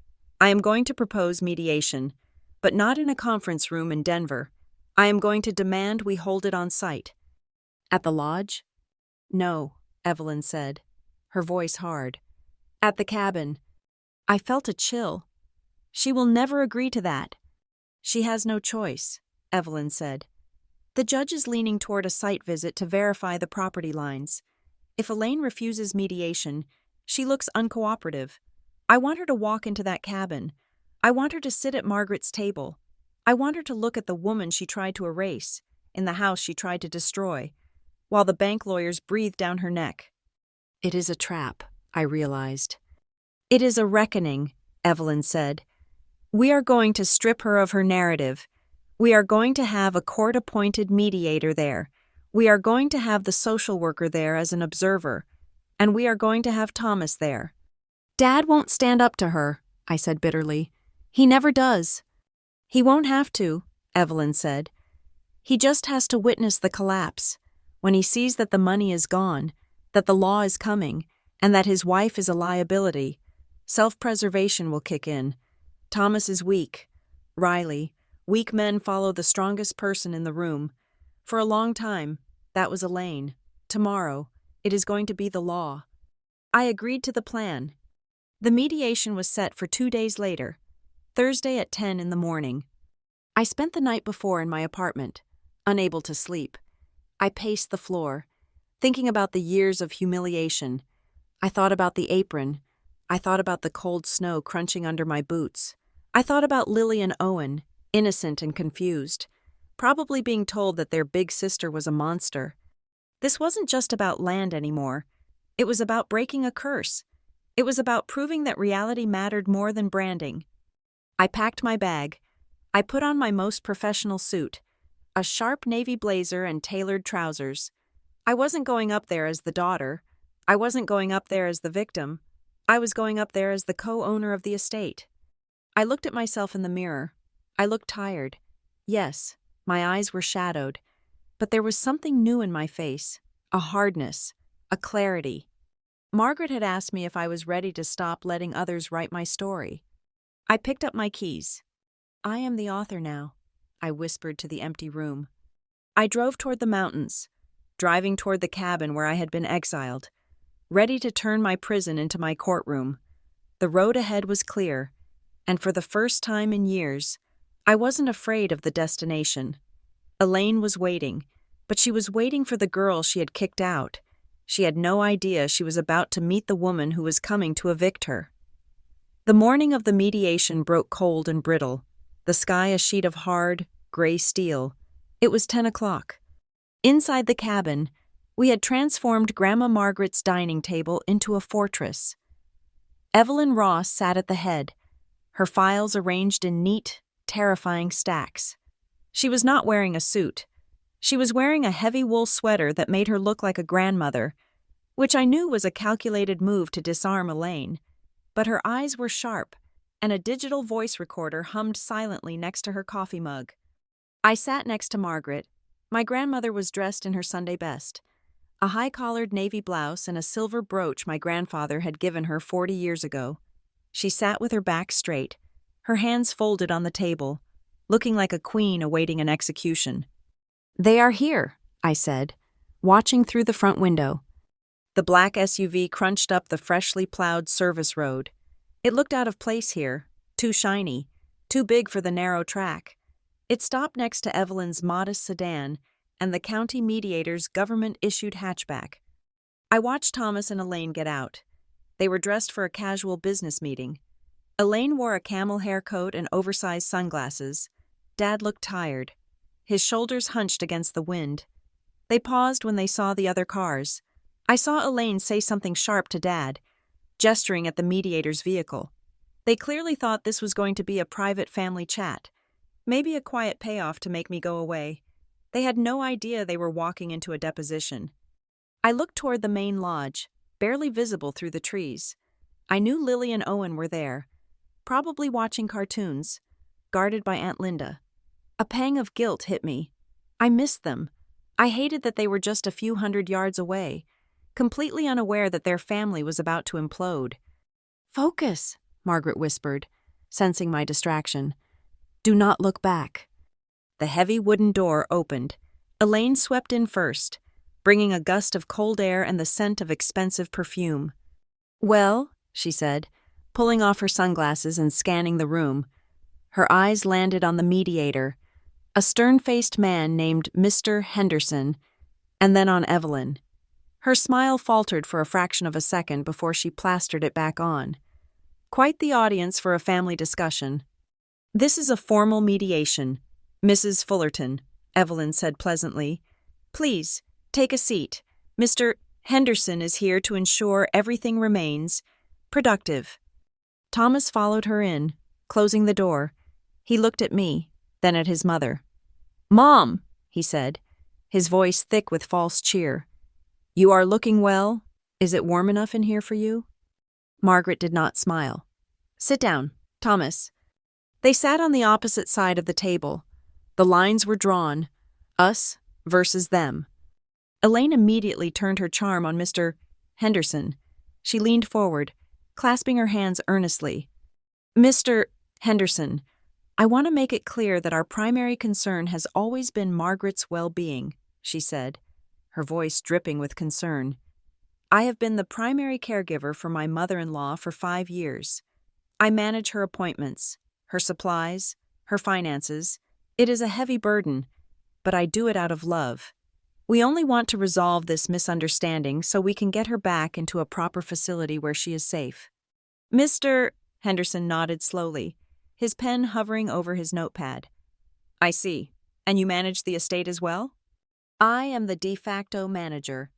[SPEAKER 1] I am going to propose mediation, but not in a conference room in Denver. I am going to demand we hold it on site." "At the lodge?" "No," Evelyn said, her voice hard. "At the cabin." I felt a chill. "She will never agree to that." "She has no choice," Evelyn said. "The judge is leaning toward a site visit to verify the property lines. If Elaine refuses mediation, she looks uncooperative. I want her to walk into that cabin. I want her to sit at Margaret's table. I want her to look at the woman she tried to erase, in the house she tried to destroy, while the bank lawyers breathe down her neck." "It is a trap," I realized. "It is a reckoning," Evelyn said. "We are going to strip her of her narrative. We are going to have a court-appointed mediator there. We are going to have the social worker there as an observer. And we are going to have Thomas there." "Dad won't stand up to her," I said bitterly. "He never does." "He won't have to," Evelyn said. "He just has to witness the collapse. When he sees that the money is gone, that the law is coming, and that his wife is a liability, self-preservation will kick in. Thomas is weak. Riley, weak men follow the strongest person in the room. For a long time, that was Elaine. Tomorrow, it is going to be the law." I agreed to the plan. The mediation was set for 2 days later, Thursday at 10 in the morning. I spent the night before in my apartment, unable to sleep. I paced the floor, thinking about the years of humiliation. I thought about the apron. I thought about the cold snow crunching under my boots. I thought about Lily and Owen, innocent and confused, probably being told that their big sister was a monster. This wasn't just about land anymore. It was about breaking a curse. It was about proving that reality mattered more than branding. I packed my bag. I put on my most professional suit, a sharp navy blazer and tailored trousers. I wasn't going up there as the daughter. I wasn't going up there as the victim. I was going up there as the co-owner of the estate. I looked at myself in the mirror. I looked tired. Yes, my eyes were shadowed, but there was something new in my face, a hardness, a clarity. Margaret had asked me if I was ready to stop letting others write my story. I picked up my keys. I am the author now, I whispered to the empty room. I drove toward the mountains, driving toward the cabin where I had been exiled, ready to turn my prison into my courtroom. The road ahead was clear, and for the first time in years, I wasn't afraid of the destination. Elaine was waiting, but she was waiting for the girl she had kicked out. She had no idea she was about to meet the woman who was coming to evict her. The morning of the mediation broke cold and brittle, the sky a sheet of hard, gray steel. It was 10 o'clock. Inside the cabin, we had transformed Grandma Margaret's dining table into a fortress. Evelyn Ross sat at the head, her files arranged in neat, terrifying stacks. She was not wearing a suit. She was wearing a heavy wool sweater that made her look like a grandmother, which I knew was a calculated move to disarm Elaine. But her eyes were sharp, and a digital voice recorder hummed silently next to her coffee mug. I sat next to Margaret. My grandmother was dressed in her Sunday best, a high-collared navy blouse and a silver brooch my grandfather had given her 40 years ago. She sat with her back straight, her hands folded on the table, looking like a queen awaiting an execution. "They are here," I said, watching through the front window. The black SUV crunched up the freshly plowed service road. It looked out of place here, too shiny, too big for the narrow track. It stopped next to Evelyn's modest sedan and the county mediator's government-issued hatchback. I watched Thomas and Elaine get out. They were dressed for a casual business meeting. Elaine wore a camel hair coat and oversized sunglasses. Dad looked tired, his shoulders hunched against the wind. They paused when they saw the other cars. I saw Elaine say something sharp to Dad, gesturing at the mediator's vehicle. They clearly thought this was going to be a private family chat, maybe a quiet payoff to make me go away. They had no idea they were walking into a deposition. I looked toward the main lodge, barely visible through the trees. I knew Lily and Owen were there, probably watching cartoons, guarded by Aunt Linda. A pang of guilt hit me. I missed them. I hated that they were just a few hundred yards away, completely unaware that their family was about to implode. "Focus," Margaret whispered, sensing my distraction. "Do not look back." The heavy wooden door opened. Elaine swept in first, bringing a gust of cold air and the scent of expensive perfume. "Well," she said, pulling off her sunglasses and scanning the room. Her eyes landed on the mediator, a stern-faced man named Mr. Henderson, and then on Evelyn. Her smile faltered for a fraction of a second before she plastered it back on. Quite the audience for a family discussion. "This is a formal mediation, Mrs. Fullerton," Evelyn said pleasantly. "Please, take a seat. Mr. Henderson is here to ensure everything remains productive." Thomas followed her in, closing the door. He looked at me, then at his mother. "Mom," he said, his voice thick with false cheer. "You are looking well. Is it warm enough in here for you?" Margaret did not smile. "Sit down, Thomas." They sat on the opposite side of the table. The lines were drawn, us versus them. Elaine immediately turned her charm on Mr. Henderson. She leaned forward, clasping her hands earnestly. "Mr. Henderson, I want to make it clear that our primary concern has always been Margaret's well-being," she said, her voice dripping with concern. "I have been the primary caregiver for my mother-in-law for 5 years. I manage her appointments, her supplies, her finances. It is a heavy burden, but I do it out of love. We only want to resolve this misunderstanding so we can get her back into a proper facility where she is safe." Mr. Henderson nodded slowly. his pen hovering over his notepad. I see. And you manage the estate as well? I am the de facto manager.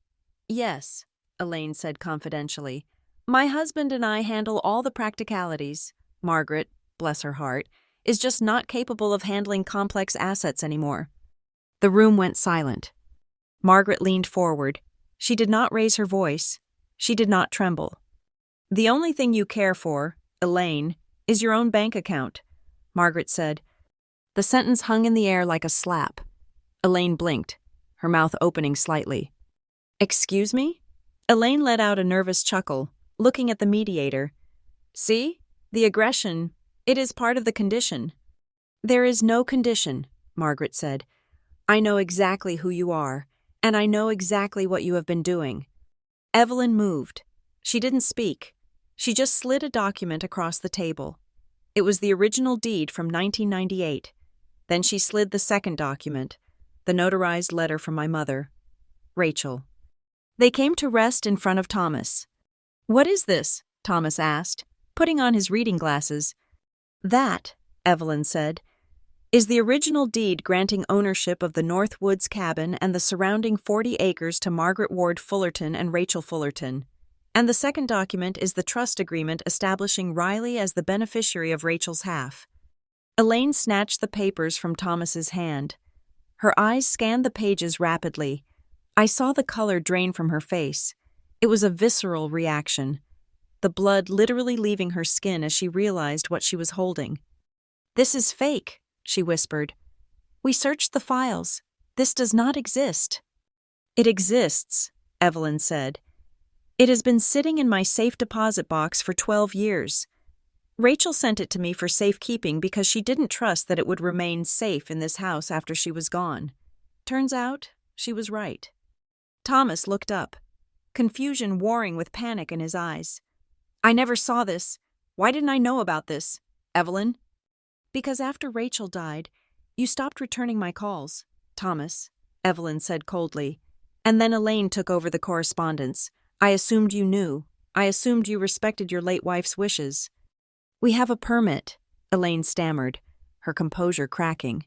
[SPEAKER 1] Yes, Elaine said confidentially. My husband and I handle all the practicalities. Margaret, bless her heart, is just not capable of handling complex assets anymore. The room went silent. Margaret leaned forward. She did not raise her voice. She did not tremble. The only thing you care for, Elaine, is your own bank account, Margaret said. The sentence hung in the air like a slap. Elaine blinked, her mouth opening slightly. Excuse me? Elaine let out a nervous chuckle, looking at the mediator. See? The aggression. It is part of the condition. There is no condition, Margaret said. I know exactly who you are, and I know exactly what you have been doing. Evelyn moved. She didn't speak. She just slid a document across the table. It was the original deed from 1998. Then she slid the second document, the notarized letter from my mother, Rachel. They came to rest in front of Thomas. What is this? Thomas asked, putting on his reading glasses. That, Evelyn said, is the original deed granting ownership of the North Woods cabin and the surrounding 40 acres to Margaret Ward Fullerton and Rachel Fullerton. And the second document is the trust agreement establishing Riley as the beneficiary of Rachel's half. Elaine snatched the papers from Thomas's hand. Her eyes scanned the pages rapidly. I saw the color drain from her face. It was a visceral reaction, the blood literally leaving her skin as she realized what she was holding. This is fake, she whispered. We searched the files. This does not exist. It exists, Evelyn said. It has been sitting in my safe deposit box for 12 years. Rachel sent it to me for safekeeping because she didn't trust that it would remain safe in this house after she was gone. Turns out, she was right. Thomas looked up, confusion warring with panic in his eyes. I never saw this. Why didn't I know about this, Evelyn? Because after Rachel died, you stopped returning my calls, Thomas, Evelyn said coldly. And then Elaine took over the correspondence. I assumed you knew. I assumed you respected your late wife's wishes. We have a permit, Elaine stammered, her composure cracking.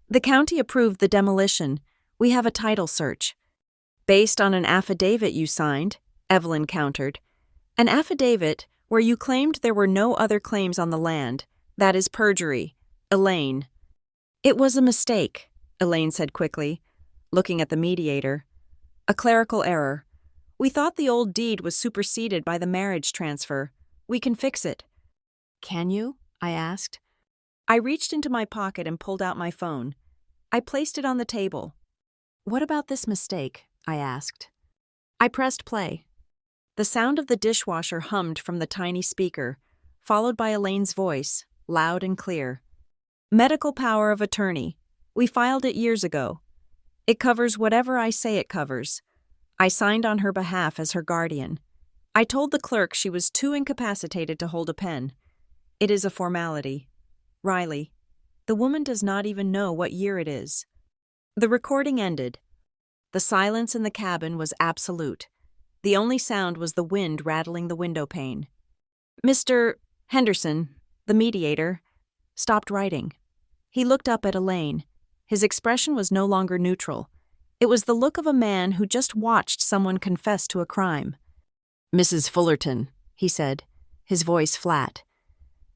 [SPEAKER 1] The county approved the demolition. We have a title search. Based on an affidavit you signed, Evelyn countered. An affidavit where you claimed there were no other claims on the land. That is perjury, Elaine. It was a mistake, Elaine said quickly, looking at the mediator. A clerical error. We thought the old deed was superseded by the marriage transfer. We can fix it. Can you? I asked. I reached into my pocket and pulled out my phone. I placed it on the table. What about this mistake? I asked. I pressed play. The sound of the dishwasher hummed from the tiny speaker, followed by Elaine's voice, loud and clear. Medical power of attorney. We filed it years ago. It covers whatever I say it covers. I signed on her behalf as her guardian. I told the clerk she was too incapacitated to hold a pen. It is a formality. Riley, the woman does not even know what year it is. The recording ended. The silence in the cabin was absolute. The only sound was the wind rattling the window pane. Mr. Henderson, the mediator, stopped writing. He looked up at Elaine. His expression was no longer neutral. It was the look of a man who just watched someone confess to a crime. Mrs. Fullerton, he said, his voice flat.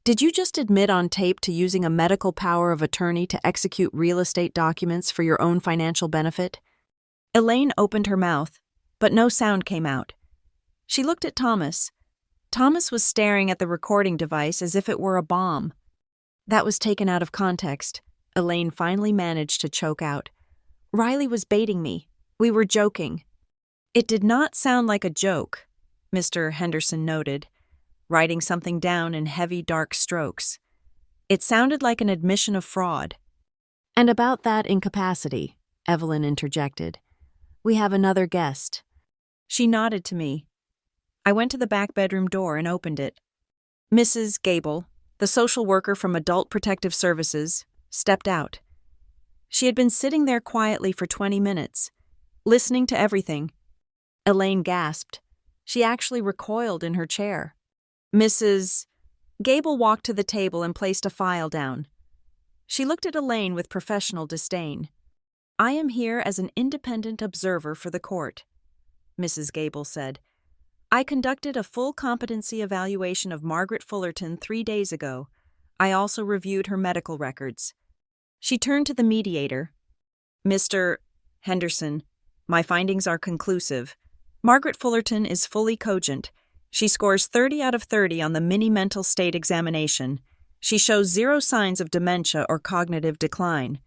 [SPEAKER 1] Did you just admit on tape to using a medical power of attorney to execute real estate documents for your own financial benefit? Elaine opened her mouth, but no sound came out. She looked at Thomas. Thomas was staring at the recording device as if it were a bomb. That was taken out of context. Elaine finally managed to choke out. Riley was baiting me. We were joking. It did not sound like a joke, Mr. Henderson noted, writing something down in heavy, dark strokes. It sounded like an admission of fraud. And about that incapacity, Evelyn interjected. We have another guest. She nodded to me. I went to the back bedroom door and opened it. Mrs. Gable, the social worker from Adult Protective Services, stepped out. She had been sitting there quietly for 20 minutes, listening to everything. Elaine gasped. She actually recoiled in her chair. Mrs. Gable walked to the table and placed a file down. She looked at Elaine with professional disdain. "I am here as an independent observer for the court," Mrs. Gable said. "I conducted a full competency evaluation of Margaret Fullerton 3 days ago. I also reviewed her medical records." She turned to the mediator. "Mr. Henderson, my findings are conclusive. Margaret Fullerton is fully cogent. She scores 30 out of 30 on the mini-mental state examination. She shows 0 signs of dementia or cognitive decline.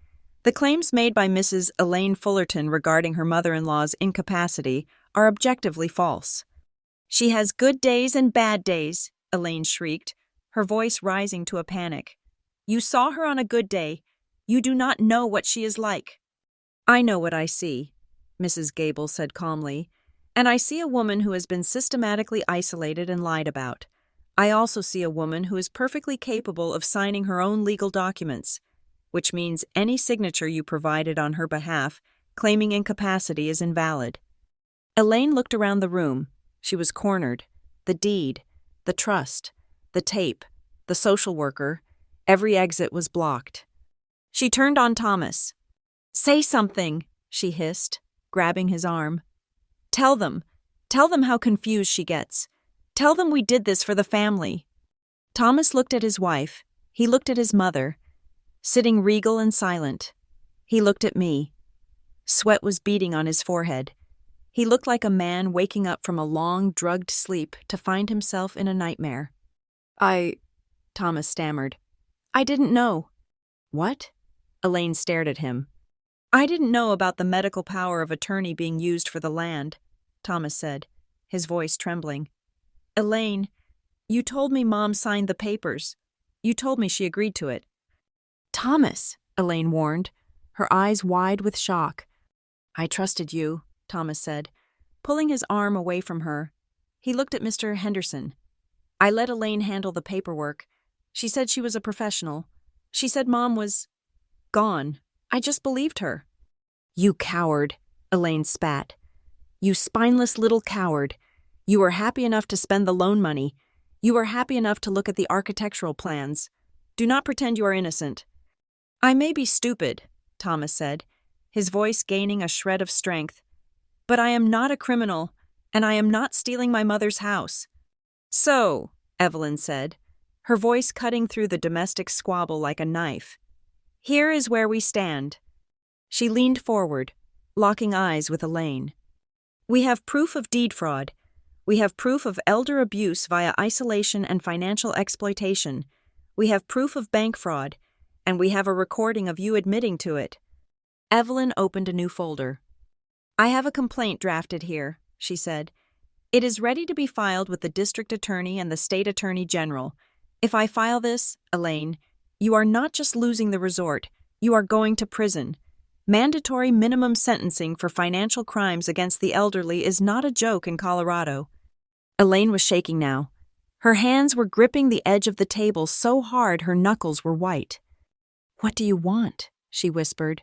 [SPEAKER 1] The claims made by Mrs. Elaine Fullerton regarding her mother-in-law's incapacity are objectively false." "She has good days and bad days," Elaine shrieked, her voice rising to a panic. "You saw her on a good day. You do not know what she is like." "I know what I see," Mrs. Gable said calmly, "and I see a woman who has been systematically isolated and lied about. I also see a woman who is perfectly capable of signing her own legal documents, which means any signature you provided on her behalf claiming incapacity is invalid." Elaine looked around the room. She was cornered. The deed, the trust, the tape, the social worker, every exit was blocked. She turned on Thomas. "Say something," she hissed, grabbing his arm. Tell them how confused she gets. Tell them we did this for the family." Thomas looked at his wife. He looked at his mother, sitting regal and silent. He looked at me. Sweat was beading on his forehead. He looked like a man waking up from a long, drugged sleep to find himself in a nightmare. Thomas stammered. "I didn't know." "What?" Elaine stared at him. "I didn't know about the medical power of attorney being used for the land," Thomas said, his voice trembling. "Elaine, you told me Mom signed the papers. You told me she agreed to it." "Thomas," Elaine warned, her eyes wide with shock. "I trusted you," Thomas said, pulling his arm away from her. He looked at Mr. Henderson. "I let Elaine handle the paperwork. She said she was a professional. She said Mom was gone. I just believed her." "You coward," Elaine spat. "You spineless little coward. You were happy enough to spend the loan money. You were happy enough to look at the architectural plans. Do not pretend you are innocent." "I may be stupid," Thomas said, his voice gaining a shred of strength, "but I am not a criminal, and I am not stealing my mother's house." "So," Evelyn said, her voice cutting through the domestic squabble like a knife, "here is where we stand." She leaned forward, locking eyes with Elaine. "We have proof of deed fraud. We have proof of elder abuse via isolation and financial exploitation. We have proof of bank fraud, and we have a recording of you admitting to it." Evelyn opened a new folder. "I have a complaint drafted here," she said. "It is ready to be filed with the district attorney and the state attorney general. If I file this, Elaine, you are not just losing the resort, you are going to prison. Mandatory minimum sentencing for financial crimes against the elderly is not a joke in Colorado." Elaine was shaking now. Her hands were gripping the edge of the table so hard her knuckles were white. "What do you want?" she whispered.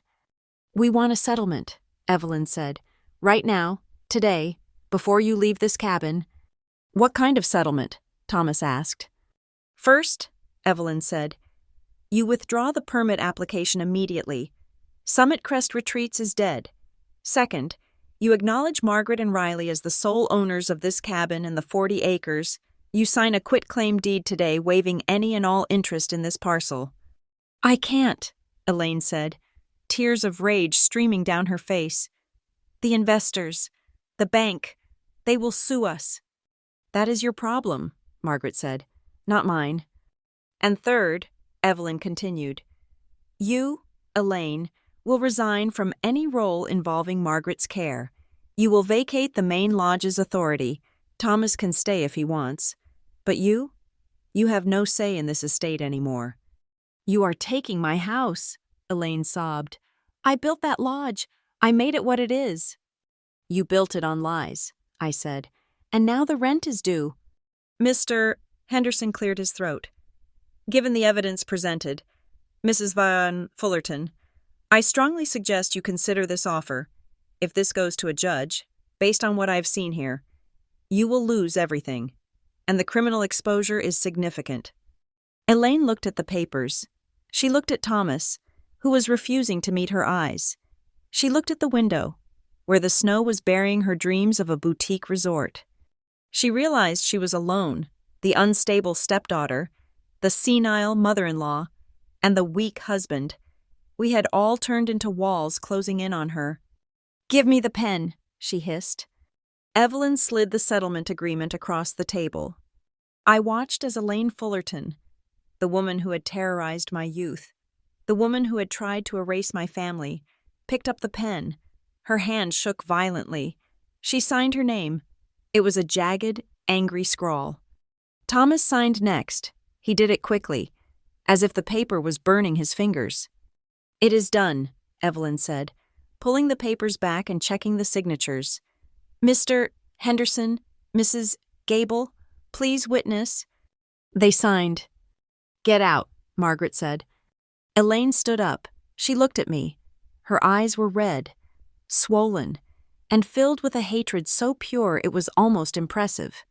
[SPEAKER 1] "We want a settlement," Evelyn said. "Right now, today, before you leave this cabin." "What kind of settlement?" Thomas asked. "First," Evelyn said, "you withdraw the permit application immediately. Summit Crest Retreats is dead. Second, you acknowledge Margaret and Riley as the sole owners of this cabin and the 40 acres. You sign a quitclaim deed today waiving any and all interest in this parcel." "I can't," Elaine said, tears of rage streaming down her face. "The investors, the bank, they will sue us." "That is your problem," Margaret said, "not mine." "And third," Evelyn continued, "you, Elaine, will resign from any role involving Margaret's care. You will vacate the main lodge's authority. Thomas can stay if he wants. But you have no say in this estate anymore." "You are taking my house," Elaine sobbed. "I built that lodge. I made it what it is." "You built it on lies," I said, "and now the rent is due." Mr. Henderson cleared his throat. "Given the evidence presented, Mrs. Van Fullerton, I strongly suggest you consider this offer. If this goes to a judge, based on what I've seen here, you will lose everything, and the criminal exposure is significant." Elaine looked at the papers. She looked at Thomas, who was refusing to meet her eyes. She looked at the window, where the snow was burying her dreams of a boutique resort. She realized she was alone, the unstable stepdaughter, the senile mother-in-law, and the weak husband. We had all turned into walls closing in on her. "Give me the pen," she hissed. Evelyn slid the settlement agreement across the table. I watched as Elaine Fullerton, the woman who had terrorized my youth, the woman who had tried to erase my family, picked up the pen. Her hand shook violently. She signed her name. It was a jagged, angry scrawl. Thomas signed next. He did it quickly, as if the paper was burning his fingers. "It is done," Evelyn said, pulling the papers back and checking the signatures. "Mr. Henderson, Mrs. Gable, please witness." They signed. "Get out," Margaret said. Elaine stood up. She looked at me. Her eyes were red, swollen, and filled with a hatred so pure it was almost impressive.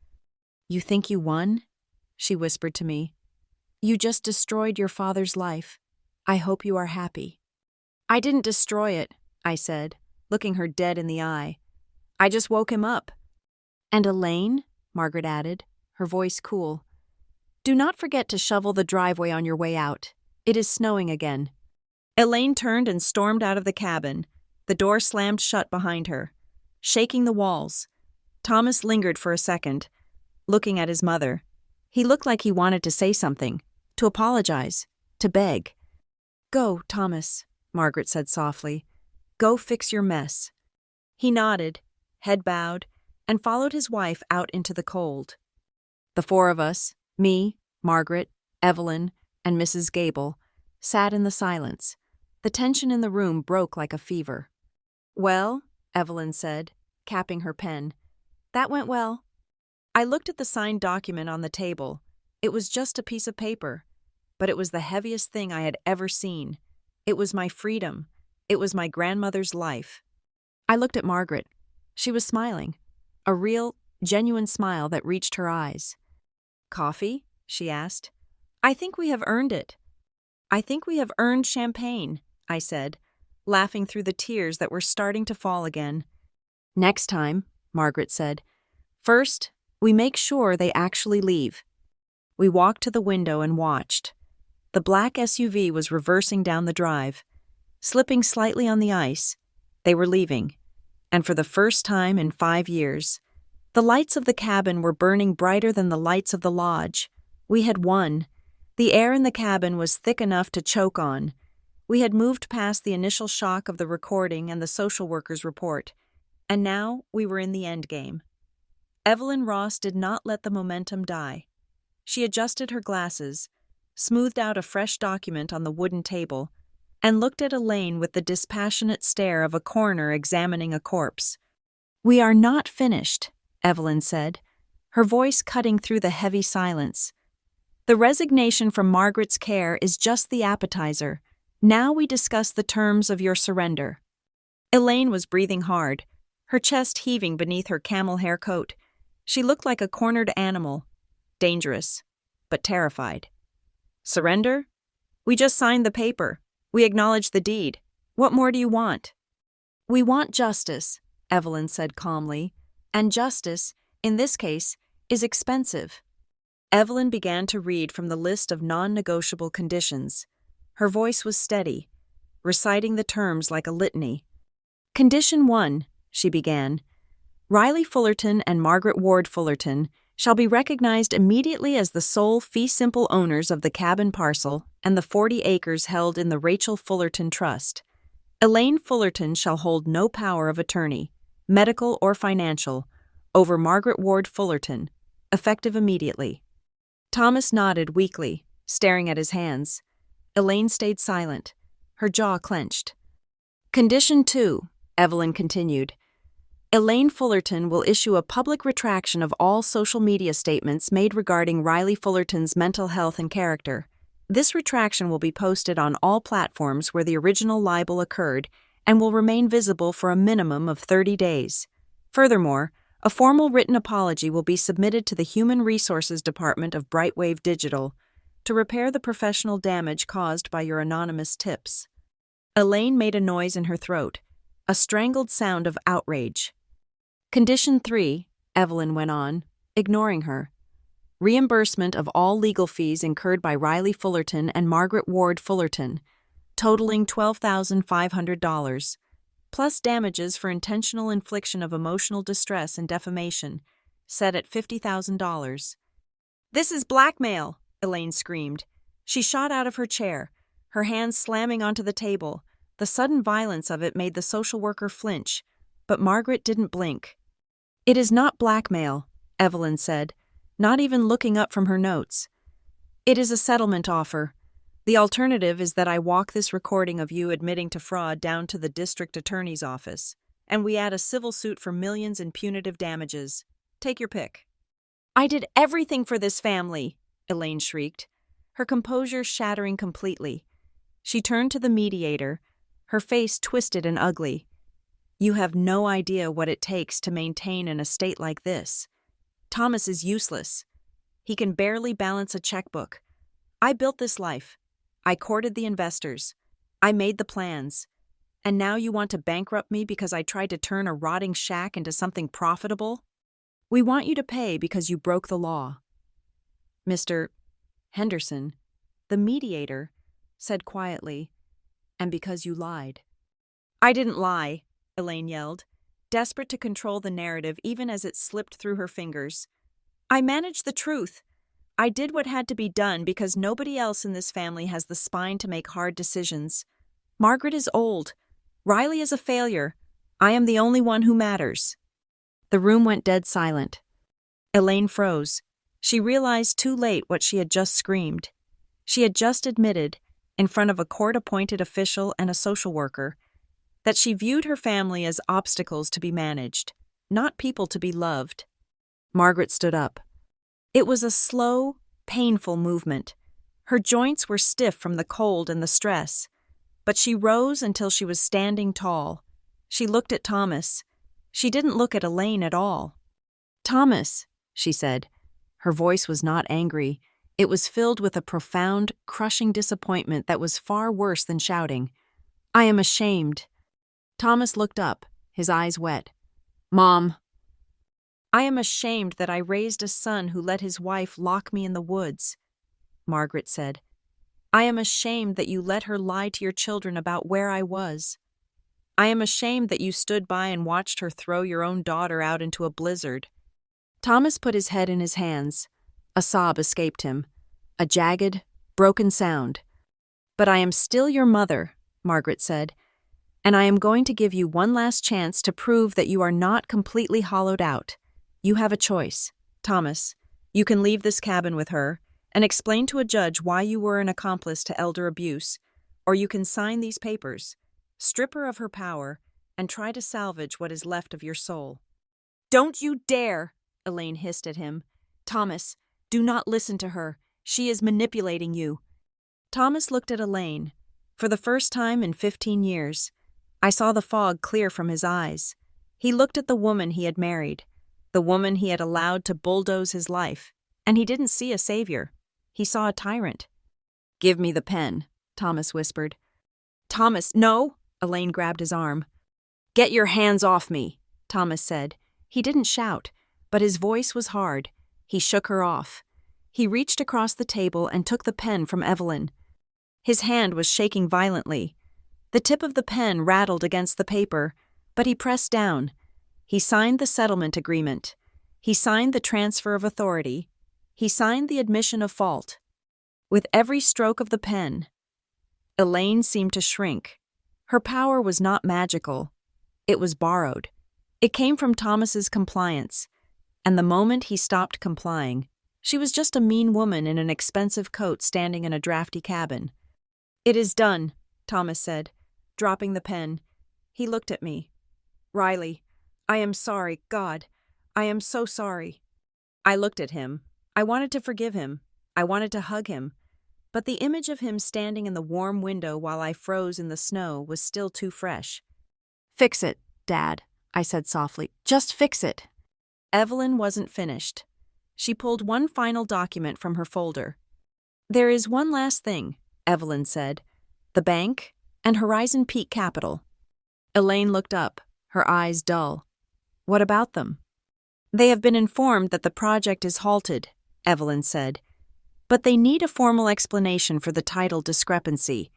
[SPEAKER 1] "You think you won?" she whispered to me. "You just destroyed your father's life. I hope you are happy." "I didn't destroy it," I said, looking her dead in the eye. "I just woke him up." "And Elaine," Margaret added, her voice cool, "do not forget to shovel the driveway on your way out. It is snowing again." Elaine turned and stormed out of the cabin. The door slammed shut behind her, shaking the walls. Thomas lingered for a second, looking at his mother. He looked like he wanted to say something, to apologize, to beg. "Go, Thomas," Margaret said softly. "Go fix your mess." He nodded, head bowed, and followed his wife out into the cold. The four of us, me, Margaret, Evelyn, and Mrs. Gable, sat in the silence. The tension in the room broke like a fever. "Well," Evelyn said, capping her pen, "that went well." I looked at the signed document on the table. It was just a piece of paper, but it was the heaviest thing I had ever seen. It was my freedom. It was my grandmother's life. I looked at Margaret. She was smiling, a real, genuine smile that reached her eyes. "Coffee?" she asked. "I think we have earned it." "I think we have earned champagne," I said, laughing through the tears that were starting to fall again. "Next time," Margaret said. "First, we make sure they actually leave." We walked to the window and watched. The black SUV was reversing down the drive. Slipping slightly on the ice, they were leaving. And for the first time in 5 years, the lights of the cabin were burning brighter than the lights of the lodge. We had won. The air in the cabin was thick enough to choke on. We had moved past the initial shock of the recording and the social worker's report, and now we were in the endgame. Evelyn Ross did not let the momentum die. She adjusted her glasses, smoothed out a fresh document on the wooden table, and looked at Elaine with the dispassionate stare of a coroner examining a corpse. "We are not finished," Evelyn said, her voice cutting through the heavy silence. "The resignation from Margaret's care is just the appetizer. Now we discuss the terms of your surrender." Elaine was breathing hard, her chest heaving beneath her camel hair coat. She looked like a cornered animal, dangerous, but terrified. "Surrender? We just signed the paper. We acknowledge the deed. What more do you want?" "We want justice," Evelyn said calmly, "and justice, in this case, is expensive." Evelyn began to read from the list of non-negotiable conditions. Her voice was steady, reciting the terms like a litany. "Condition 1, she began. "Riley Fullerton and Margaret Ward Fullerton shall be recognized immediately as the sole fee-simple owners of the cabin parcel and the 40 acres held in the Rachel Fullerton Trust. Elaine Fullerton shall hold no power of attorney, medical or financial, over Margaret Ward Fullerton, effective immediately." Thomas nodded weakly, staring at his hands. Elaine stayed silent, her jaw clenched. "Condition 2, Evelyn continued. "Elaine Fullerton will issue a public retraction of all social media statements made regarding Riley Fullerton's mental health and character. This retraction will be posted on all platforms where the original libel occurred and will remain visible for a minimum of 30 days. Furthermore, a formal written apology will be submitted to the Human Resources Department of Brightwave Digital. to repair the professional damage caused by your anonymous tips. Elaine made a noise in her throat, a strangled sound of outrage. Condition 3, Evelyn went on, ignoring her. Reimbursement of all legal fees incurred by Riley Fullerton and Margaret Ward Fullerton, totaling $12,500, plus damages for intentional infliction of emotional distress and defamation, set at $50,000. "This is blackmail!" Elaine screamed. She shot out of her chair, her hands slamming onto the table. The sudden violence of it made the social worker flinch, but Margaret didn't blink. "It is not blackmail," Evelyn said, not even looking up from her notes. "It is a settlement offer. The alternative is that I walk this recording of you admitting to fraud down to the district attorney's office, and we add a civil suit for millions in punitive damages. Take your pick." "I did everything for this family," Elaine shrieked, her composure shattering completely. She turned to the mediator, her face twisted and ugly. "You have no idea what it takes to maintain an estate like this. Thomas is useless. He can barely balance a checkbook. I built this life. I courted the investors. I made the plans. And now you want to bankrupt me because I tried to turn a rotting shack into something profitable? We want you to pay because you broke the law." Mr. Henderson, the mediator, said quietly, "and because you lied." "I didn't lie," Elaine yelled, desperate to control the narrative even as it slipped through her fingers. "I managed the truth. I did what had to be done because nobody else in this family has the spine to make hard decisions. Margaret is old. Riley is a failure. I am the only one who matters." The room went dead silent. Elaine froze. She realized too late what she had just screamed. She had just admitted, in front of a court-appointed official and a social worker, that she viewed her family as obstacles to be managed, not people to be loved. Margaret stood up. It was a slow, painful movement. Her joints were stiff from the cold and the stress, but she rose until she was standing tall. She looked at Thomas. She didn't look at Elaine at all. "Thomas," she said. Her voice was not angry. It was filled with a profound, crushing disappointment that was far worse than shouting. "I am ashamed." Thomas looked up, his eyes wet. "Mom." "I am ashamed that I raised a son who let his wife lock me in the woods," Margaret said. "I am ashamed that you let her lie to your children about where I was. I am ashamed that you stood by and watched her throw your own daughter out into a blizzard." Thomas put his head in his hands. A sob escaped him, a jagged, broken sound. "But I am still your mother," Margaret said, "and I am going to give you one last chance to prove that you are not completely hollowed out. You have a choice, Thomas. You can leave this cabin with her and explain to a judge why you were an accomplice to elder abuse, or you can sign these papers, strip her of her power, and try to salvage what is left of your soul." "Don't you dare!" Elaine hissed at him. "Thomas, do not listen to her. She is manipulating you." Thomas looked at Elaine. For the first time in 15 years, I saw the fog clear from his eyes. He looked at the woman he had married, the woman he had allowed to bulldoze his life, and he didn't see a savior. He saw a tyrant. "Give me the pen," Thomas whispered. "Thomas, no!" Elaine grabbed his arm. "Get your hands off me," Thomas said. He didn't shout, but his voice was hard. He shook her off. He reached across the table and took the pen from Evelyn. His hand was shaking violently. The tip of the pen rattled against the paper, but he pressed down. He signed the settlement agreement. He signed the transfer of authority. He signed the admission of fault. With every stroke of the pen, Elaine seemed to shrink. Her power was not magical. It was borrowed. It came from Thomas's compliance. And the moment he stopped complying, she was just a mean woman in an expensive coat standing in a drafty cabin. "It is done," Thomas said, dropping the pen. He looked at me. "Riley, I am sorry, God. I am so sorry." I looked at him. I wanted to forgive him. I wanted to hug him. But the image of him standing in the warm window while I froze in the snow was still too fresh. "Fix it, Dad," I said softly. "Just fix it." Evelyn wasn't finished. She pulled one final document from her folder. There is one last thing, Evelyn said. The bank and Horizon Peak Capital. Elaine looked up, her eyes dull. What about them? They have been informed that the project is halted, Evelyn said. But they need a formal explanation for the title discrepancy.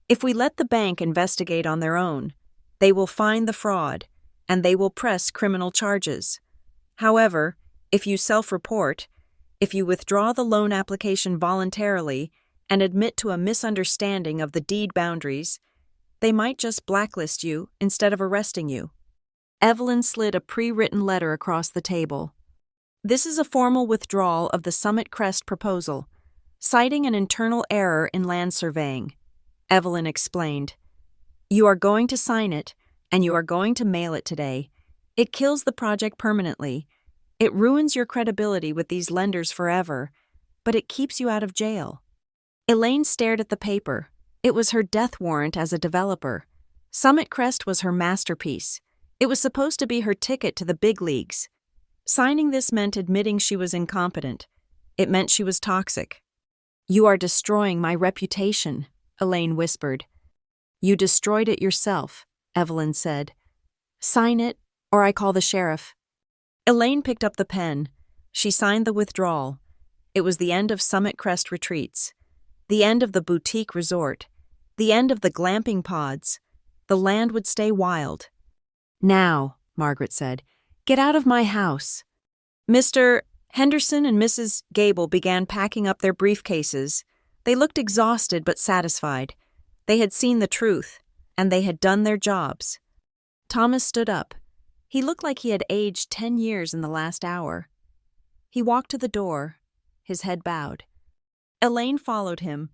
[SPEAKER 1] If we let the bank investigate on their own, they will find the fraud, and they will press criminal charges. However, if you self-report, if you withdraw the loan application voluntarily and admit to a misunderstanding of the deed boundaries, they might just blacklist you instead of arresting you. Evelyn slid a pre-written letter across the table. This is a formal withdrawal of the Summit Crest proposal, citing an internal error in land surveying. Evelyn explained. You are going to sign it, and you are going to mail it today. It kills the project permanently. It ruins your credibility with these lenders forever, but it keeps you out of jail. Elaine stared at the paper. It was her death warrant as a developer. Summit Crest was her masterpiece. It was supposed to be her ticket to the big leagues. Signing this meant admitting she was incompetent. It meant she was toxic. You are destroying my reputation, Elaine whispered. You destroyed it yourself, Evelyn said. Sign it, or I call the sheriff. Elaine picked up the pen. She signed the withdrawal. It was the end of Summit Crest retreats, the end of the boutique resort, the end of the glamping pods. The land would stay wild. Now, Margaret said, get out of my house. Mr. Henderson and Mrs. Gable began packing up their briefcases. They looked exhausted but satisfied. They had seen the truth, and they had done their jobs. Thomas stood up. He looked like he had aged 10 years in the last hour. He walked to the door, his head bowed. Elaine followed him,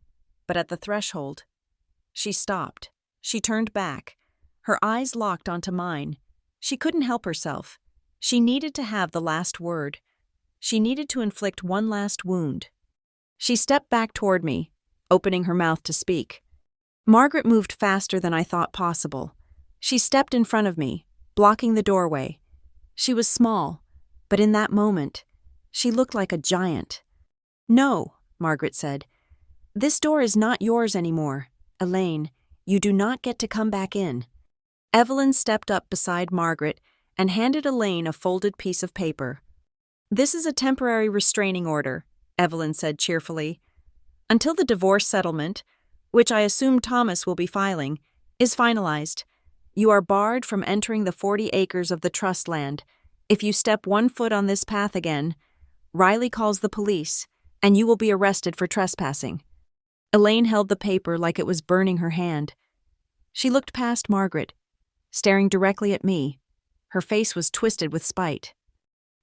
[SPEAKER 1] but at the threshold, she stopped. She turned back. Her eyes locked onto mine. She couldn't help herself. She needed to have the last word. She needed to inflict one last wound. She stepped back toward me, opening her mouth to speak. Margaret moved faster than I thought possible. She stepped in front of me, blocking the doorway. She was small, but in that moment, she looked like a giant. No, Margaret said. This door is not yours anymore. Elaine, you do not get to come back in. Evelyn stepped up beside Margaret and handed Elaine a folded piece of paper. This is a temporary restraining order, Evelyn said cheerfully. Until the divorce settlement, which I assume Thomas will be filing, is finalized. You are barred from entering the 40 acres of the trust land. If you step 1 foot on this path again, Riley calls the police, and you will be arrested for trespassing. Elaine held the paper like it was burning her hand. She looked past Margaret, staring directly at me. Her face was twisted with spite.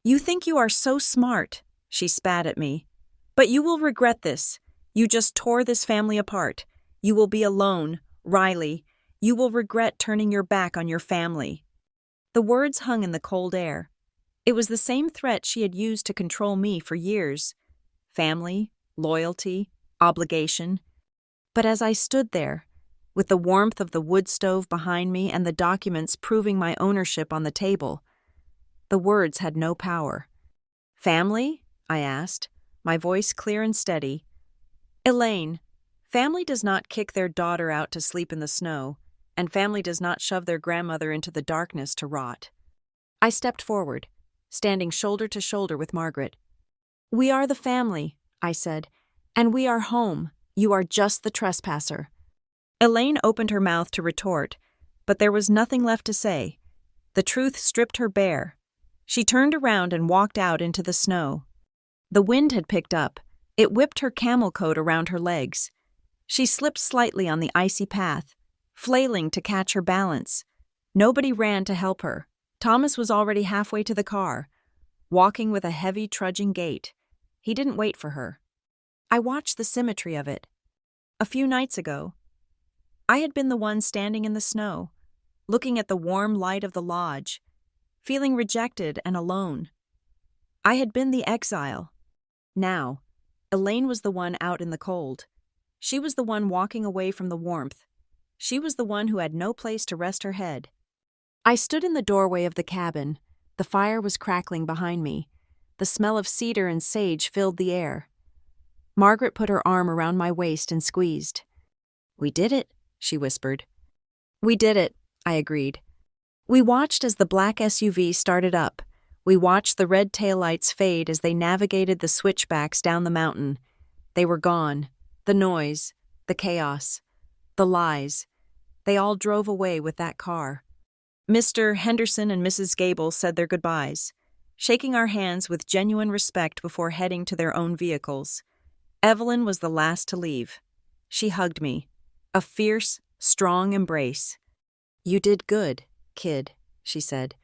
[SPEAKER 1] You think you are so smart, she spat at me. But you will regret this. You just tore this family apart. You will be alone, Riley. You will regret turning your back on your family. The words hung in the cold air. It was the same threat she had used to control me for years. Family, loyalty, obligation. But as I stood there, with the warmth of the wood stove behind me and the documents proving my ownership on the table, the words had no power. Family? I asked, my voice clear and steady. Elaine, family does not kick their daughter out to sleep in the snow, and family does not shove their grandmother into the darkness to rot. I stepped forward, standing shoulder to shoulder with Margaret. We are the family, I said, and we are home. You are just the trespasser. Elaine opened her mouth to retort, but there was nothing left to say. The truth stripped her bare. She turned around and walked out into the snow. The wind had picked up. It whipped her camel coat around her legs. She slipped slightly on the icy path, flailing to catch her balance. Nobody ran to help her. Thomas was already halfway to the car, walking with a heavy, trudging gait. He didn't wait for her. I watched the symmetry of it. A few nights ago, I had been the one standing in the snow, looking at the warm light of the lodge, feeling rejected and alone. I had been the exile. Now, Elaine was the one out in the cold. She was the one walking away from the warmth. She was the one who had no place to rest her head. I stood in the doorway of the cabin. The fire was crackling behind me. The smell of cedar and sage filled the air. Margaret put her arm around my waist and squeezed. "We did it," she whispered. "We did it," I agreed. We watched as the black SUV started up. We watched the red taillights fade as they navigated the switchbacks down the mountain. They were gone. The noise, the chaos, the lies. They all drove away with that car. Mr. Henderson and Mrs. Gable said their goodbyes, shaking our hands with genuine respect before heading to their own vehicles. Evelyn was the last to leave. She hugged me, a fierce, strong embrace. "You did good, kid," she said.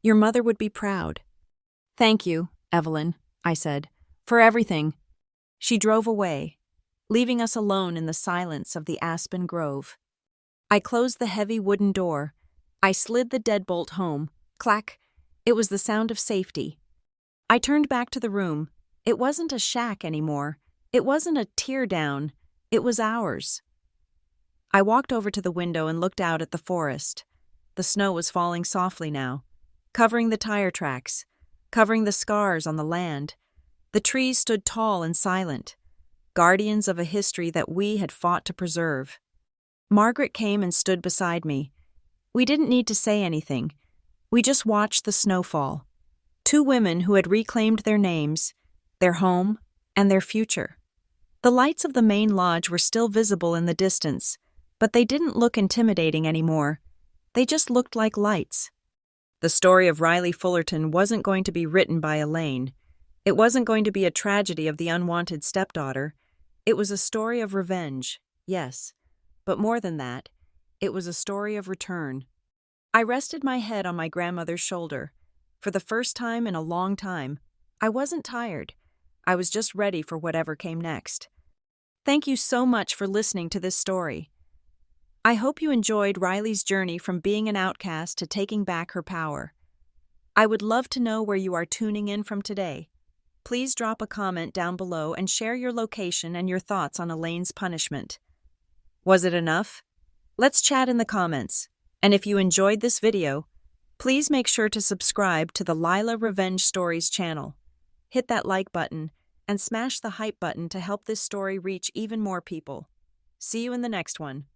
[SPEAKER 1] "Your mother would be proud." "Thank you, Evelyn," I said, "for everything." She drove away, leaving us alone in the silence of the aspen grove. I closed the heavy wooden door. I slid the deadbolt home. Clack! It was the sound of safety. I turned back to the room. It wasn't a shack anymore. It wasn't a tear-down. It was ours. I walked over to the window and looked out at the forest. The snow was falling softly now, covering the tire tracks, covering the scars on the land. The trees stood tall and silent, guardians of a history that we had fought to preserve. Margaret came and stood beside me. We didn't need to say anything. We just watched the snow fall. Two women who had reclaimed their names, their home, and their future. The lights of the main lodge were still visible in the distance, but they didn't look intimidating anymore. They just looked like lights. The story of Riley Fullerton wasn't going to be written by Elaine. It wasn't going to be a tragedy of the unwanted stepdaughter. It was a story of revenge, yes, but more than that, it was a story of return. I rested my head on my grandmother's shoulder. For the first time in a long time, I wasn't tired. I was just ready for whatever came next. Thank you so much for listening to this story. I hope you enjoyed Riley's journey from being an outcast to taking back her power. I would love to know where you are tuning in from today. Please drop a comment down below and share your location and your thoughts on Elaine's punishment. Was it enough? Let's chat in the comments. And if you enjoyed this video, please make sure to subscribe to the Lila Revenge Stories channel. Hit that like button and smash the hype button to help this story reach even more people. See you in the next one.